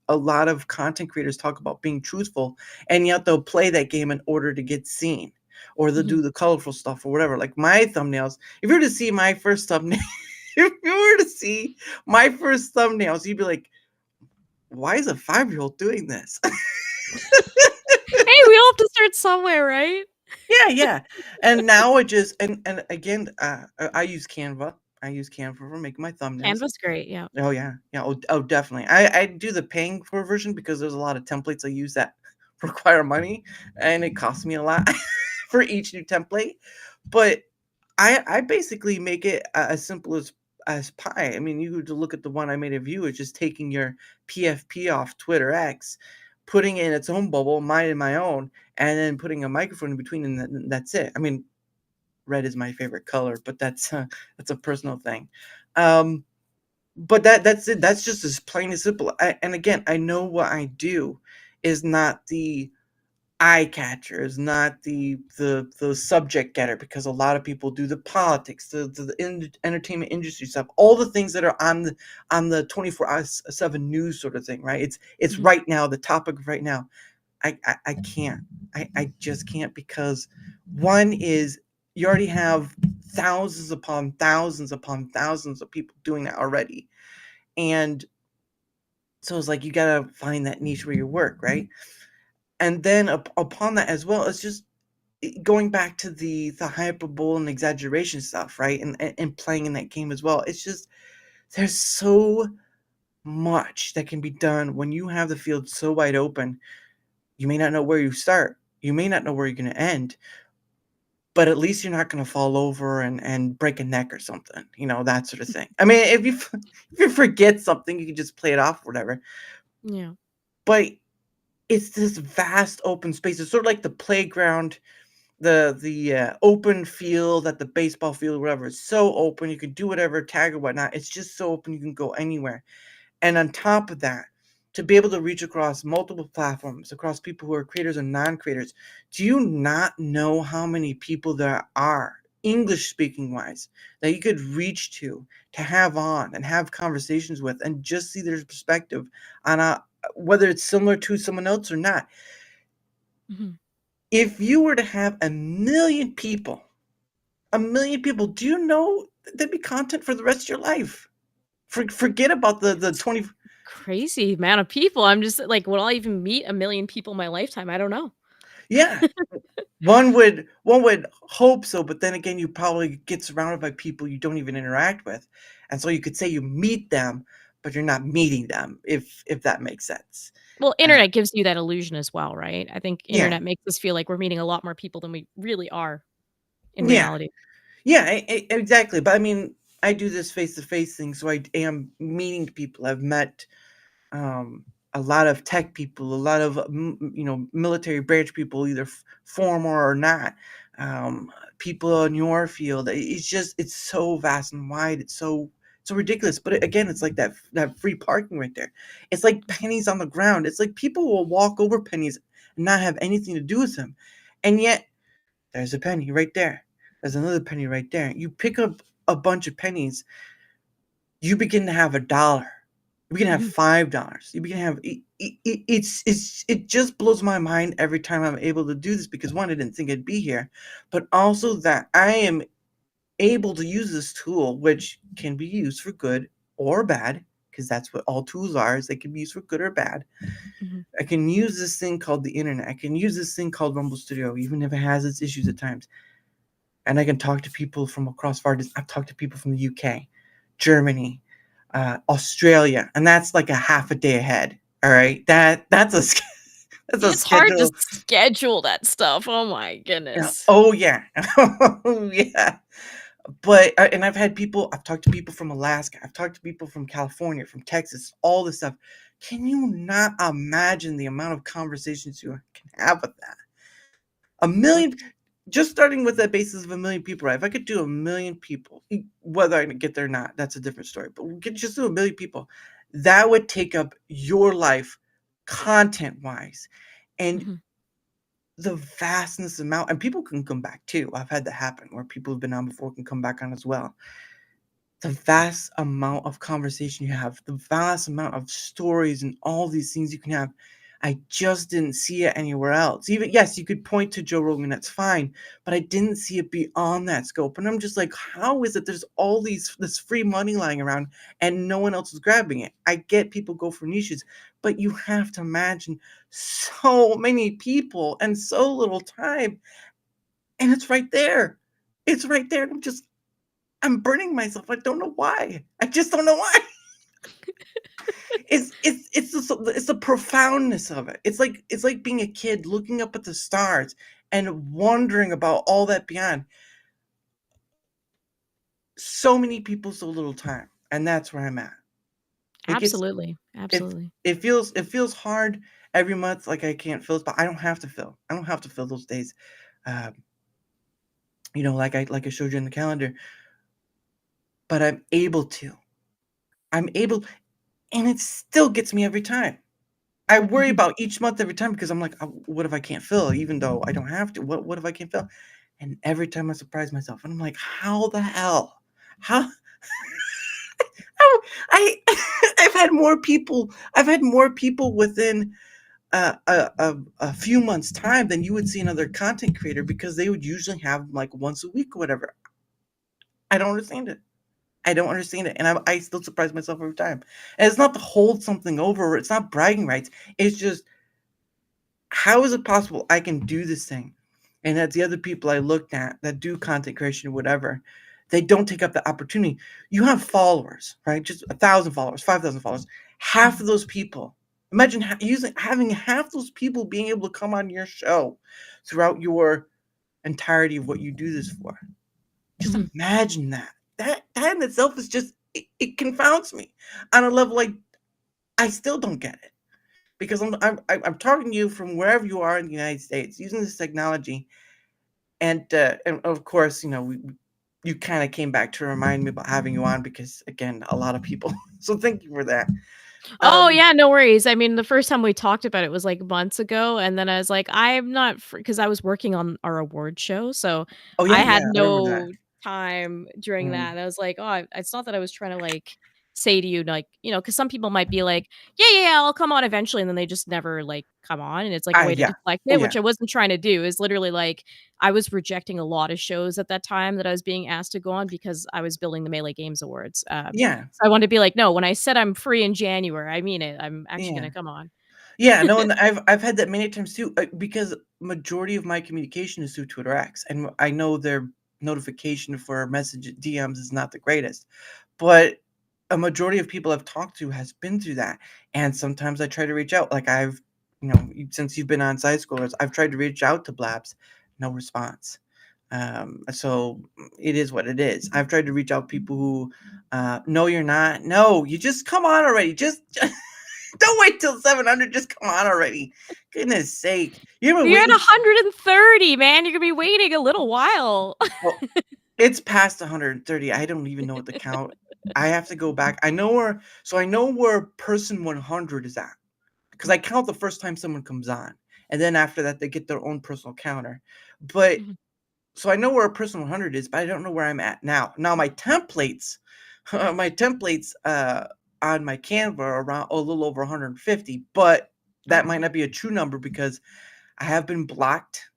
a lot of content creators talk about being truthful, and yet they'll play that game in order to get seen, or they'll mhm. do the colorful stuff or whatever. Like my thumbnails, if you were to see my first thumbnail, if you were to see my first thumbnails, you'd be like, "Why is a 5-year-old doing this?" Hey, we all have to start somewhere, right? Yeah, yeah. And now it just and again, I use Canva. I use Canva for making my thumbnails. Canva's great, yeah. Oh yeah, yeah. Oh, definitely. I do the paying for version because there's a lot of templates I use that require money, and it costs me a lot for each new template. But I basically make it as simple as pie. I mean, you could look at the one I made of you. It's just taking your PFP off Twitter X, putting it in its own bubble, mine and my own, and then putting a microphone in between, and that's it. I mean, red is my favorite color, but that's a personal thing. Um, but that's it. That's just as plain as simple. And again, I know what I do is not the eye catcher, is not the subject getter, because a lot of people do the politics, the entertainment industry stuff, all the things that are on the 24/7 news sort of thing, right? It's Mhm, right now, the topic of right now. I can't. I just can't because one is you already have thousands of people doing that already. And so it's like you gotta find that niche where you work, right? And then upon that as well, it's just going back to the hyperbole and exaggeration stuff, right? And playing in that game as well. It's just there's so much that can be done when you have the field so wide open. You may not know where you start. You may not know where you're gonna end, but at least you're not gonna fall over and break a neck or something, that sort of thing. I mean, if you if you forget something, you can just play it off or whatever. yeah. But it's this vast open space. It's sort of like the playground, the open field at the baseball field, whatever. It's so open, you can do whatever, tag or whatnot. It's just so open, you can go anywhere. And on top of that, to be able to reach across multiple platforms, across people who are creators and non-creators, do you not know how many people there are, English speaking wise, that you could reach to have on and have conversations with and just see their perspective on whether it's similar to someone else or not. Mhm. If you were to have a million people, do you know there'd be content for the rest of your life? Forget about the It's 20. crazy amount of people. I'm just like, will I even meet a million people in my lifetime? I don't know. Yeah. One would hope so, but then again, you probably get surrounded by people you don't even interact with, and so you could say you meet them, but you're not meeting them, if that makes sense. Well, Uh, internet gives you that illusion as well, right? I think yeah, internet makes us feel like we're meeting a lot more people than we really are in yeah, reality. yeah, exactly. But I mean, I do this face to face thing, so I am meeting people. I've met um, a lot of tech people, a lot of military branch people, either former or not. People in your field. It's so vast and wide. It's so ridiculous. But again, it's like that free parking right there. It's like pennies on the ground. It's like people will walk over pennies and not have anything to do with them, and yet there's a penny right there. There's another penny right there. You pick up a bunch of pennies, you begin to have $1. You begin to have Mhm, $5. You begin to have it just blows my mind every time I'm able to do this because one, I didn't think I'd be here, but also that I am able to use this tool, which can be used for good or bad, because that's what all tools are, is they can be used for good or bad. mhm. I can use this thing called the internet. I can use this thing called Rumble Studio, even if it has its issues at times. And I can talk to people from across far distance. I've talked to people from the UK, Germany, Australia, and that's like a half a day ahead. All right, that's a that's a It's hard to schedule. schedule that stuff. Oh my Yeah. goodness. Oh yeah, oh yeah. But and I've had people. I've talked to people from Alaska. I've talked to people from California, from Texas, all this stuff. Can you not imagine the amount of conversations you can have with that? A Like million, just starting with that basis of a million people, right? If I could do a million people, whether I get there or not, that's a different story. But we could just do a million people, that would take up your life content wise. And mhm, the vastness amount, and people can come back too. I've had that happen where people who've been on before can come back on as well. The vast amount of conversation you have, the vast amount of stories and all these things you can have. I just didn't see it anywhere else. Even yes, you could point to Joe Rogan, that's fine, but I didn't see it beyond that scope. And I'm just like, how is it there's all this free money lying around and no one else is grabbing it? I get people go for niches, but you have to imagine so many people and so little time, and it's right there. It's right there. And I'm burning myself. I don't know why. I just don't know why. It's the profoundness of it. It's like being a kid looking up at the stars and wondering about all that beyond. So many people, so little time, and that's where I'm at. It gets absolutely, it absolutely. it feels hard every month, like I can't fill, but I don't have to fill. I don't have to fill those days. Um, like I showed you in the calendar, but I'm able to. I'm able, and it still gets me every time. I worry Mhm. about each month every time because I'm like, "Oh, what if I can't fill even though I don't have to? What if I can't fill?" And every time I surprise myself, and I'm like, "How the hell? How how I I've had more people within a few months time than you would see another content creator because they would usually have like once a week or whatever. I don't understand it. I don't understand it, and I still surprise myself every time. And it's not to hold something over. It's not bragging rights. It's just, how is it possible I can do this thing? And that the other people I looked at that do content creation or whatever, they don't take up the opportunity. You have followers, right? Just 1,000 followers, 5,000 followers. Half Mhm. of those people, imagine having half those people being able to come on your show throughout your entirety of what you do this for. Just Mhm. imagine that. That in itself is just, it confounds me on a level like I still don't get it because I'm talking to you from wherever you are in the United States using this technology, and of course, you kind of came back to remind me about having you on because again, a lot of people. So thank you for that. Oh, Um, yeah, no worries. I mean, the first time we talked about it was, like, months ago, and then I was like, "I'm not," because I was working on our award show, so oh I yeah, had yeah, I remember that. no time during that, Mm, and I was like, "Oh, it's not that I was trying to, like, say to you, like, because some people might be like, yeah, I'll come on eventually, and then they just never like come on, and it's like a way to Yeah. deflect Oh it, yeah. which I wasn't trying to do. Is literally like I was rejecting a lot of shows at that time that I was being asked to go on because I was building the Melee Games Awards. Yeah. So I wanted to be like, no, when I said I'm free in January, I mean it. I'm actually Yeah. gonna come on. Yeah, no, and I've had that many times too, because majority of my communication is through Twitter X, and I know their notification for message DMs is not the greatest, but a majority of people I've talked to has been through that, and sometimes I try to reach out, like since you've been on Side Scrollers, I've tried to reach out to Blabs, no response. So it is what it is. I've tried to reach out people who, no, you're not. No, you just come on already. Just don't wait till 700. Just come on already. Goodness sake. You've been You're at waiting. 130, man. You're gonna be waiting a little while. Well, it's past 130. I don't even know what the count. I have to go back. I know where person 100 is at because I count the first time someone comes on. And then after that, they get their own personal counter. But Mhm, so I know where a person 100 is, but I don't know where I'm at now. Now, my templates, on my Canva are around a little over 150, but that might uh-huh. not be a true number because I have been blocked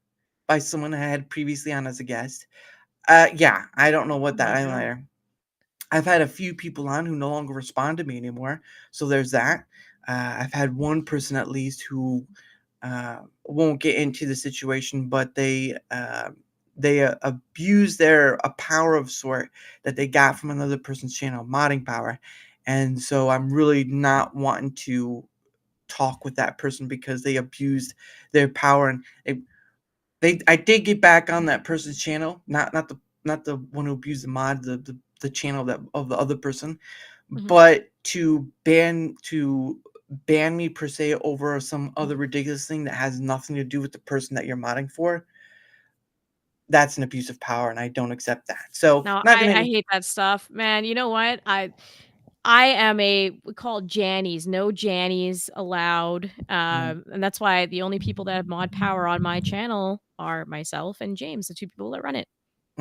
by someone I had previously on as a guest. Yeah, I don't know what Oh that my god. I I've had a few people on who no longer respond to me anymore, so there's that. I've had one person at least who won't get into the situation, but they abuse their a power of sort that they got from another person's channel, modding power, and so I'm really not wanting to talk with that person because they abused their power and they I did get back on that person's channel, not the one who abused the mod, the channel that of the other person, Mhm. but to ban me per se over some other ridiculous thing that has nothing to do with the person that you're modding for, that's an abuse of power, and I don't accept that. So, No, not I gonna hate that stuff, man. You know what? I am we call it Jannies, no Jannies allowed, mm, and that's why the only people that have mod power on my channel are myself and James, the 2 people that run it.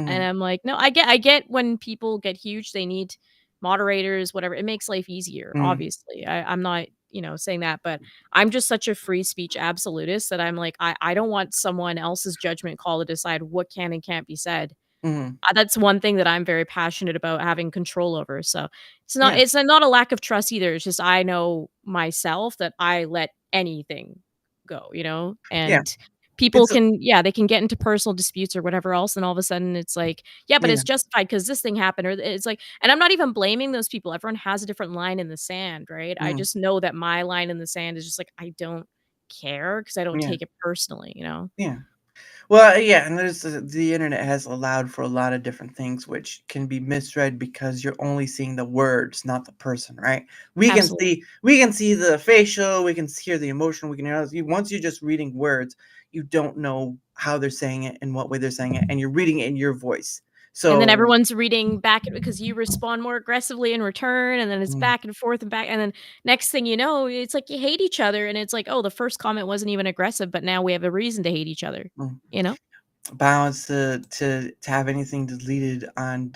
And mhm, I'm like, "No, I get when people get huge, they need moderators, whatever. It makes life easier, mm, obviously. I'm not, saying that, but I'm just such a free speech absolutist that I'm like, I don't want someone else's judgment call to decide what can and can't be said. mhm, That's one thing that I'm very passionate about having control over. So yeah, it's not a lack of trust either. It's just I know myself that I let anything go, yeah, and people it's a can, yeah, they can get into personal disputes or whatever else, and all of a sudden it's like, yeah, but yeah, it's justified because this thing happened, or it's like, and I'm not even blaming those people. Everyone has a different line in the sand, right? I mhm, just know that my line in the sand is just like I don't care because I don't yeah, take it personally. yeah. Well, yeah, and the internet has allowed for a lot of different things which can be misread because you're only seeing the words, not the person, right? Absolutely. We can see the facial, we can hear the emotion, we can hear once you're just reading words, you don't know how they're saying it and what way they're saying it, and you're reading it in your voice. And then So, everyone's reading back because you respond more aggressively in return, and then it's mm, back and forth and back, and then next thing you know, it's like you hate each other, and it's like, "Oh, the first comment wasn't even aggressive, but now we have a reason to hate each other." mm. You know? Balance to have anything deleted on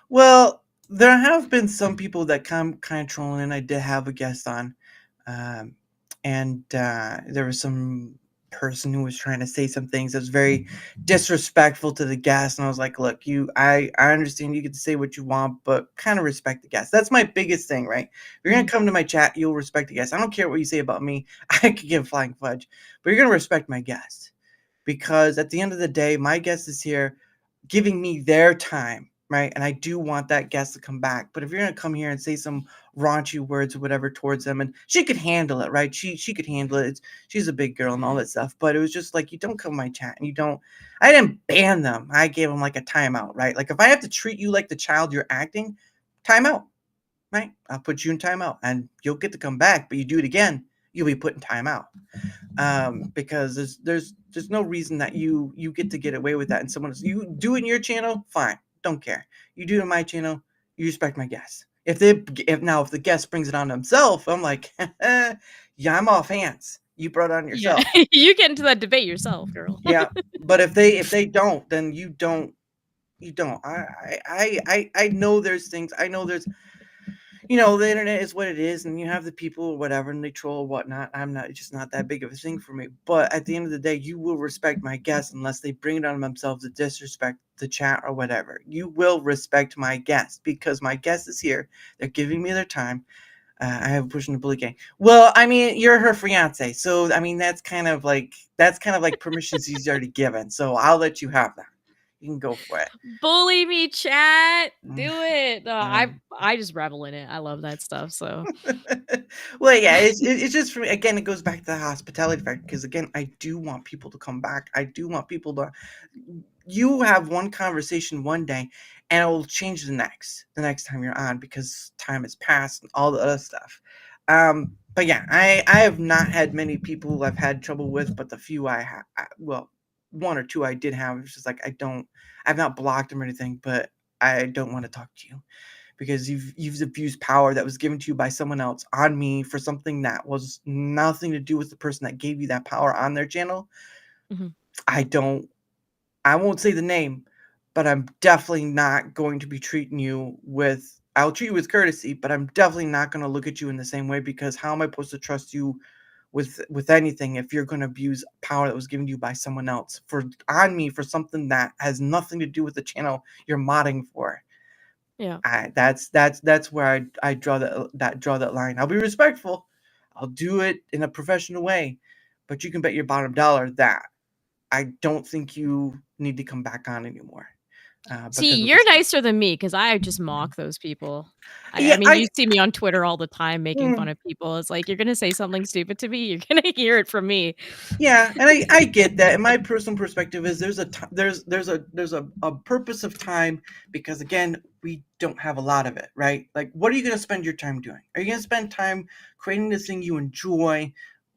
well, there have been some people that come kind of trolling, and I did have a guest on, um, and there was some person who was trying to say some things that was very disrespectful to the guest, and I was like, look, I understand you get to say what you want, but kind of respect the guest. That's my biggest thing, right? If you're gonna Mhm. come to my chat, you'll respect the guest. I don't care what you say about me. I could give flying fudge, but you're gonna respect my guest because at the end of the day, my guest is here giving me their time, right? And I do want that guest to come back. But if you're gonna come here and say some raunchy words or whatever towards them, and she could handle it, right? She could handle it. She's a big girl and all that stuff. But it was just like you don't come to my chat and you don't. I didn't ban them. I gave them like a timeout, right? Like if I have to treat you like the child you're acting, timeout, right? I'll put you in timeout, and you'll get to come back. But you do it again, you'll be put in timeout because there's no reason that you get away with that and someone else you do it in your channel, fine, don't care. You do it in my channel, you respect my guests. If the guest brings it on himself, I'm like, yeah, I'm off hands. You brought it on Yeah. yourself. You get into that debate yourself, girl. Yeah, but if they don't, then you don't. I know there's things. I know there's the internet is what it is, and you have the people or whatever, and they troll or whatnot. It's just not that big of a thing for me. But at the end of the day, you will respect my guests unless they bring it on themselves to disrespect the chat or whatever. You will respect my guests because my guest is here. They're giving me their time. I have a pushing the bully gang. Well, I mean, you're her fiance, so I mean that's kind of like permissions he's already given. So I'll let you have that. You can go for it. Bully me, chat. Do it. No, Um, I just revel in it. I love that stuff. So well, yeah, it's just for me. Again, it goes back to the hospitality factor because again, I do want people to come back. I do want people to. You have one conversation one day, and it will change the next time you're on because time has passed and all the other stuff. But yeah, I have not had many people who I've had trouble with, but the few I have, well, one or two I did have. It's just like I've not blocked them or anything, but I don't want to talk to you because you've abused power that was given to you by someone else on me for something that was nothing to do with the person that gave you that power on their channel. Mhm. I won't say the name, but I'm definitely not going to be treating you with I'll treat you with courtesy, but I'm definitely not going to look at you in the same way because how am I supposed to trust you with anything if you're going to abuse power that was given to you by someone else on me for something that has nothing to do with the channel you're modding for. Yeah. That's where I draw that line. I'll be respectful. I'll do it in a professional way, but you can bet your bottom dollar that I don't think you need to come back on anymore. See, Because of you're this. nicer than me because I just mock those people. I Yeah, mean, you see me on Twitter all the time making fun mm, of people. It's like you're gonna say something stupid to me, you're gonna hear it from me. yeah, and I get that. And my personal perspective is there's a purpose of time because again we don't have a lot of it, right? Like, what are you going to spend your time doing? Are you going to spend time creating this thing you enjoy?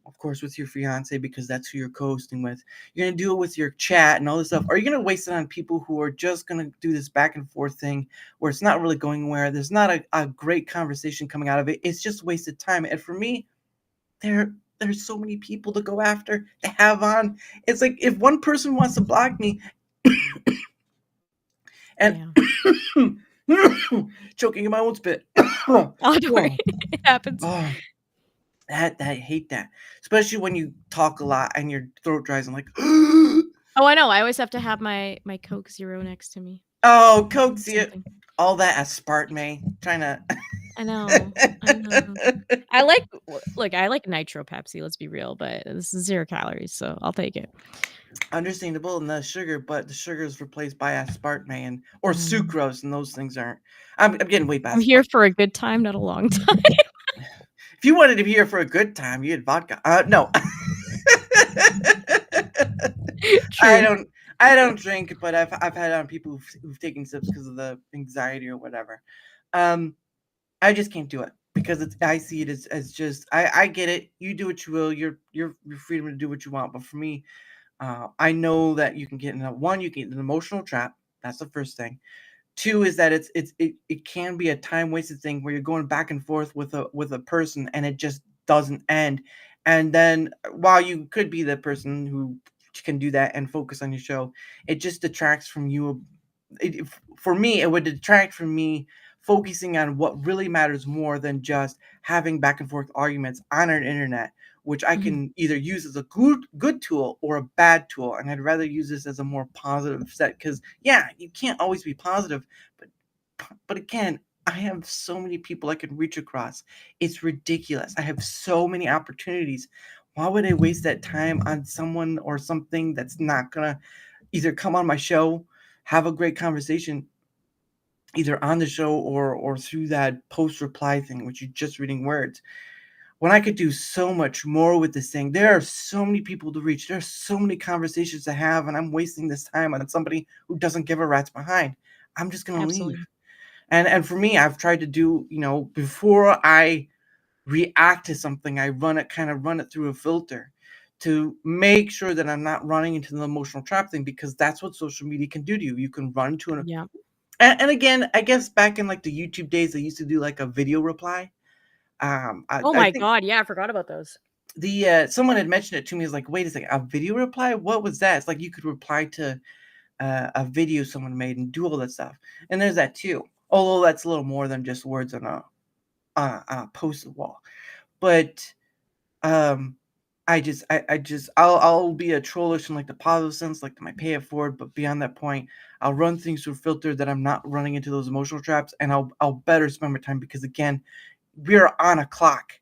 Of course, with your fiance because that's who you're co-hosting with. You're gonna do it with your chat and all this stuff. Are you gonna waste it on people who are just gonna do this back and forth thing where it's not really going anywhere? There's not a great conversation coming out of it. It's just wasted time. And for me, there's so many people to go after to have on. It's like if one person wants to block me and choking in my own spit. Oh, don't worry. It happens. Oh, that I hate that, especially when you talk a lot and your throat dries. I'm like, Oh, I know. I always have to have my Coke Zero next to me. oh, Coke, see it, Something. all that aspartame, trying to. I know. I know. I like Nitro Pepsi, let's be real, but this is 0 calories, so I'll take it. Understandable and the sugar, but the sugar is replaced by aspartame or Mm. sucrose, and those things aren't. I'm getting way past I'm the here point. for a good time, not a long time. If you wanted to be here for a good time, you had vodka. No. I True. don't I don't drink, but I've had on people who've taken sips because of the anxiety or whatever. I just can't do it because I see it as just I get it. You do what you will. You're freedom to do what you want. But for me, I know that you can get in you can get in an emotional trap. That's the first thing. Two is that it can be a time wasted thing where you're going back and forth with a person and it just doesn't end. And then while you could be the person who can do that and focus on your show, it just detracts from you. For me, it would detract from me focusing on what really matters more than just having back and forth arguments on an internet, which I Mhm. can either use as a good tool or a bad tool. And I'd rather use this as a more positive set because yeah, you can't always be positive, but again, I have so many people I can reach across. It's ridiculous. I have so many opportunities. Why would I waste that time on someone or something that's not gonna either come on my show, have a great conversation, either on the show or through that post reply thing, which you're just reading words? When I could do so much more with this thing, there are so many people to reach. There are so many conversations to have, and I'm wasting this time on somebody who doesn't give a rat's behind. I'm just gonna leave. Absolutely. And for me, I've tried to do, before I react to something, I run it through a filter to make sure that I'm not running into the emotional trap thing because that's what social media can do to you. You can run to an Yeah. and again, I guess back in like the YouTube days, they used to do like a video reply. Oh I my think god, yeah, I forgot about those. the someone had mentioned it to me. Is like, wait a second, a video reply? What was that? It's like you could reply to a video someone made and do all that stuff. And there's that too. Although that's a little more than just words on a on a posted wall. But um, I'll be a trollish in like the positive sense, like I pay it forward, but beyond that point, I'll run things through a filter that I'm not running into those emotional traps, and I'll better spend my time because again, we're on a clock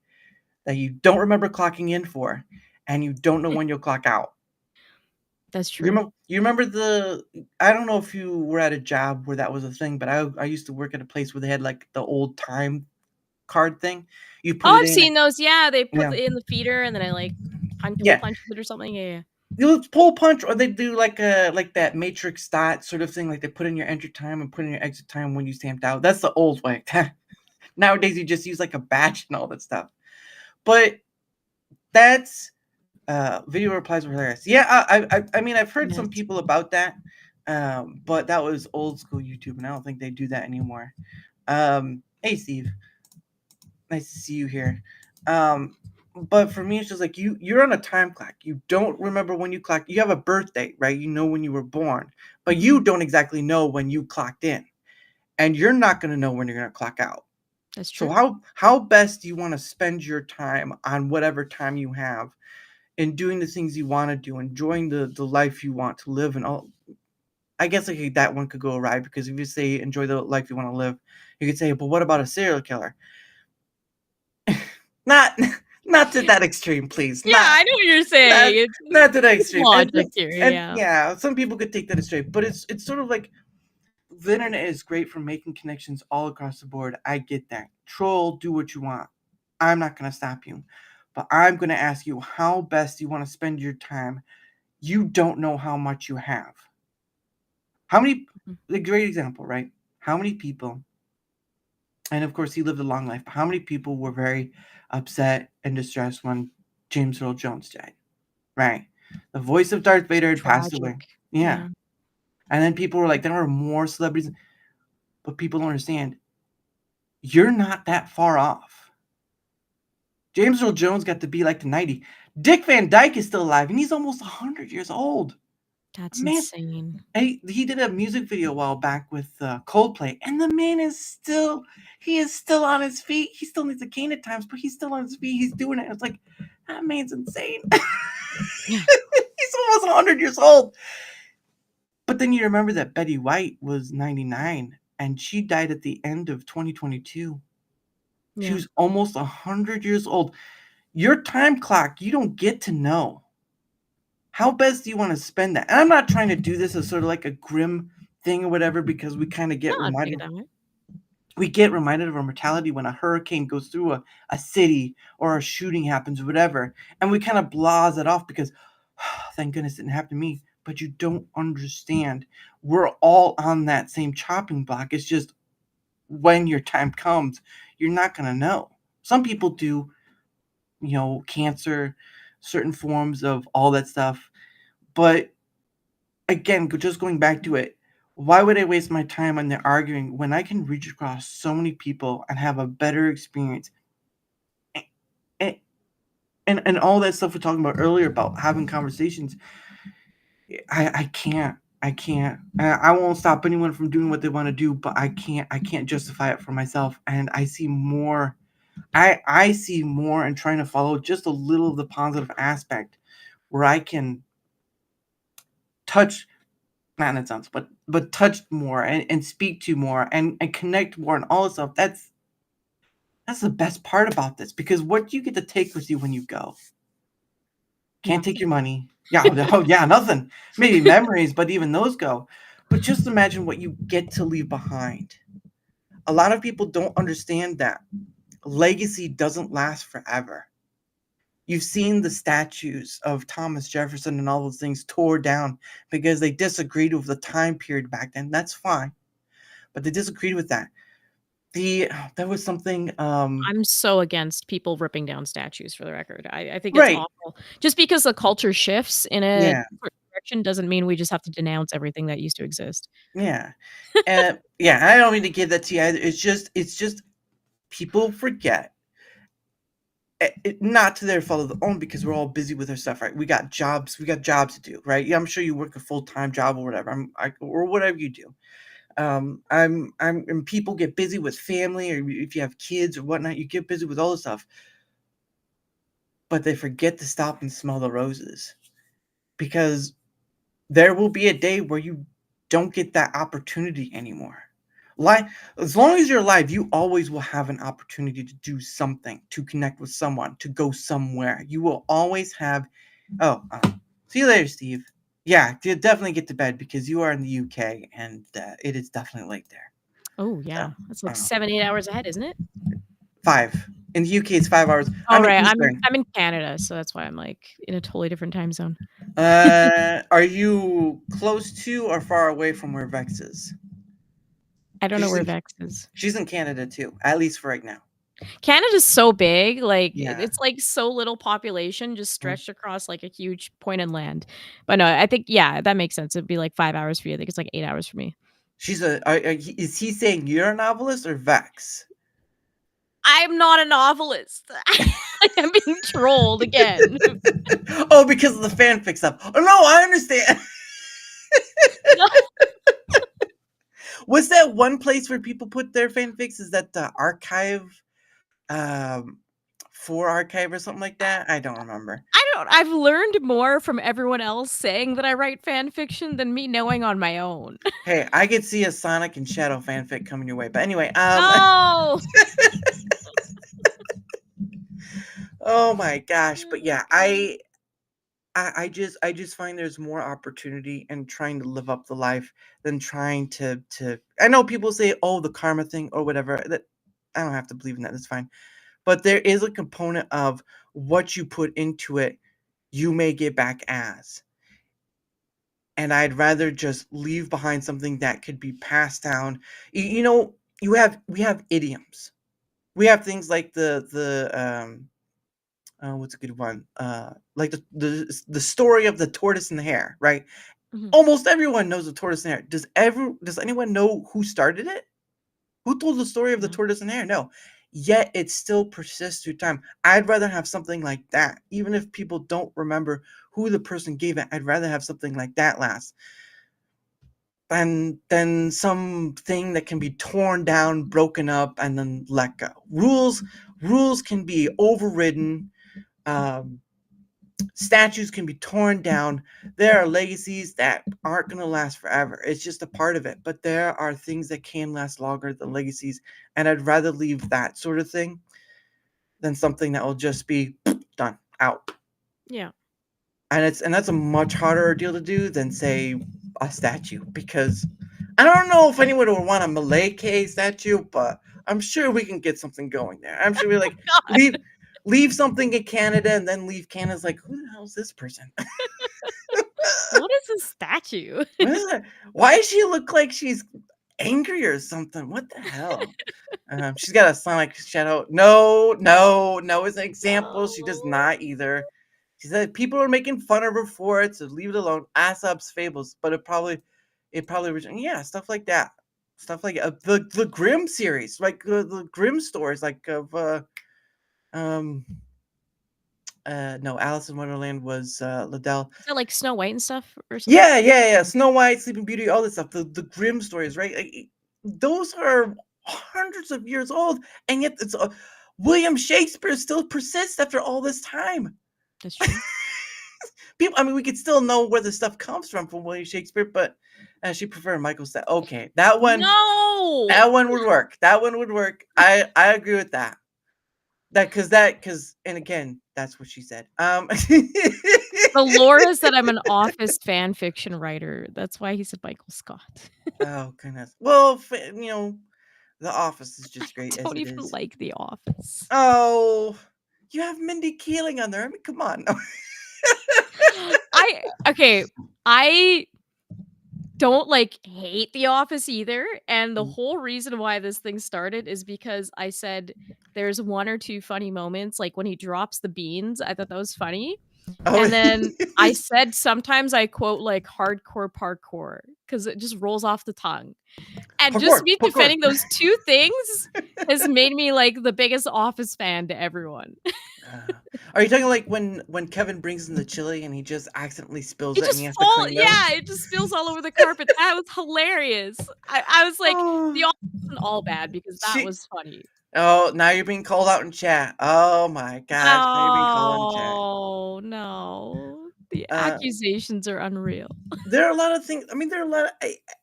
that you don't remember clocking in for, and you don't know when you'll clock out. That's true. You remember the I don't know if you were at a job where that was a thing, but I used to work at a place where they had like the old time card thing. You put Oh, it I've in. seen those. Yeah, they put Yeah. it in the feeder and then I like hole Yeah. punches it or something. Yeah, yeah. You'll pull punch or they do like a like that matrix dot sort of thing, like they put in your entry time and put in your exit time when you stamped out. That's the old way. Nowadays you just use like a badge and all that stuff. But that's video replies were hilarious. Yeah, I mean I've heard some Yes. people about that. But that was old school YouTube and I don't think they do that anymore. Hey Steve, nice to see you here. But for me it's just like you're on a time clock. You don't remember when you clocked. You have a birthday, right? You know when you were born, but you don't exactly know when you clocked in, and you're not going to know when you're going to clock out. That's So true. how best do you want to spend your time on whatever time you have in doing the things you want to do, enjoying the life you want to live, and all. I guess like that one could go awry because if you say enjoy the life you want to live, you could say, but what about a serial killer? Not not to that extreme, please. Yeah, I know what you're saying. Not to that It's extreme. logic here, And yeah. yeah, some people could take that as straight, but it's sort of like the internet is great for making connections all across the board. I get that. Troll, do what you want. I'm not gonna stop you. But I'm gonna ask you how best you want to spend your time. You don't know how much you have. How many Mhm. a great example, right? How many people, and of course he lived a long life, but how many people were very upset and distressed when James Earl Jones died? Right. The voice of Darth Vader had passed Tragic. away. Yeah. Yeah. And then people were like, there are more celebrities, but people don't understand. You're not that far off. James Earl Jones got to be like the 90. Dick Van Dyke is still alive, and he's almost 100 years old. That's Man, insane. he did a music video a while back with Coldplay, and the man he is still on his feet. He still needs a cane at times, but he's still on his feet. He's doing it. It's like, that man's insane. Yeah. He's almost 100 years old. But then you remember that Betty White was 99 and she died at the end of 2022. She Yeah. was almost 100 years old. Your time clock, you don't get to know. How best do you want to spend that? And I'm not trying to do this as sort of like a grim thing or whatever because we kind of No, get I'd take it reminded. that way. We get reminded of our mortality when a hurricane goes through a city or a shooting happens or whatever. And we kind of blase it off because thank goodness it didn't happen to me. But you don't understand. We're all on that same chopping block. It's just when your time comes, you're not going to know. Some people do, cancer, certain forms of all that stuff. But again, just going back to it, why would I waste my time on there arguing when I can reach across so many people and have a better experience? And, and all that stuff we're talking about earlier about having conversations, I can't. I can't. I won't stop anyone from doing what they want to do, but I can't justify it for myself. And I see more. I see more in trying to follow just a little of the positive aspect where I can touch, not in that sense, but touch more and speak to more and connect more and all this stuff. That's the best part about this because what do you get to take with you when you go? Can't take Nothing. your money. Yeah, oh yeah, nothing. Maybe memories, but even those go. But just imagine what you get to leave behind. A lot of people don't understand that legacy doesn't last forever. You've seen the statues of Thomas Jefferson and all those things tore down because they disagreed with the time period back then. That's fine, but they disagreed with that. There was something. I'm so against people ripping down statues for the record. I think it's Right. awful. Just because the culture shifts in a Yeah. different direction doesn't mean we just have to denounce everything that used to exist. Yeah. And yeah, I don't mean to give that to you either. It's just people forget. Not to their fault of their own because we're all busy with our stuff, right? We got jobs to do, right? Yeah, I'm sure you work a full-time job or whatever. Or whatever you do. And people get busy with family, or if you have kids or whatnot, you get busy with all this stuff, but they forget to stop and smell the roses, because there will be a day where you don't get that opportunity anymore. As long as you're alive, you always will have an opportunity to do something, to connect with someone, to go somewhere. You will always have. Oh, see you later, Steve. Yeah, definitely get to bed, because you are in the UK and it is definitely late there. Oh yeah, that's like I don't know. 7-8 hours ahead, isn't it? 5 in the UK. It's 5 hours. Oh I'm in right, Eastern. I'm in Canada, so that's why I'm like in a totally different time zone. Are you close to or far away from where Vex is? I don't know She's where in, Vex is. she's in Canada too, at least for right now. Canada's so big, like Yeah. it's like so little population just Mm. stretched across like a huge point in land. But no, I think yeah, that makes sense. It'd be like 5 hours for you. I think it's like 8 hours for me. Is he saying you're a novelist or Vex? I'm not a novelist. I'm being trolled again. Oh, because of the fanfic stuff. Oh no, I understand. No. Was that one place where people put their fanfics? Is that the archive, for archive or something like that? I don't remember. I've learned more from everyone else saying that I write fan fiction than me knowing on my own. Hey, I could see a Sonic and Shadow fanfic coming your way. But anyway, No. oh my gosh. But yeah, I just find there's more opportunity in trying to live up the life than trying to I know people say, oh, the karma thing or whatever. That I don't have to believe in that. That's fine. But there is a component of what you put into it, you may get back as. And I'd rather just leave behind something that could be passed down. You know, we have idioms. We have things like what's a good one? Like the story of the tortoise and the hare, right? Mhm. Almost everyone knows the tortoise and hare. Does anyone know who started it? Who told the story of the No. tortoise and hare? No. Yet it still persists through time. I'd rather have something like that. Even if people don't remember who the person gave it, I'd rather have something like that last than something that can be torn down, broken up, and then let go. Rules can be overridden. Statues can be torn down. There are legacies that aren't going to last forever. It's just a part of it. But there are things that can last longer than legacies. And I'd rather leave that sort of thing than something that will just be done, out. Yeah. And that's a much harder deal to do than, say, a statue. Because I don't know if anyone would want a Malay statue, but I'm sure we can get something going there. I'm sure we like leave something in Canada and then leave Canada's like, who the hell is this person? What is a statue? What is that? Why does she look like she's angry or something? What the hell? She's got a Sonic Shadow. No, as an example, she does not either. She said people are making fun of her for it, so leave it alone. Aesop's fables, but it probably yeah, stuff like that. Stuff like the Grimm series, like the Grimm stories, like of no, Alice in Wonderland was Liddell. Is that like Snow White and stuff or something? Yeah. Snow White, Sleeping Beauty, all this stuff. The Grimm stories, right? Like, those are hundreds of years old, and yet it's William Shakespeare still persists after all this time. That's true. People, I mean, we could still know where the stuff comes from William Shakespeare, but she preferred Michael Stipe. Okay, that one. No. That one would work. That one would work. I agree with that. Because and again, that's what she said. The lore is that I'm an Office fan fiction writer. That's why he said Michael Scott. Oh goodness. Well, The Office is just great. I don't even like The Office. Oh, you have Mindy Kaling on there. I mean, come on. I don't like hate The Office either, and the whole reason why this thing started is because I said there's one or two funny moments, like when he drops the beans. I thought that was funny. Oh. And then I said sometimes I quote like hardcore parkour because it just rolls off the tongue. And just me defending those two things has made me like the biggest Office fan to everyone. Are you talking like when Kevin brings in the chili and he just accidentally spills It it and just he has to fall clean up? yeah, it just spills all over the carpet. That was hilarious. I was like, Oh, the all wasn't all bad because that she. was funny. Oh, now you're being called out in chat. Oh my gosh, now you're being called out in chat. No, no. The Uh, accusations are unreal. there are a lot of things. I mean, there are a lot.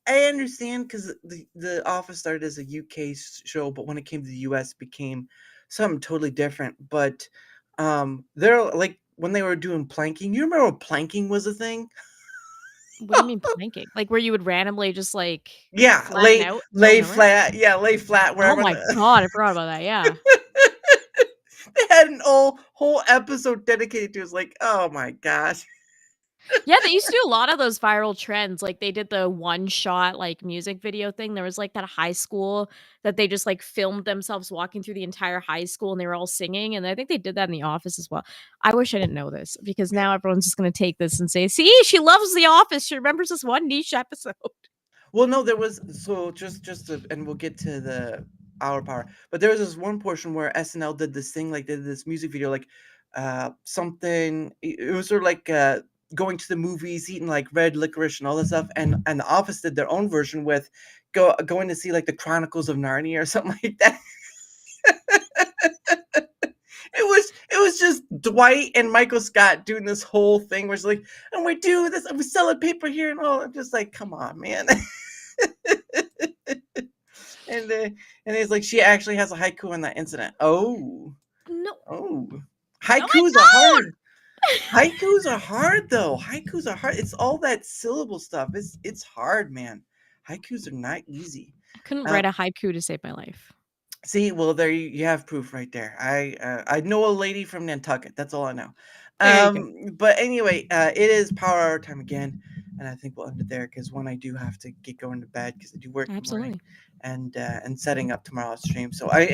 I understand because the Office started as a UK show, but when it came to the US, it became something totally different. But there are like when they were doing planking. You remember when planking was a thing? What do you mean planking? Like, where you would randomly just, like, Yeah, flatten out and go lay nowhere? flat. Yeah, lay flat Oh wherever my the. god, I forgot about that, yeah. They had an whole episode dedicated to it. It's like, oh my gosh. Yeah, they used to do a lot of those viral trends, like, they did the one-shot, like, music video thing. There was, like, that high school that they just, like, filmed themselves walking through the entire high school, and they were all singing, and I think they did that in The Office as well. I wish I didn't know this, because now everyone's just gonna take this and say, "See, she loves The Office, she remembers this one niche episode." Well, no, there was so just to, and we'll get to the hour power, but there was this one portion where SNL did this thing, like they did this music video, like something. It was sort of like going to the movies, eating like red licorice and all this stuff, and The Office did their own version with going to see like the Chronicles of Narnia or something like that. It was just Dwight and Michael Scott doing this whole thing where it's like, and we do this, and we selling paper here and all. I'm just like, come on, man. and uh, and it's like she actually has a haiku on that incident. Oh, No. oh, No, I haikus are don't! hard. Haikus are hard though. Haikus are hard. It's all that syllable stuff. It's hard, man. Haikus are not easy. I couldn't Uh, write a haiku to save my life. See, well, there you have proof right there. I know a lady from Nantucket. That's all I know. There you go. But anyway, it is power hour time again, and I think we'll end it there because one, I do have to get going to bed because I do work in the morning, Absolutely. and setting up tomorrow's stream. So I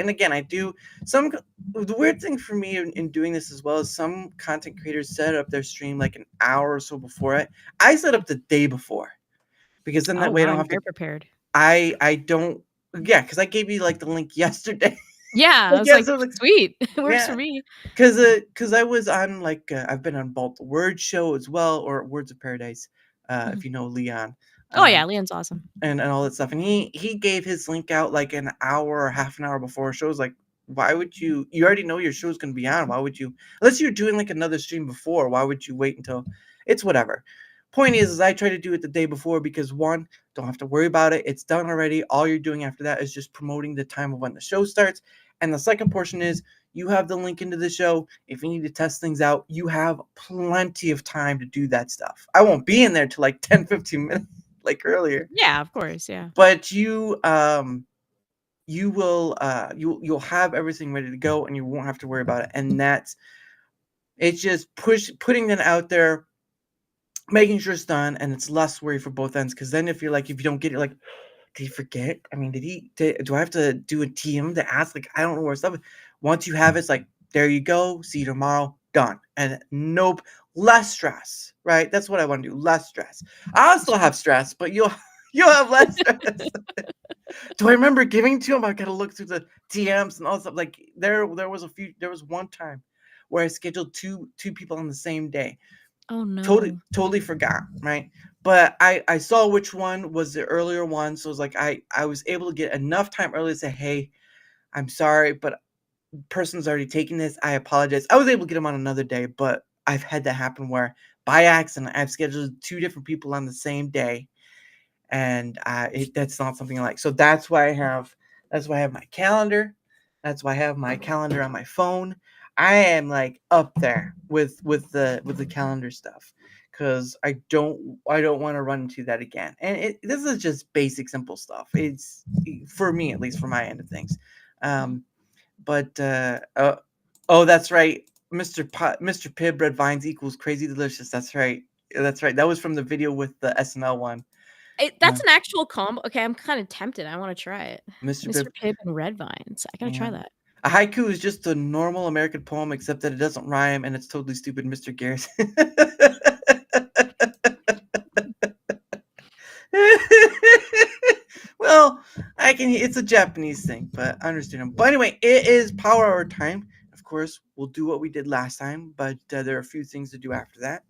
do some. The weird thing for me in doing this as well is some content creators set up their stream like an hour or so before it. I set up the day before because then Oh, that way I wow, don't you're have to. very prepared. I don't. Yeah, because I gave you like the link yesterday. Yeah, I was Yeah, like, so like, "Sweet, it works for yeah, me." because I was on like I've been on both the Word Show as well, or Words of Paradise, Mhm. if you know Leon, Oh, yeah, um, Leon's awesome. and all that stuff. And he gave his link out like an hour or half an hour before shows. Like, why would you? You already know your show's gonna be on. Why would you? Unless you're doing like another stream before, why would you wait until? It's whatever. Point is I try to do it the day before because one, don't have to worry about it. It's done already. All you're doing after that is just promoting the time of when the show starts. And the second portion is you have the link into the show. If you need to test things out, you have plenty of time to do that stuff. I won't be in there till like 10, 15 minutes like earlier. Yeah, of course, yeah. But you will you'll have everything ready to go and you won't have to worry about it. And it's just putting that out there, making sure it's done, and it's less worry for both ends. Because then if you don't get it, like, did he forget? I mean, do I have to do a TM to ask? Like, I don't know where stuff is. Once you have it, it's like, there you go. See you tomorrow. Done. And nope, less stress, right? That's what I want to do. Less stress. I'll still have stress, but you'll have less stress. Do I remember giving to him? I gotta look through the TMs and all stuff. Like there was one time where I scheduled two people on the same day. Oh, no. Totally forgot, right? But I saw which one was the earlier one, so it was like I was able to get enough time early to say, hey, I'm sorry, but person's already taking this. I apologize. I was able to get him on another day, but I've had that happen where by accident I've scheduled two different people on the same day, and that's not something I like. So that's why I have my calendar. That's why I have my calendar on my phone. I am like up there with the calendar stuff because I don't want to run into that again. And this is just basic, simple stuff. It's for me, at least for my end of things. But oh, that's right, Mr. Pibb, red vines equals crazy delicious. That's right. That was from the video with the SNL one. That's an actual combo. Okay, I'm kinda tempted, I wanna try it. Mr. Mr. Pibb. Pibb and red vines. I gotta try Yeah. that. A haiku is just a normal American poem, except that it doesn't rhyme and it's totally stupid, Mr. Garrison. Well, it's a Japanese thing, but I understand him. But anyway, it is power hour time. Of course, we'll do what we did last time, but there are a few things to do after that.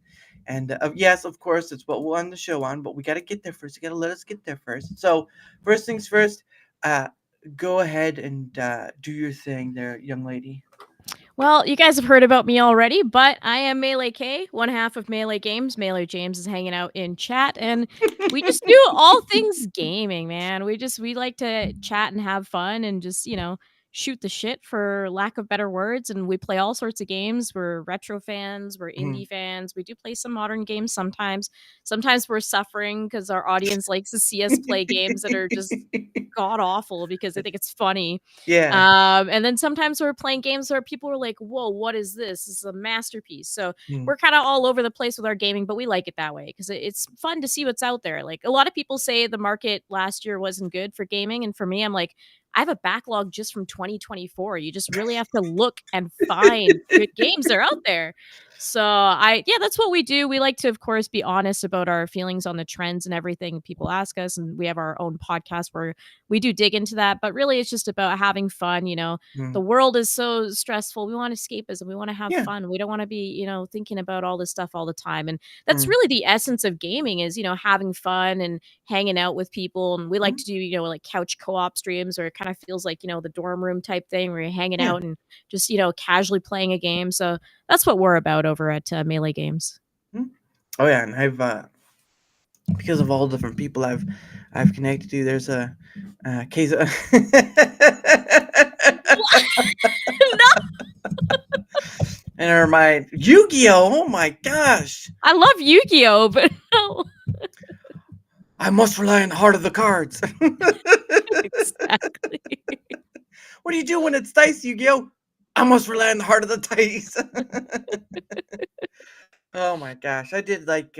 And yes, of course, it's what we'll end the show on, but we got to get there first. You got to let us get there first. So, first things first, go ahead and do your thing there, young lady. Well, you guys have heard about me already, but I am Melee K, one half of Melee Games. Melee James is hanging out in chat, and we just do all things gaming, man. We like to chat and have fun and just, shoot the shit for lack of better words. And we play all sorts of games. We're retro fans, we're indie fans. We do play some modern games sometimes. Sometimes we're suffering because our audience likes to see us play games that are just god awful because they think it's funny. Yeah. And then sometimes we're playing games where people are like, whoa, what is this? This is a masterpiece. So Mm. we're kind of all over the place with our gaming, but we like it that way because it's fun to see what's out there. Like a lot of people say the market last year wasn't good for gaming. And for me, I'm like, I have a backlog just from 2024. You just really have to look and find good games that are out there. So that's what we do. We like to, of course, be honest about our feelings on the trends and everything people ask us. And we have our own podcast where we do dig into that, but really it's just about having fun. The world is so stressful. We want escapism. We want to have Yeah. fun. We don't want to be, thinking about all this stuff all the time. And that's Mm. really the essence of gaming is, having fun and hanging out with people. And we like to do, like couch co-op streams where it kind of feels like, the dorm room type thing where you're hanging Yeah. out and just, casually playing a game. So that's what we're about over at Melee Games. Oh yeah, and I've because of all the different people I've connected to. There's a case of Never mind. Yu-Gi-Oh! Oh my gosh! I love Yu-Gi-Oh, but no. I must rely on the heart of the cards. Exactly. What do you do when it's dice, Yu-Gi-Oh? I must rely on the heart of the dice. Oh my gosh, I did like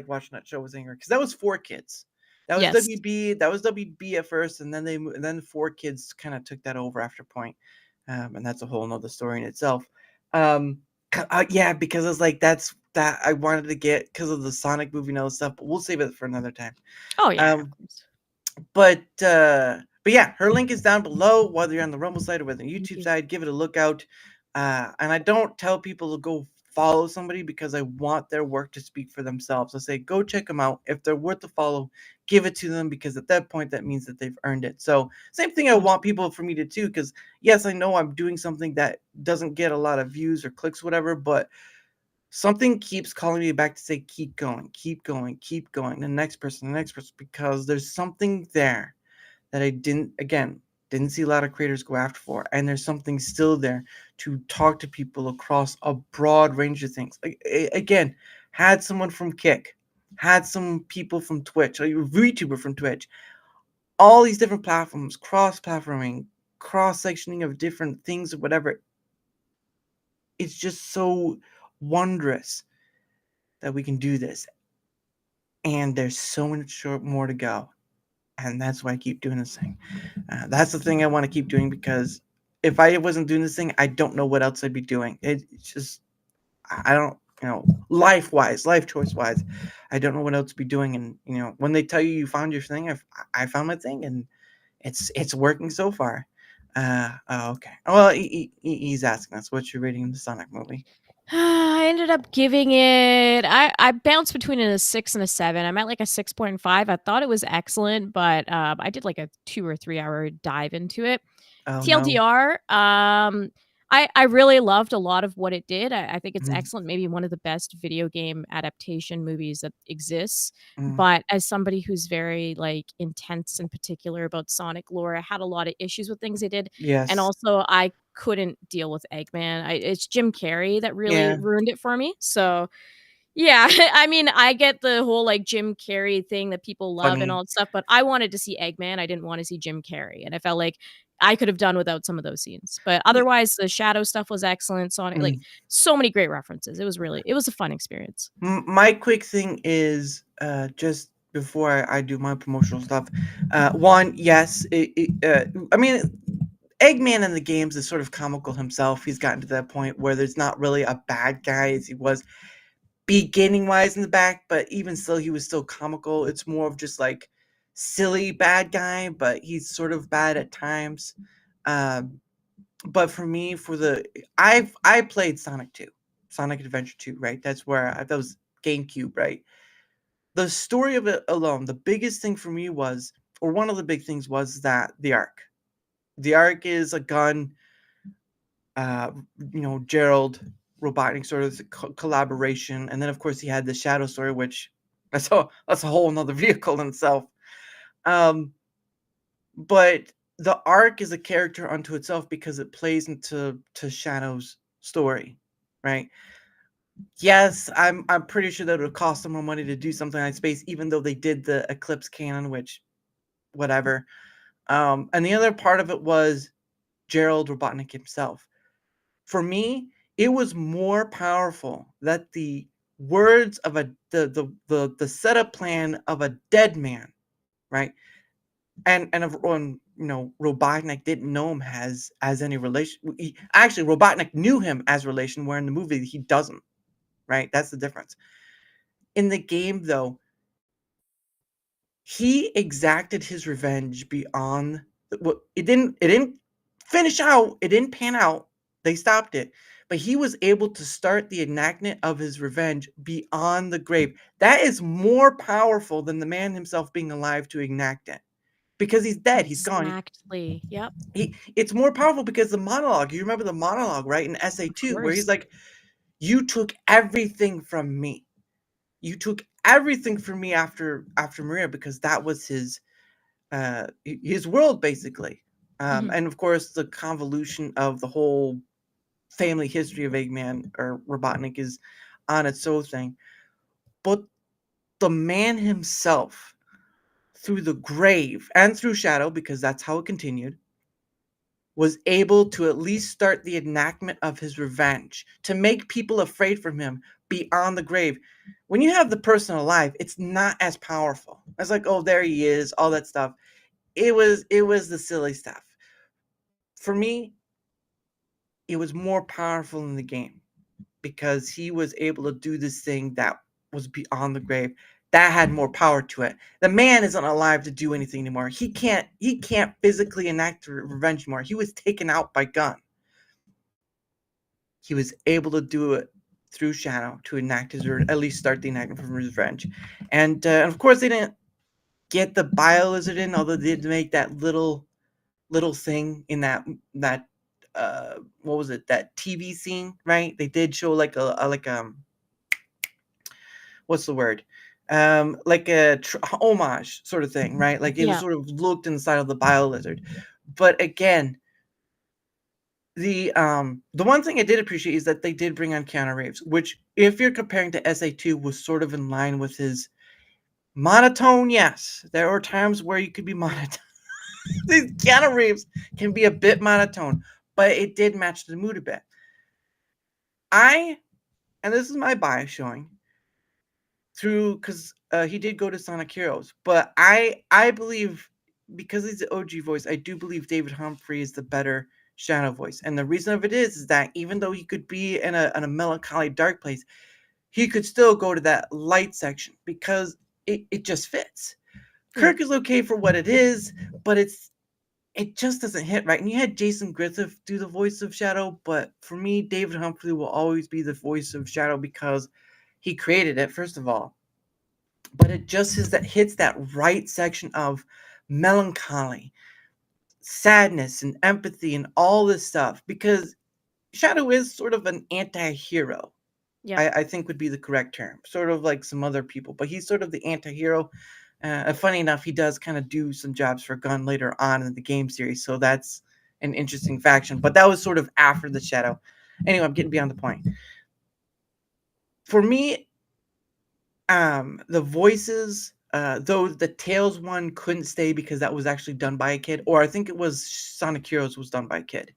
watching that show with Zinger because that was 4 Kids. That was Yes. WB. That was WB at first, and then then 4 Kids kind of took that over after point, and that's a whole nother story in itself. Yeah, because it's like that I wanted to get because of the Sonic movie and all that stuff, but we'll save it for another time. Oh yeah. But yeah, her link is down below, whether you're on the Rumble side or whether on the YouTube you. side. Give it a look out. And I don't tell people to go follow somebody because I want their work to speak for themselves. I say go check them out. If they're worth the follow, give it to them because at that point that means that they've earned it. So same thing I want people for me to do because yes, I know I'm doing something that doesn't get a lot of views or clicks, whatever, but something keeps calling me back to say keep going, keep going, keep going. The next person, because there's something there that I didn't see a lot of creators go after for, and there's something still there to talk to people across a broad range of things. Again, had someone from Kick, had some people from Twitch, a VTuber from Twitch, all these different platforms, cross-platforming, cross-sectioning of different things or whatever. It's just so wondrous that we can do this, and there's so much more to go. And that's why I keep doing this thing. That's the thing I want to keep doing because if I wasn't doing this thing, I don't know what else I'd be doing. It's just, I don't, life choice wise, I don't know what else to be doing. And, when they tell you found your thing, I found my thing and it's working so far. Okay. Well, he's asking us, what's your rating of the Sonic movie? I ended up giving it. I bounced between a 6 and a 7. I'm at like a 6.5. I thought it was excellent, but I did like a 2 or 3 hour dive into it. Oh, no. TLDR. I really loved a lot of what it did. I think it's Mhm. excellent. Maybe one of the best video game adaptation movies that exists. Mhm. But as somebody who's very like intense and particular about Sonic lore, I had a lot of issues with things they did. Yes. And also I couldn't deal with Eggman. It's Jim Carrey that really Yeah. ruined it for me. So yeah, I mean, I get the whole like Jim Carrey thing that people love Funny. and all that stuff, but I wanted to see Eggman. I didn't want to see Jim Carrey. And I felt like I could have done without some of those scenes. But otherwise, the Shadow stuff was excellent. Sonic, like so many great references. It was a fun experience. My quick thing is just before I do my promotional stuff. One, yes, I mean, Eggman in the games is sort of comical himself. He's gotten to that point where there's not really a bad guy as he was beginning wise in the back, but even still, he was still comical. It's more of just like silly bad guy, but he's sort of bad at times. but for me, I played Sonic 2, Sonic Adventure 2, right? That's where that was GameCube, right? The story of it alone, the biggest thing for me was, or one of the big things was that the arc. The arc is a gun, uh, Gerald Robotnik sort of collaboration, and then of course he had the Shadow story, which that's a whole another vehicle in itself. Um, but the arc is a character unto itself because it plays into Shadow's story, right? Yes, I'm pretty sure that it would cost them more money to do something like space, even though they did the Eclipse canon, which whatever. And the other part of it was Gerald Robotnik himself. For me, it was more powerful that the words of the setup plan of a dead man, right? Robotnik didn't know him as any relation. Actually, Robotnik knew him as relation, where in the movie he doesn't. Right, that's the difference. In the game, though, he exacted his revenge beyond what it didn't finish out. It didn't pan out. They stopped it, but he was able to start the enactment of his revenge beyond the grave. That is more powerful than the man himself being alive to enact it, because he's dead. He's gone. Exactly. Yep. It's more powerful because the monologue. You remember the monologue, right, in SA2, where he's like, "You took everything from me. You took everything from me after Maria," because that was his world, basically. And of course, the convolution of the whole family history of Eggman or Robotnik is on its own thing. But the man himself, through the grave and through Shadow, because that's how it continued, was able to at least start the enactment of his revenge, to make people afraid from him beyond the grave. When you have the person alive, it's not as powerful. It's like, oh, there he is, all that stuff. It was the silly stuff. For me, it was more powerful in the game because he was able to do this thing that was beyond the grave. That had more power to it. The man isn't alive to do anything anymore. He can't physically enact revenge anymore. He was taken out by gun. He was able to do it through Shadow to enact his, or at least start the enactment from his revenge. And of course, they didn't get the bio lizard in, although they did make that little thing in that what was it, that TV scene, right? They did show like what's the word? Like a homage sort of thing, right? Like it was sort of looked inside of the bio lizard. But again, the one thing I did appreciate is that they did bring on Keanu Reeves, which, if you're comparing to SA2, was sort of in line with his monotone. Yes, there are times where you could be monotone. Keanu Reeves can be a bit monotone, but it did match the mood a bit. And this is my bias showing through, because he did go to Sonic Heroes, but I believe, because he's the OG voice, I do believe David Humphrey is the better Shadow voice. And the reason of it is that even though he could be in a melancholy, dark place, he could still go to that light section because it just fits. Kirk is okay for what it is, but it just doesn't hit right. And you had Jason Griffith do the voice of Shadow, but for me, David Humphrey will always be the voice of Shadow because he created it, first of all. But it just hits that right section of melancholy, sadness, and empathy, and all this stuff. Because Shadow is sort of an anti-hero. Yeah, I think would be the correct term. Sort of like some other people, but he's sort of the anti-hero. Funny enough, he does kind of do some jobs for Gunn later on in the game series, so that's an interesting faction. But that was sort of after the Shadow. Anyway, I'm getting beyond the point. For me, the voices, though the Tails one couldn't stay because that was actually done by a kid, or I think it was Sonic Heroes was done by a kid.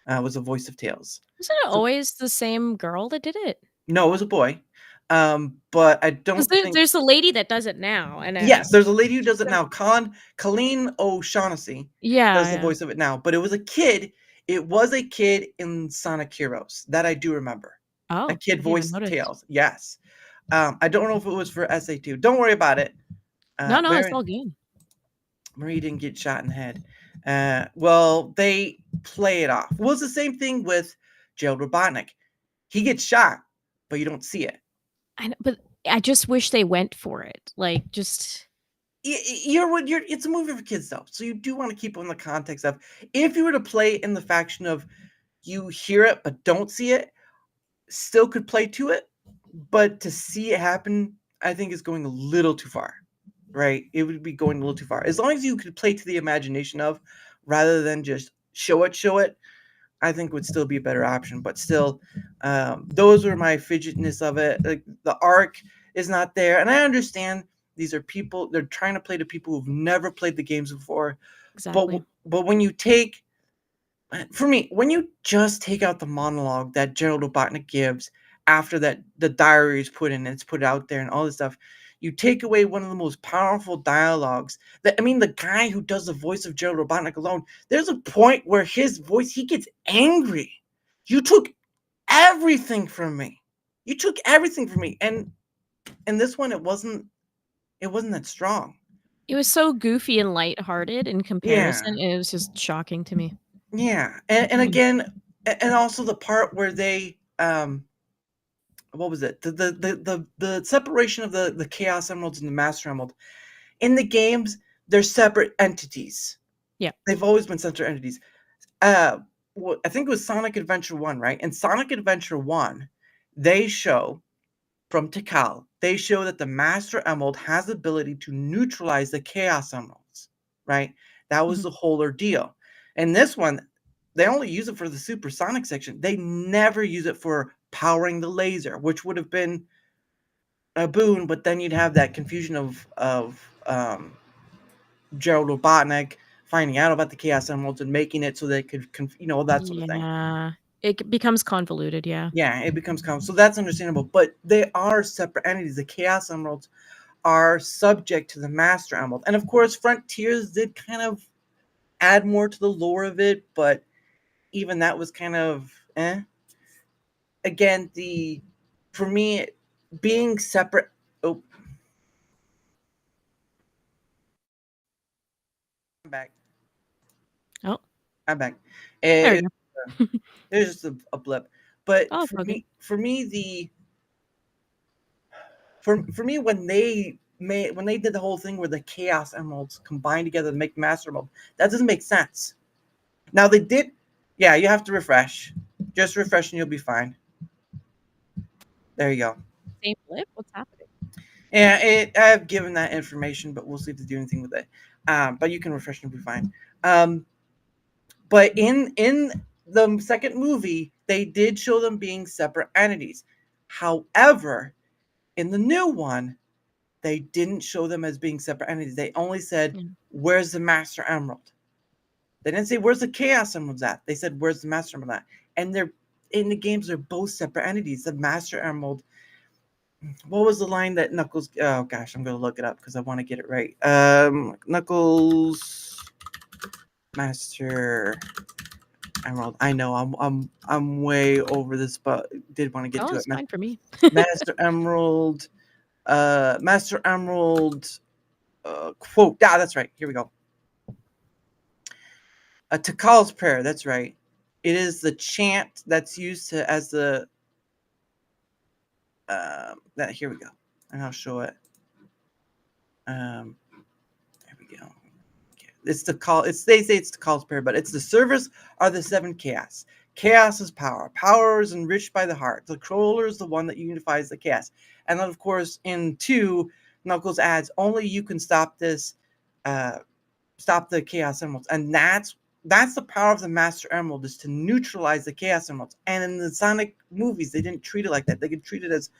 Was the voice of Tails. Wasn't it always the same girl that did it? No, it was a boy. But I don't think there's a lady that does it now, and yes, there's a lady who does it now. Colleen O'Shaughnessy does the voice of it now, but it was a kid. It was a kid in Sonic Heroes that I do remember. Oh, a kid voiced Tails. Yes. I don't know if it was for SA2. Don't worry about it. No, it's all good. Marie didn't get shot in the head. Well, they play it off. Well, it's the same thing with Gerald Robotnik. He gets shot, but you don't see it. But I just wish they went for it. Like, just It's a movie for kids, though, so you do want to keep it in the context of if you were to play in the faction of you hear it but don't see it, still could play to it, but to see it happen, I think is going a little too far, right? It would be going a little too far. As long as you could play to the imagination of, rather than just show it, I think would still be a better option. But still, those were my fidgetness of it. Like, the arc is not there, and I understand these are people, they're trying to play to people who've never played the games before. exactly. But when you take, for me, when you just take out the monologue that Gerald Robotnik gives after that the diary is put in and it's put out there and all this stuff, you take away one of the most powerful dialogues. The guy who does the voice of Gerald Robotnik alone, there's a point where his voice, he gets angry. You took everything from me. You took everything from me. And in this one, it wasn't that strong. It was so goofy and lighthearted in Yeah. comparison, and it was just shocking to me. Yeah. And again, and also the part where they what was it? The separation of the Chaos Emeralds and the Master Emerald. In the games, they're separate entities. Yeah. They've always been separate entities. I think it was Sonic Adventure 1, right? In Sonic Adventure 1, they show from Tikal, they show that the Master Emerald has the ability to neutralize the Chaos Emeralds, right? That was the whole ordeal. And this one, they only use it for the supersonic section. They never use it for powering the laser, which would have been a boon, but then you'd have that confusion of Gerald Robotnik finding out about the Chaos Emeralds and making it so they could, that sort of thing. Yeah. It becomes convoluted, yeah. Yeah, it becomes so that's understandable, but they are separate entities. The Chaos Emeralds are subject to the Master Emerald, and of course, Frontiers did kind of add more to the lore of it, but even that was kind of Again, for me, being separate. Oh, I'm back. Oh. I'm back. There you go. There's just a blip, but Oh, for okay. me, when they did the whole thing where the Chaos Emeralds combined together to make the Master Emerald, that doesn't make sense. Now they did, yeah. You have to refresh. Just refresh and you'll be fine. There you go. Same blip? What's happening? Yeah, I've given that information, but we'll see if they do anything with it. But you can refresh and be fine. But in the second movie, they did show them being separate entities. However, in the new one, they didn't show them as being separate entities. They only said, "Where's the Master Emerald?" They didn't say, "Where's the Chaos Emerald at?" They said, "Where's the Master Emerald at?" And they're in the games. They're both separate entities. The Master Emerald. What was the line that Knuckles? Oh gosh, I'm gonna look it up because I want to get it right. Knuckles, Master Emerald. I know I'm way over this, but did want to get to it. It's fine for me. Master Emerald, Master Emerald quote. Ah, that's right. Here we go. Tikal's prayer. That's right. It is the chant that's used as the. That here we go, and I'll show it. There we go. It's the call. They say it's the call's prayer, but it's the service are the seven chaos. Chaos is power. Power is enriched by the heart. The controller is the one that unifies the chaos. And then, of course, in 2, Knuckles adds, only you can stop this, stop the Chaos Emeralds. And that's the power of the Master Emerald, is to neutralize the Chaos Emeralds. And in the Sonic movies, they didn't treat it like that. They could treat it as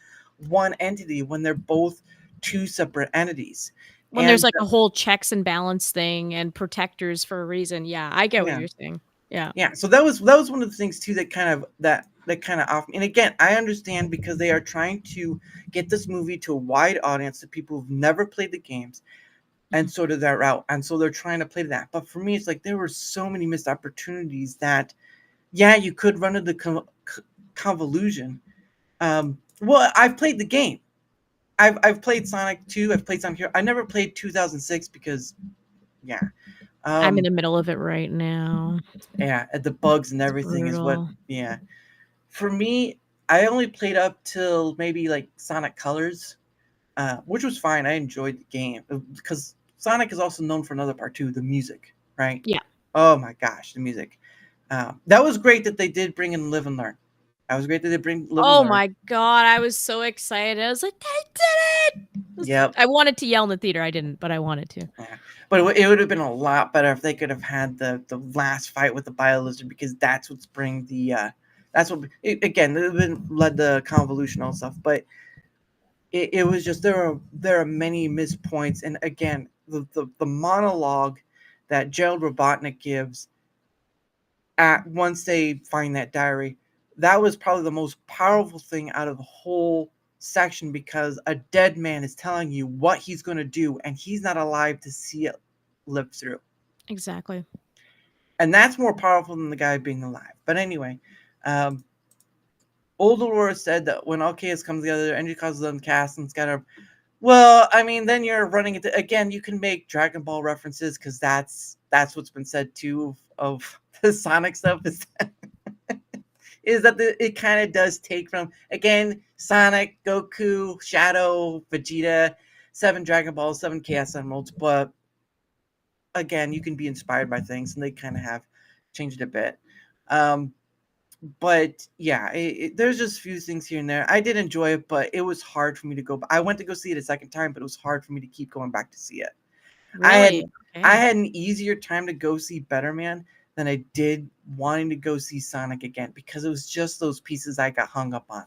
one entity when they're both two separate entities. When there's like a whole checks and balance thing and protectors for a reason. Yeah, I get what you're saying. Yeah. Yeah. So that was one of the things too that kind of off. And again, I understand because they are trying to get this movie to a wide audience, to people who've never played the games, and sort of that route. And so they're trying to play to that. But for me, it's like there were so many missed opportunities that, yeah, you could run into convolution. Well, I've played the game. I've played Sonic 2. I've played Sonic Hero. I never played 2006 because Yeah. I'm in the middle of it right now. Yeah, the bugs and It's everything is what. brutal. Yeah. For me, I only played up till maybe like Sonic Colors, which was fine. I enjoyed the game because Sonic is also known for another part too, the music, right? Yeah. Oh my gosh, the music. That was great that they did bring in Live and Learn. That was great that they bring Live and Oh Learn. my god, I was so excited. I was like, "They did it!" Yep. I wanted to yell in the theater. I didn't, but I wanted to. Yeah. But it would have been a lot better if they could have had the last fight with the Biolizard, because that's what's bring the that's what again, it would have been led the convolutional stuff, but it was just there are many missed points. And again, the monologue that Gerald Robotnik gives at once they find that diary, that was probably the most powerful thing out of the whole section, because a dead man is telling you what he's going to do and he's not alive to see it live through. Exactly. And that's more powerful than the guy being alive. But anyway, Old Aurora said that when all chaos comes together, energy causes them cast and scatter. Well, I mean, then you're running it again. You can make Dragon Ball references, because that's what's been said too of the Sonic stuff. Is that it kind of does take from, again, Sonic, Goku, Shadow, Vegeta, 7 Dragon Balls, 7 Chaos Emeralds, but again, you can be inspired by things, and they kind of have changed a bit. But yeah, there's just a few things here and there. I did enjoy it, but it was hard for me to go. I went to go see it a second time, but it was hard for me to keep going back to see it. Really? I Okay. had an easier time to go see Better Man than I did wanting to go see Sonic again, because it was just those pieces I got hung up on.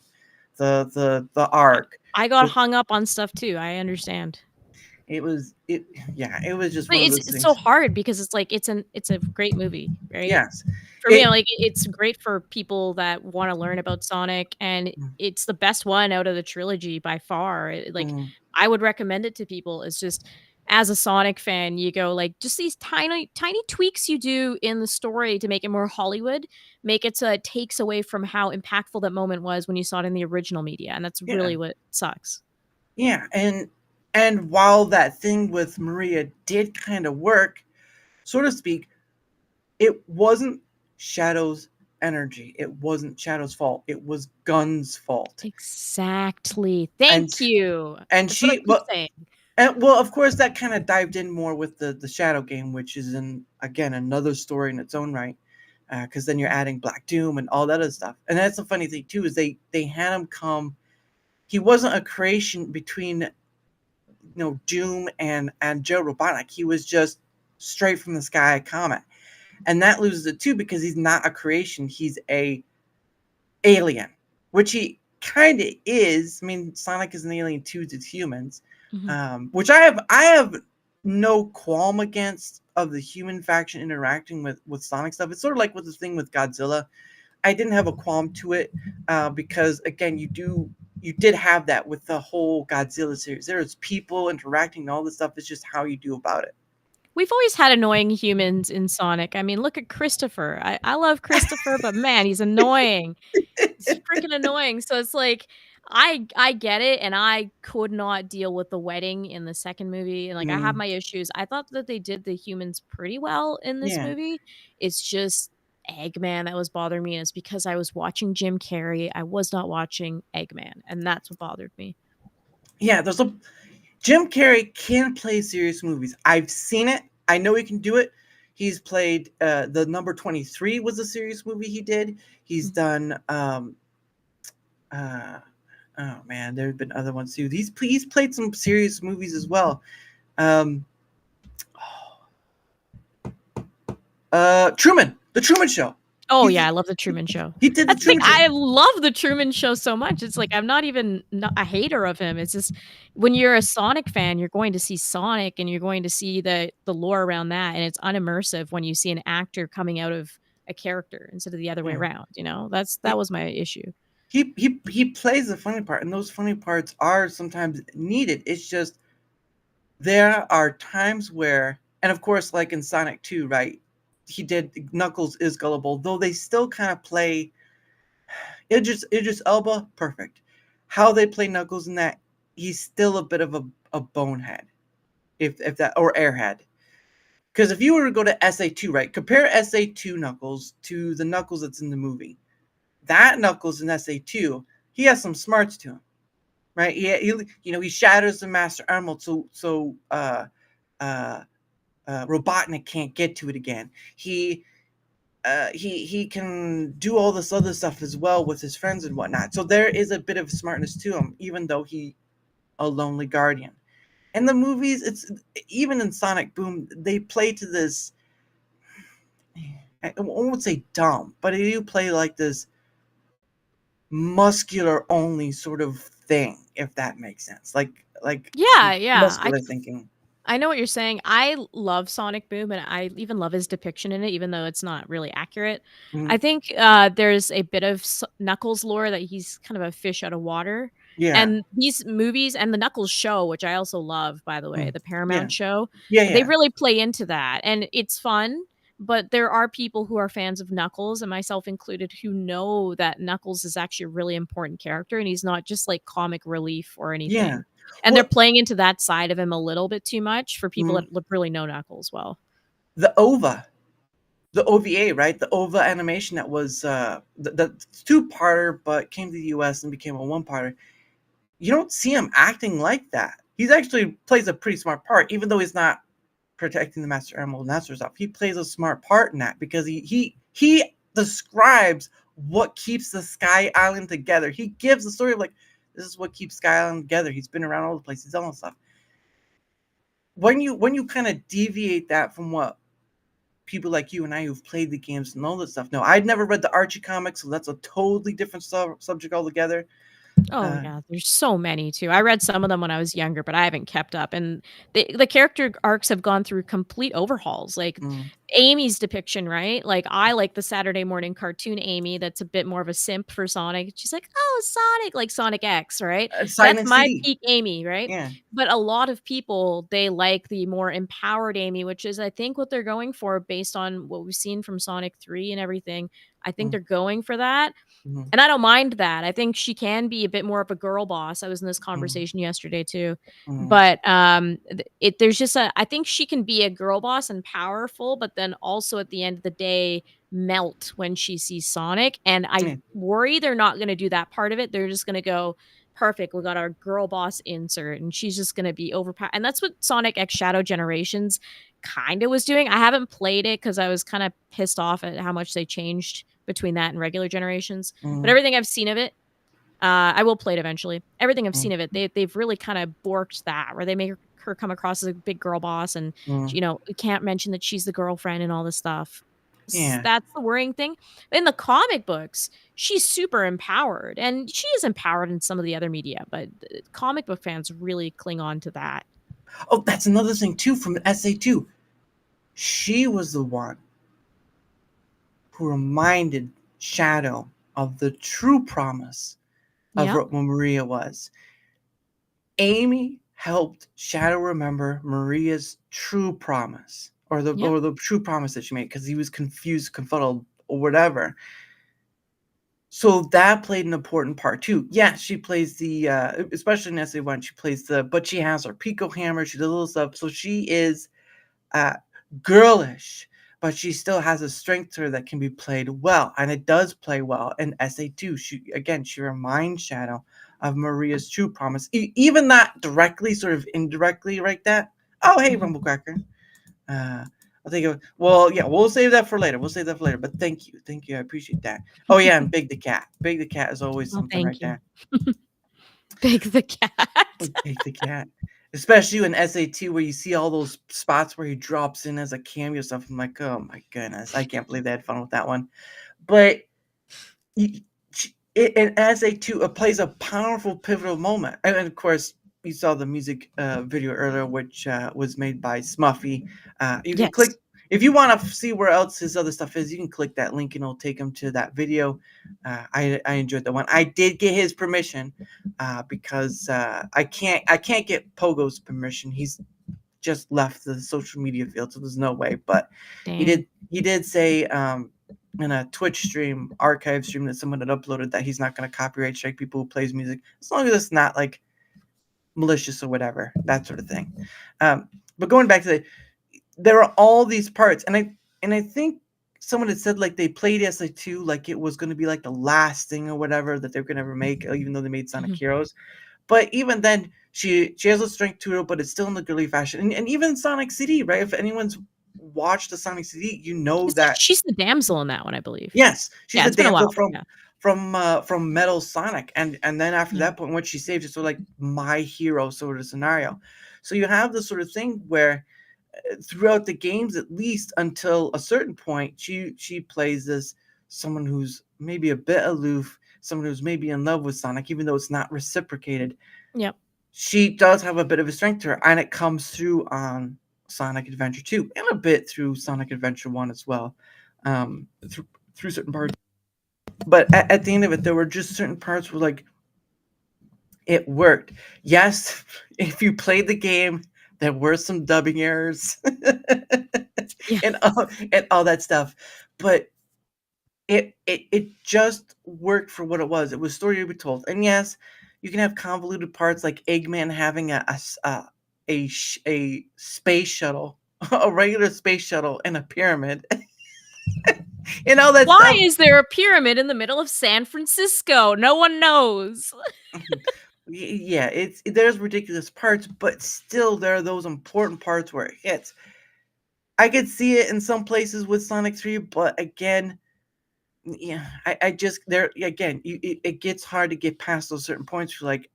The arc. I got with- hung up on stuff too. I understand. It was it was just But one of it's those so things. hard because it's like it's a great movie, right? Yes. For me, It like, it's great for people that wanna learn about Sonic, and mm, it's the best one out of the trilogy by far. Like, mm, I would recommend it to people. It's just, as a Sonic fan, you go, like, just these tiny tiny tweaks you do in the story to make it more Hollywood, make it so it takes away from how impactful that moment was when you saw it in the original media, and that's yeah. really what sucks. Yeah, and while that thing with Maria did kind of work, so to speak, it wasn't Shadow's energy. It wasn't Shadow's fault. It was Gun's fault. Exactly. And Thank you. and That's what I she keep saying. well, of course, that kind of dived in more with the Shadow game, which is again another story in its own right. Because then you're adding Black Doom and all that other stuff. And that's the funny thing too, is they had him come. He wasn't a creation between Doom and Joe Robotnik. He was just straight from the sky comet. And that loses it too, because he's not a creation. He's a alien, which he kind of is. I mean, Sonic is an alien too to humans, Mhm. which I have no qualm against of the human faction interacting with Sonic stuff. It's sort of like with the thing with Godzilla. I didn't have a qualm to it, because again, you did have that with the whole Godzilla series. There's people interacting and all this stuff. It's just how you do about it. We've always had annoying humans in Sonic. I mean, look at Christopher. I love Christopher, but man, he's annoying. He's freaking annoying. So it's like I get it, and I could not deal with the wedding in the second movie. And like, I have Mm, my issues. I thought that they did the humans pretty well in this yeah, movie. It's just Eggman that was bothering me, and it's because I was watching Jim Carrey. I was not watching Eggman, and that's what bothered me. yeah. Jim Carrey can play serious movies. I've seen it. I know he can do it. He's played the number 23 was a serious movie he did. He's Mhm. done uh, oh man, there have been other ones too. He's played some serious movies as well. Um, Truman, The Truman Show. Oh, He's yeah, I love The Truman Show. he did The That's the thing, Truman Show. I love The Truman Show so much, it's like, I'm not even a hater of him, it's just, when you're a Sonic fan, you're going to see Sonic, and you're going to see the lore around that, and it's unimmersive when you see an actor coming out of a character instead of the other way Yeah. around, that He, was my issue. he plays the funny part, and those funny parts are sometimes needed. It's just there are times where, and of course, like in Sonic 2, right? Knuckles is gullible, though they still kind of play Idris Elba, perfect. How they play Knuckles in that, he's still a bit of a bonehead, if that, or airhead. Because if you were to go to SA2, right, compare SA2 Knuckles to the Knuckles that's in the movie. That Knuckles in SA2, he has some smarts to him, right? He shatters the Master Emerald, so Robotnik can't get to it again. He can do all this other stuff as well with his friends and whatnot. So there is a bit of smartness to him, even though he a lonely guardian. In the movies, it's even in Sonic Boom, they play to this. I won't say dumb, but they do play like this muscular only sort of thing, if that makes sense. Like Yeah. muscular thinking. I know what you're saying. I love Sonic Boom, and I even love his depiction in it, even though it's not really accurate. I Mhm. think there's a bit of Knuckles lore that he's kind of a fish out of water. Yeah. And these movies and the Knuckles show, which I also love, by the way, Mm. the Yeah. Paramount show, Yeah. they Yeah. really play into that. And it's fun, but there are people who are fans of Knuckles, and myself included, who know that Knuckles is actually a really important character, and he's not just like comic relief or Yeah. anything. And they're Well, playing into that side of him a little bit too much for people mm, that really know Knuckles well. the OVA, the OVA, right? The OVA animation that was the two-parter, but came to the US and became a one-parter. You don't see him acting like that. He's actually plays a pretty smart part, even though he's not protecting the Master Emerald and that sort of stuff. He plays a smart part in that because he describes what keeps the Sky Island together. He gives the story of like, this is what keeps Sky Island together. He's been around all the places, all that stuff. When you kind of deviate that from what people like you and I who've played the games and all this stuff. No, I'd never read the Archie comics, so that's a totally different subject altogether. Oh Uh, yeah, there's so many too. I read some of them when I was younger, but I haven't kept up. And the character arcs have gone through complete overhauls. Like mm, Amy's depiction, right? Like I like the Saturday morning cartoon Amy that's a bit more of a simp for Sonic. She's like, "Oh, Sonic," like Sonic X, right? That's Silent my C. peak Amy, right? Yeah. But a lot of people, they like the more empowered Amy, which is I think what they're going for based on what we've seen from Sonic 3 and everything. I think Mm, they're going for that. mm, And I don't mind that. I think she can be a bit more of a girl boss. I was in this mm, conversation yesterday too. mm, But there's just I think she can be a girl boss and powerful, but then also at the end of the day melt when she sees Sonic. And I yeah. worry they're not going to do that part of it. They're just going to go, perfect, we got our girl boss insert, and she's just going to be overpowered. And that's what Sonic X Shadow Generations kind of was doing. I haven't played it because I was kind of pissed off at how much they changed between that and regular generations. But Mm, everything I've seen of it, I will play it eventually. Everything I've mm, seen of it, they've really kind of borked that, where they make her come across as a big girl boss, and mm, you can't mention that she's the girlfriend and all this stuff. yeah. That's the worrying thing. In the comic books, she's super empowered, and she is empowered in some of the other media, but comic book fans really cling on to that. Oh, that's another thing too from SA2. She was the one who reminded Shadow of the true promise of Yeah, what Maria was. Amy helped Shadow remember Maria's true promise, or the yeah, true promise that she made, because he was confused, confuddled, or whatever. So that played an important part too. Yes, she plays the especially in SA1, she plays but she has her Pico hammer, she does little stuff. So she is uh girlish, but she still has a strength to her that can be played well. And it does play well in SA2. She reminds Shadow of Maria's true promise. Even not directly, sort of indirectly, like that. Oh, hey, mhm. Rumblecracker. I'll think of well, yeah, we'll save that for later. We'll save that for later. But thank you. Thank you. I appreciate that. Oh yeah, and Big the Cat. Big the Cat is always Oh, something right thank you. there. Big the cat. Big the Cat. Especially in SA2 where you see all those spots where he drops in as a cameo stuff. I'm like, oh my goodness. I can't believe they had fun with that one. But in SA2, it plays a powerful, pivotal moment. And of course, you saw the music video earlier, which was made by Smuffy. You can click Yes. if you want to see where else his other stuff is. You can click that link, and it'll take him to that video. I enjoyed that one. I did get his permission because I can't get Pogo's permission. He's just left the social media field, so there's no way. But Dang. he did say in a Twitch stream, archive stream that someone had uploaded, that he's not going to copyright strike people who plays music as long as it's not like malicious or whatever, that sort of thing. But going back to there are all these parts, and I think someone had said like they played SI2 like it was going to be like the last thing or whatever that they're going to ever make, even though they made Sonic Heroes. But even then, she has a strength to her, but it's still in the girly fashion. And even Sonic CD, right? If anyone's watched the Sonic CD, you know that She's the damsel in that one, I believe. yes, she's Yeah, a it's been a damsel while. Yeah. from Metal Sonic, and then after Yeah. that point, when she saves, it's sort of like my hero sort of scenario. So you have this sort of thing where throughout the games, at least until a certain point, she plays as someone who's maybe a bit aloof, someone who's maybe in love with Sonic, even though it's not reciprocated. Yep. She does have a bit of a strength to her, and it comes through on Sonic Adventure 2 and a bit through Sonic Adventure 1 as well, through certain parts. But at the end of it, there were just certain parts where like it worked. Yes, if you played the game, there were some dubbing errors Yeah. and all that stuff, but it just worked for what it was. It was story to be told, and yes, you can have convoluted parts like Eggman having a space shuttle, a regular space shuttle, and a pyramid, and all that Why stuff. is there a pyramid in the middle of San Francisco? No one knows. Yeah, there's ridiculous parts, but still there are those important parts where it hits. I could see it in some places with Sonic 3, but again, yeah, I just there again, it gets hard to get past those certain points for like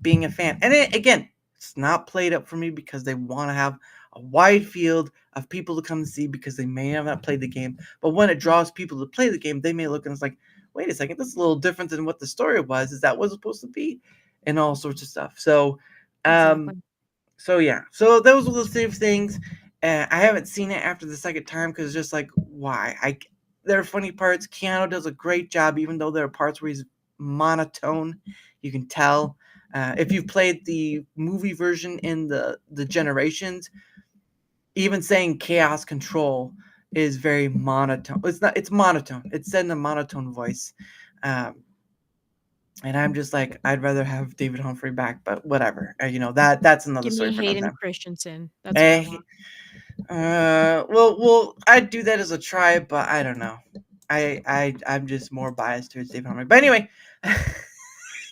being a fan. And again, it's not played up for me because they want to have a wide field of people to come to see because they may have not played the game. But when it draws people to play the game, they may look and it's like, wait a second, this is a little different than what the story was. Is that what it's supposed to be? And all sorts of stuff. So, Exactly. so yeah. So those were the same things. I haven't seen it after the second time because it's just like, why? There are funny parts. Keanu does a great job, even though there are parts where he's monotone. You can tell. If you've played the movie version in the Generations, even saying chaos control is very monotone. It's monotone. It's said in a monotone voice. And I'm just like, I'd rather have David Humphrey back, but whatever. That's another Give story me for another Hayden time. Christensen. That's what I Eh, want. well, I'd do that as a try, but I don't know. I'm just more biased towards David Humphrey. But anyway,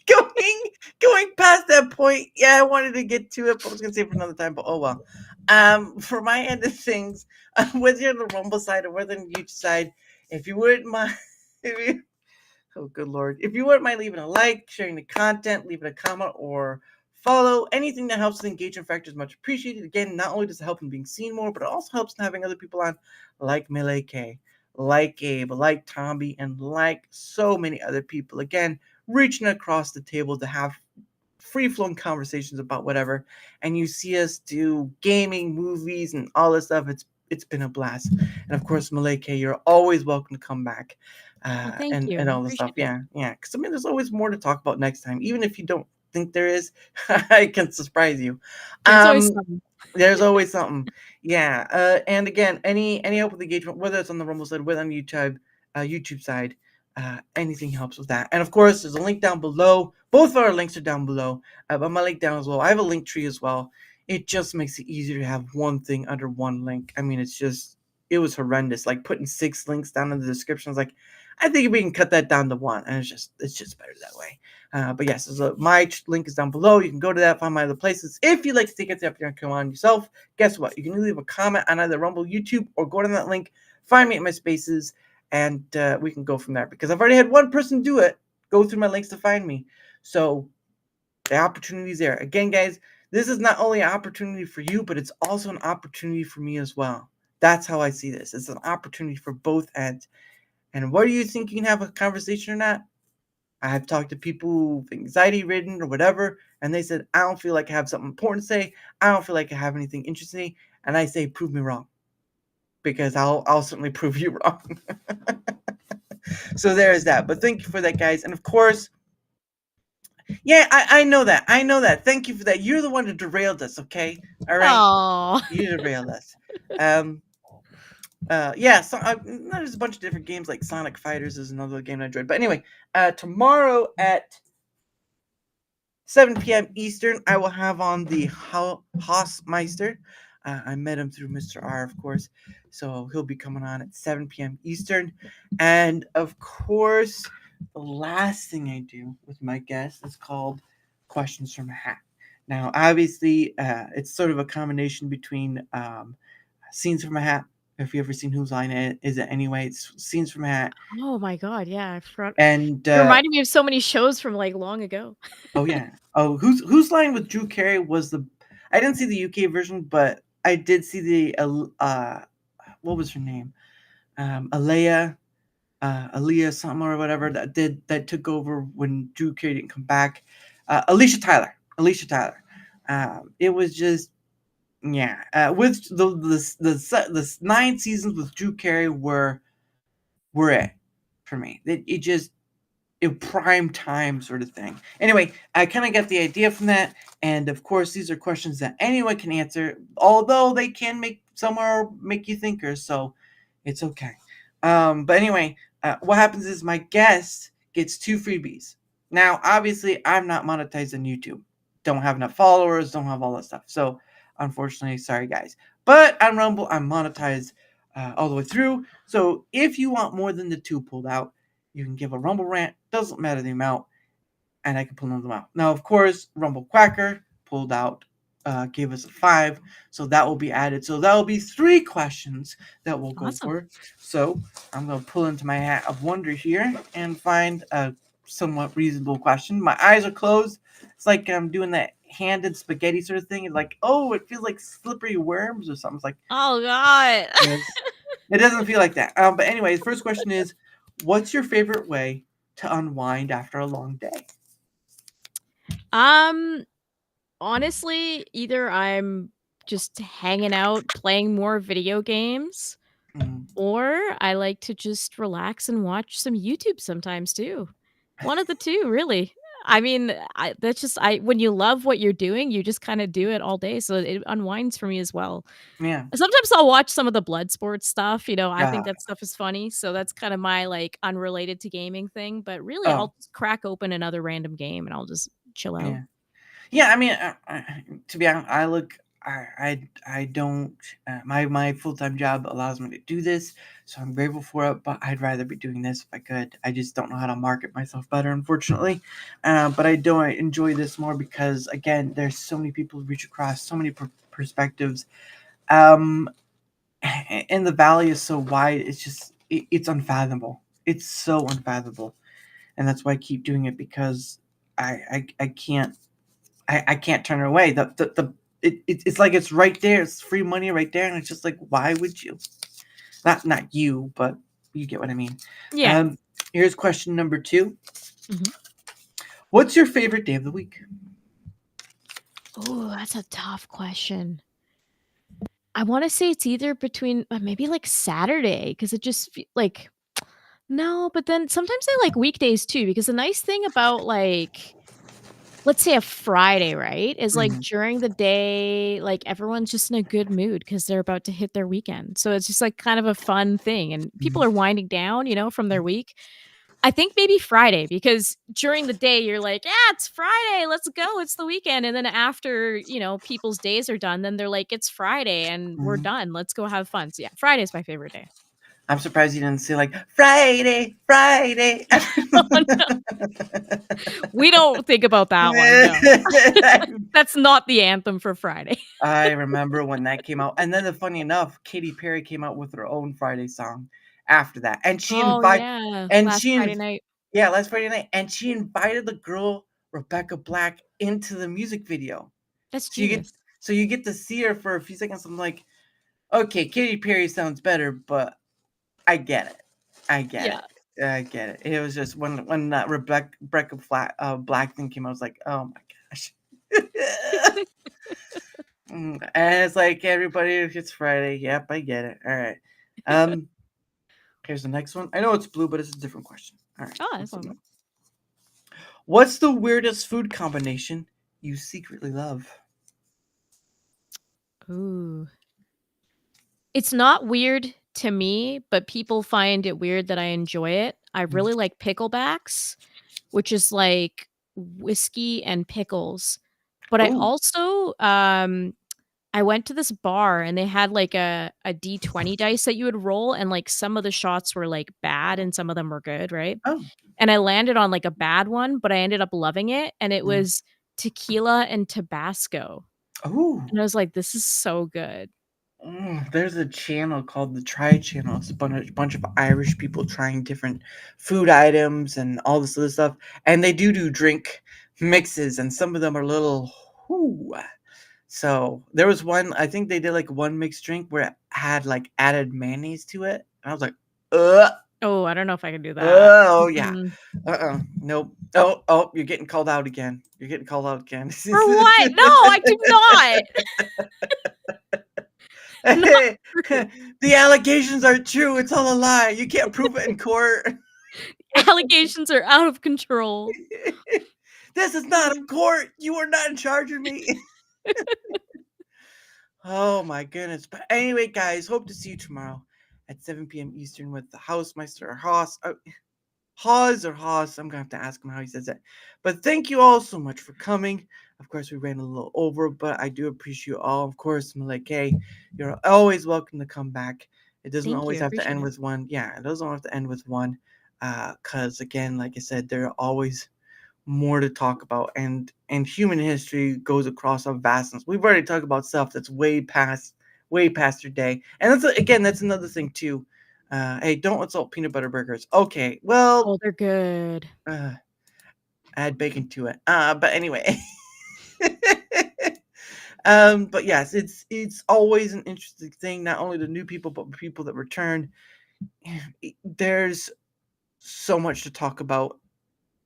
going past that point, yeah, I wanted to get to it, but I was gonna save it for another time. But oh well. For my end of things, whether you're on the Rumble side or whether on the YouTube side, if you wouldn't mind, oh good lord, if you wouldn't mind leaving a like, sharing the content, leaving a comment or follow, anything that helps the engagement factor is much appreciated. Again, not only does it help in being seen more, but it also helps in having other people on, like Melee K, like Gabe, like Tomby, and like so many other people. Again, reaching across the table to have free-flowing conversations about whatever, and you see us do gaming, movies, and all this stuff. It's been a blast, and of course, Maleke, you're always welcome to come back, Well, thank and you. and I all the stuff. appreciate it. Yeah. Because I mean, there's always more to talk about next time, even if you don't think there is. I can surprise you. There's always something. There's always something. Yeah. And again, any help with engagement, whether it's on the Rumble side, whether on YouTube side, anything helps with that. And of course, there's a link down below. Both of our links are down below. But my link down as well. I have a link tree as well. It just makes it easier to have one thing under one link. I mean, it was horrendous. Like putting 6 links down in the description. I was like, I think we can cut that down to 1, and it's just better that way. But yes, so my link is down below. You can go to that, find my other places. If you'd like to take it up and come on yourself, guess what? You can leave a comment on either Rumble, YouTube, or go to that link, find me at my spaces, and we can go from there. Because I've already had one person do it, go through my links to find me. So the opportunity is there. Again, guys, this is not only an opportunity for you, but it's also an opportunity for me as well. That's how I see this. It's an opportunity for both ends. And whether you think you can have a conversation or not, I've talked to people who've anxiety ridden or whatever, and they said, I don't feel like I have something important to say. I don't feel like I have anything interesting. And I say, prove me wrong. Because I'll certainly prove you wrong. So there is that. But thank you for that, guys. And of course, yeah, I know that. I know that. Thank you for that. You're the one who derailed us, okay? All right. Oh. You derailed us. Yeah, so there's a bunch of different games like Sonic Fighters is another game I enjoyed. But anyway, tomorrow at 7 p.m. Eastern, I will have on the Hausmeister. I met him through Mr. R, of course. So he'll be coming on at 7 p.m. Eastern. And of course, the last thing I do with my guests is called Questions from a Hat. Now, obviously, it's sort of a combination between Scenes from a Hat. If you ever seen Whose Line Is It Anyway, it's Scenes from a Hat. Oh my god, yeah, I forgot. And It reminded me of so many shows from, like, long ago. oh yeah. Oh, whose line with Drew Carey was the? I didn't see the UK version, but I did see the what was her name? Aaliyah something or whatever that took over when Drew Carey didn't come back. Alicia Tyler. It was just with the 9 seasons with Drew Carey were it for me. It just prime time sort of thing. Anyway, I kind of got the idea from that, and of course, these are questions that anyone can answer, although they can make you thinkers, so it's okay. But anyway, what happens is my guest gets 2 freebies. Now, obviously, I'm not monetized on YouTube. Don't have enough followers. Don't have all that stuff. So, unfortunately, sorry guys. But on Rumble, I'm monetized all the way through. So, if you want more than the 2 pulled out, you can give a Rumble rant, doesn't matter the amount, and I can pull them out. Now, of course, Rumble Quacker pulled out, gave us a 5, so that will be added. So that will be 3 questions that we'll go for. So I'm going to pull into my hat of wonder here and find a somewhat reasonable question. My eyes are closed. It's like I'm doing that handed spaghetti sort of thing. It's like, oh, it feels like slippery worms or something. It's like, oh god. It doesn't feel like that. But anyways, first question is, what's your favorite way to unwind after a long day? Honestly, either I'm just hanging out playing more video games, or I like to just relax and watch some YouTube sometimes too. One of the 2, really. I mean, when you love what you're doing, you just kinda do it all day, so it unwinds for me as well. Yeah. Sometimes I'll watch some of the blood sports stuff, I think Ah. that stuff is funny, so that's kinda my, like, unrelated to gaming thing, but really, Oh. I'll just crack open another random game, and I'll just chill out. Yeah. I mean, to be honest, I don't. My full-time job allows me to do this, so I'm grateful for it. But I'd rather be doing this if I could. I just don't know how to market myself better, unfortunately. But I do enjoy this more because, again, there's so many people to reach across, so many perspectives. And the valley is so wide. It's just it's unfathomable. It's so unfathomable, and that's why I keep doing it, because I can't. I can't turn it away. It's like it's right there. It's free money right there, and it's just like, why would you? Not you, but you get what I mean. Yeah. Here's question number 2. What's your favorite day of the week? Oh, that's a tough question. I want to say it's either between maybe like Saturday, because it just like no, but then sometimes I like weekdays too, because the nice thing about like let's say a Friday, right, is like during the day, like everyone's just in a good mood because they're about to hit their weekend. So it's just like kind of a fun thing, and people are winding down, from their week. I think maybe Friday, because during the day you're like, yeah, it's Friday, let's go, it's the weekend. And then after, people's days are done, then they're like, it's Friday and we're done. Let's go have fun. So yeah, Friday is my favorite day. I'm surprised you didn't say like Friday. Oh, no. We don't think about that one. No. That's not the anthem for Friday. I remember when that came out. And then funny enough, Katy Perry came out with her own Friday song after that. And she invited last Friday night. Yeah, last Friday night. And she invited the girl Rebecca Black into the music video. That's genius. So you get to see her for a few seconds. I'm like, okay, Katy Perry sounds better, but I get it. I get it. It was just when that Rebecca Black thing came out, I was like, oh my gosh. And it's like, everybody, it's Friday. Yep, I get it. All right. Here's the next one. I know it's blue, but it's a different question. All right. Oh, that's awesome. What's the weirdest food combination you secretly love? Ooh. It's not weird to me, but people find it weird that I enjoy it. I really like picklebacks, which is like whiskey and pickles. But I also I went to this bar and they had like a D20 dice that you would roll, and like some of the shots were like bad and some of them were good, right? Oh. And I landed on like a bad one, but I ended up loving it, and it was tequila and Tabasco. Oh. And I was like, this is so good. There's a channel called the Try Channel. It's a bunch of Irish people trying different food items and all this other stuff. And they do drink mixes, and some of them are little. Whoo. So there was one. I think they did like one mixed drink where it had like added mayonnaise to it. And I was like, Oh, I don't know if I could do that. oh yeah, Mm-mm. nope. Oh, you're getting called out again. You're getting called out again. For what? No, I do not. Not true. The allegations are true. It's all a lie. You can't prove it in court. Allegations are out of control. This is not a court. You are not in charge of me. Oh my goodness. But anyway, guys, hope to see you tomorrow at 7 p.m. Eastern with the Housemeister or Haas. Haas or Haas. I'm going to have to ask him how he says it. But thank you all so much for coming. Of course, we ran a little over, but I do appreciate you all. Of course, I'm like, hey, you're always welcome to come back. It doesn't Thank always you. I have to end appreciate it. with one. Yeah, it doesn't have to end with one. Because, again, like I said, there are always more to talk about. And human history goes across a vastness. We've already talked about stuff that's way past your day. And that's another thing, too. Hey, don't insult peanut butter burgers. Okay, well, Oh, they're good. add bacon to it. But anyway, but yes, it's always an interesting thing. Not only the new people, but people that return. There's so much to talk about,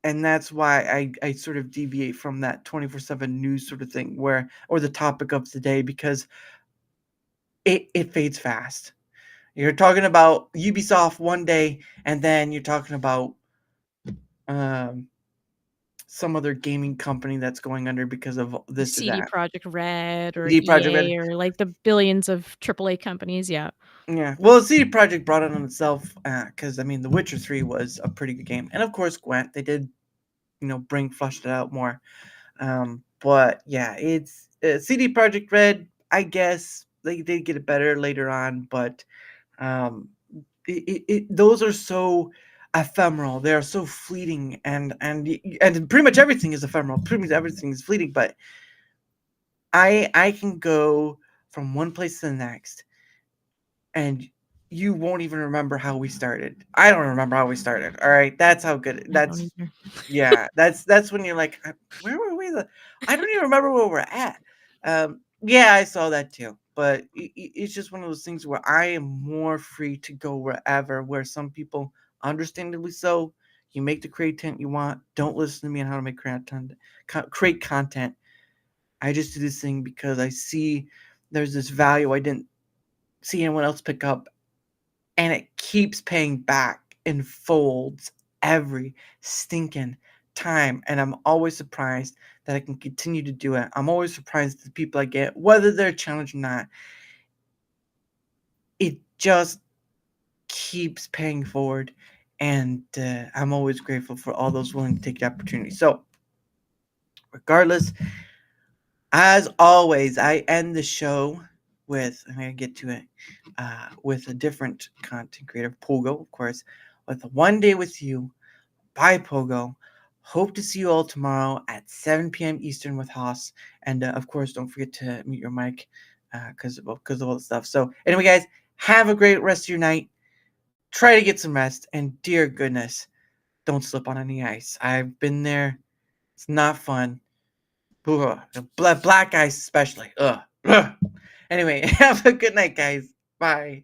and that's why I sort of deviate from that 24/7 news sort of thing, or the topic of the day, because it fades fast. You're talking about Ubisoft one day, and then you're talking about some other gaming company that's going under because of this or CD that. Projekt Red or CD Projekt Red. EA or like the billions of AAA companies. Yeah. Yeah. Well, CD Projekt brought it on itself because I mean, The Witcher 3 was a pretty good game, and of course, Gwent. They did, flushed it out more. But yeah, it's CD Projekt Red. I guess they did get it better later on, but those are so ephemeral. They are so fleeting, and pretty much everything is ephemeral. Pretty much everything is fleeting. But I can go from one place to the next, and you won't even remember how we started. I don't remember how we started. All right, that's how good. I don't That's either. yeah. That's when you're like, where were we? I don't even remember where we're at. Yeah, I saw that too. But it's just one of those things where I am more free to go wherever. Where some people, understandably so, you make the content you want. Don't listen to me on how to make create content. I just do this thing because I see there's this value I didn't see anyone else pick up, and it keeps paying back in folds every stinking time. And I'm always surprised that I can continue to do it. I'm always surprised at the people I get, whether they're challenged or not. It just keeps paying forward. And I'm always grateful for all those willing to take the opportunity. So, regardless, as always, I end the show with, I'm going to get to it, with a different content creator, Pogo, of course, with One Day With You by Pogo. Hope to see you all tomorrow at 7 p.m. Eastern with Haas. And, of course, don't forget to mute your mic because of all the stuff. So, anyway, guys, have a great rest of your night. Try to get some rest. And, dear goodness, don't slip on any ice. I've been there. It's not fun. Ugh. Black ice especially. Ugh. Anyway, have a good night, guys. Bye.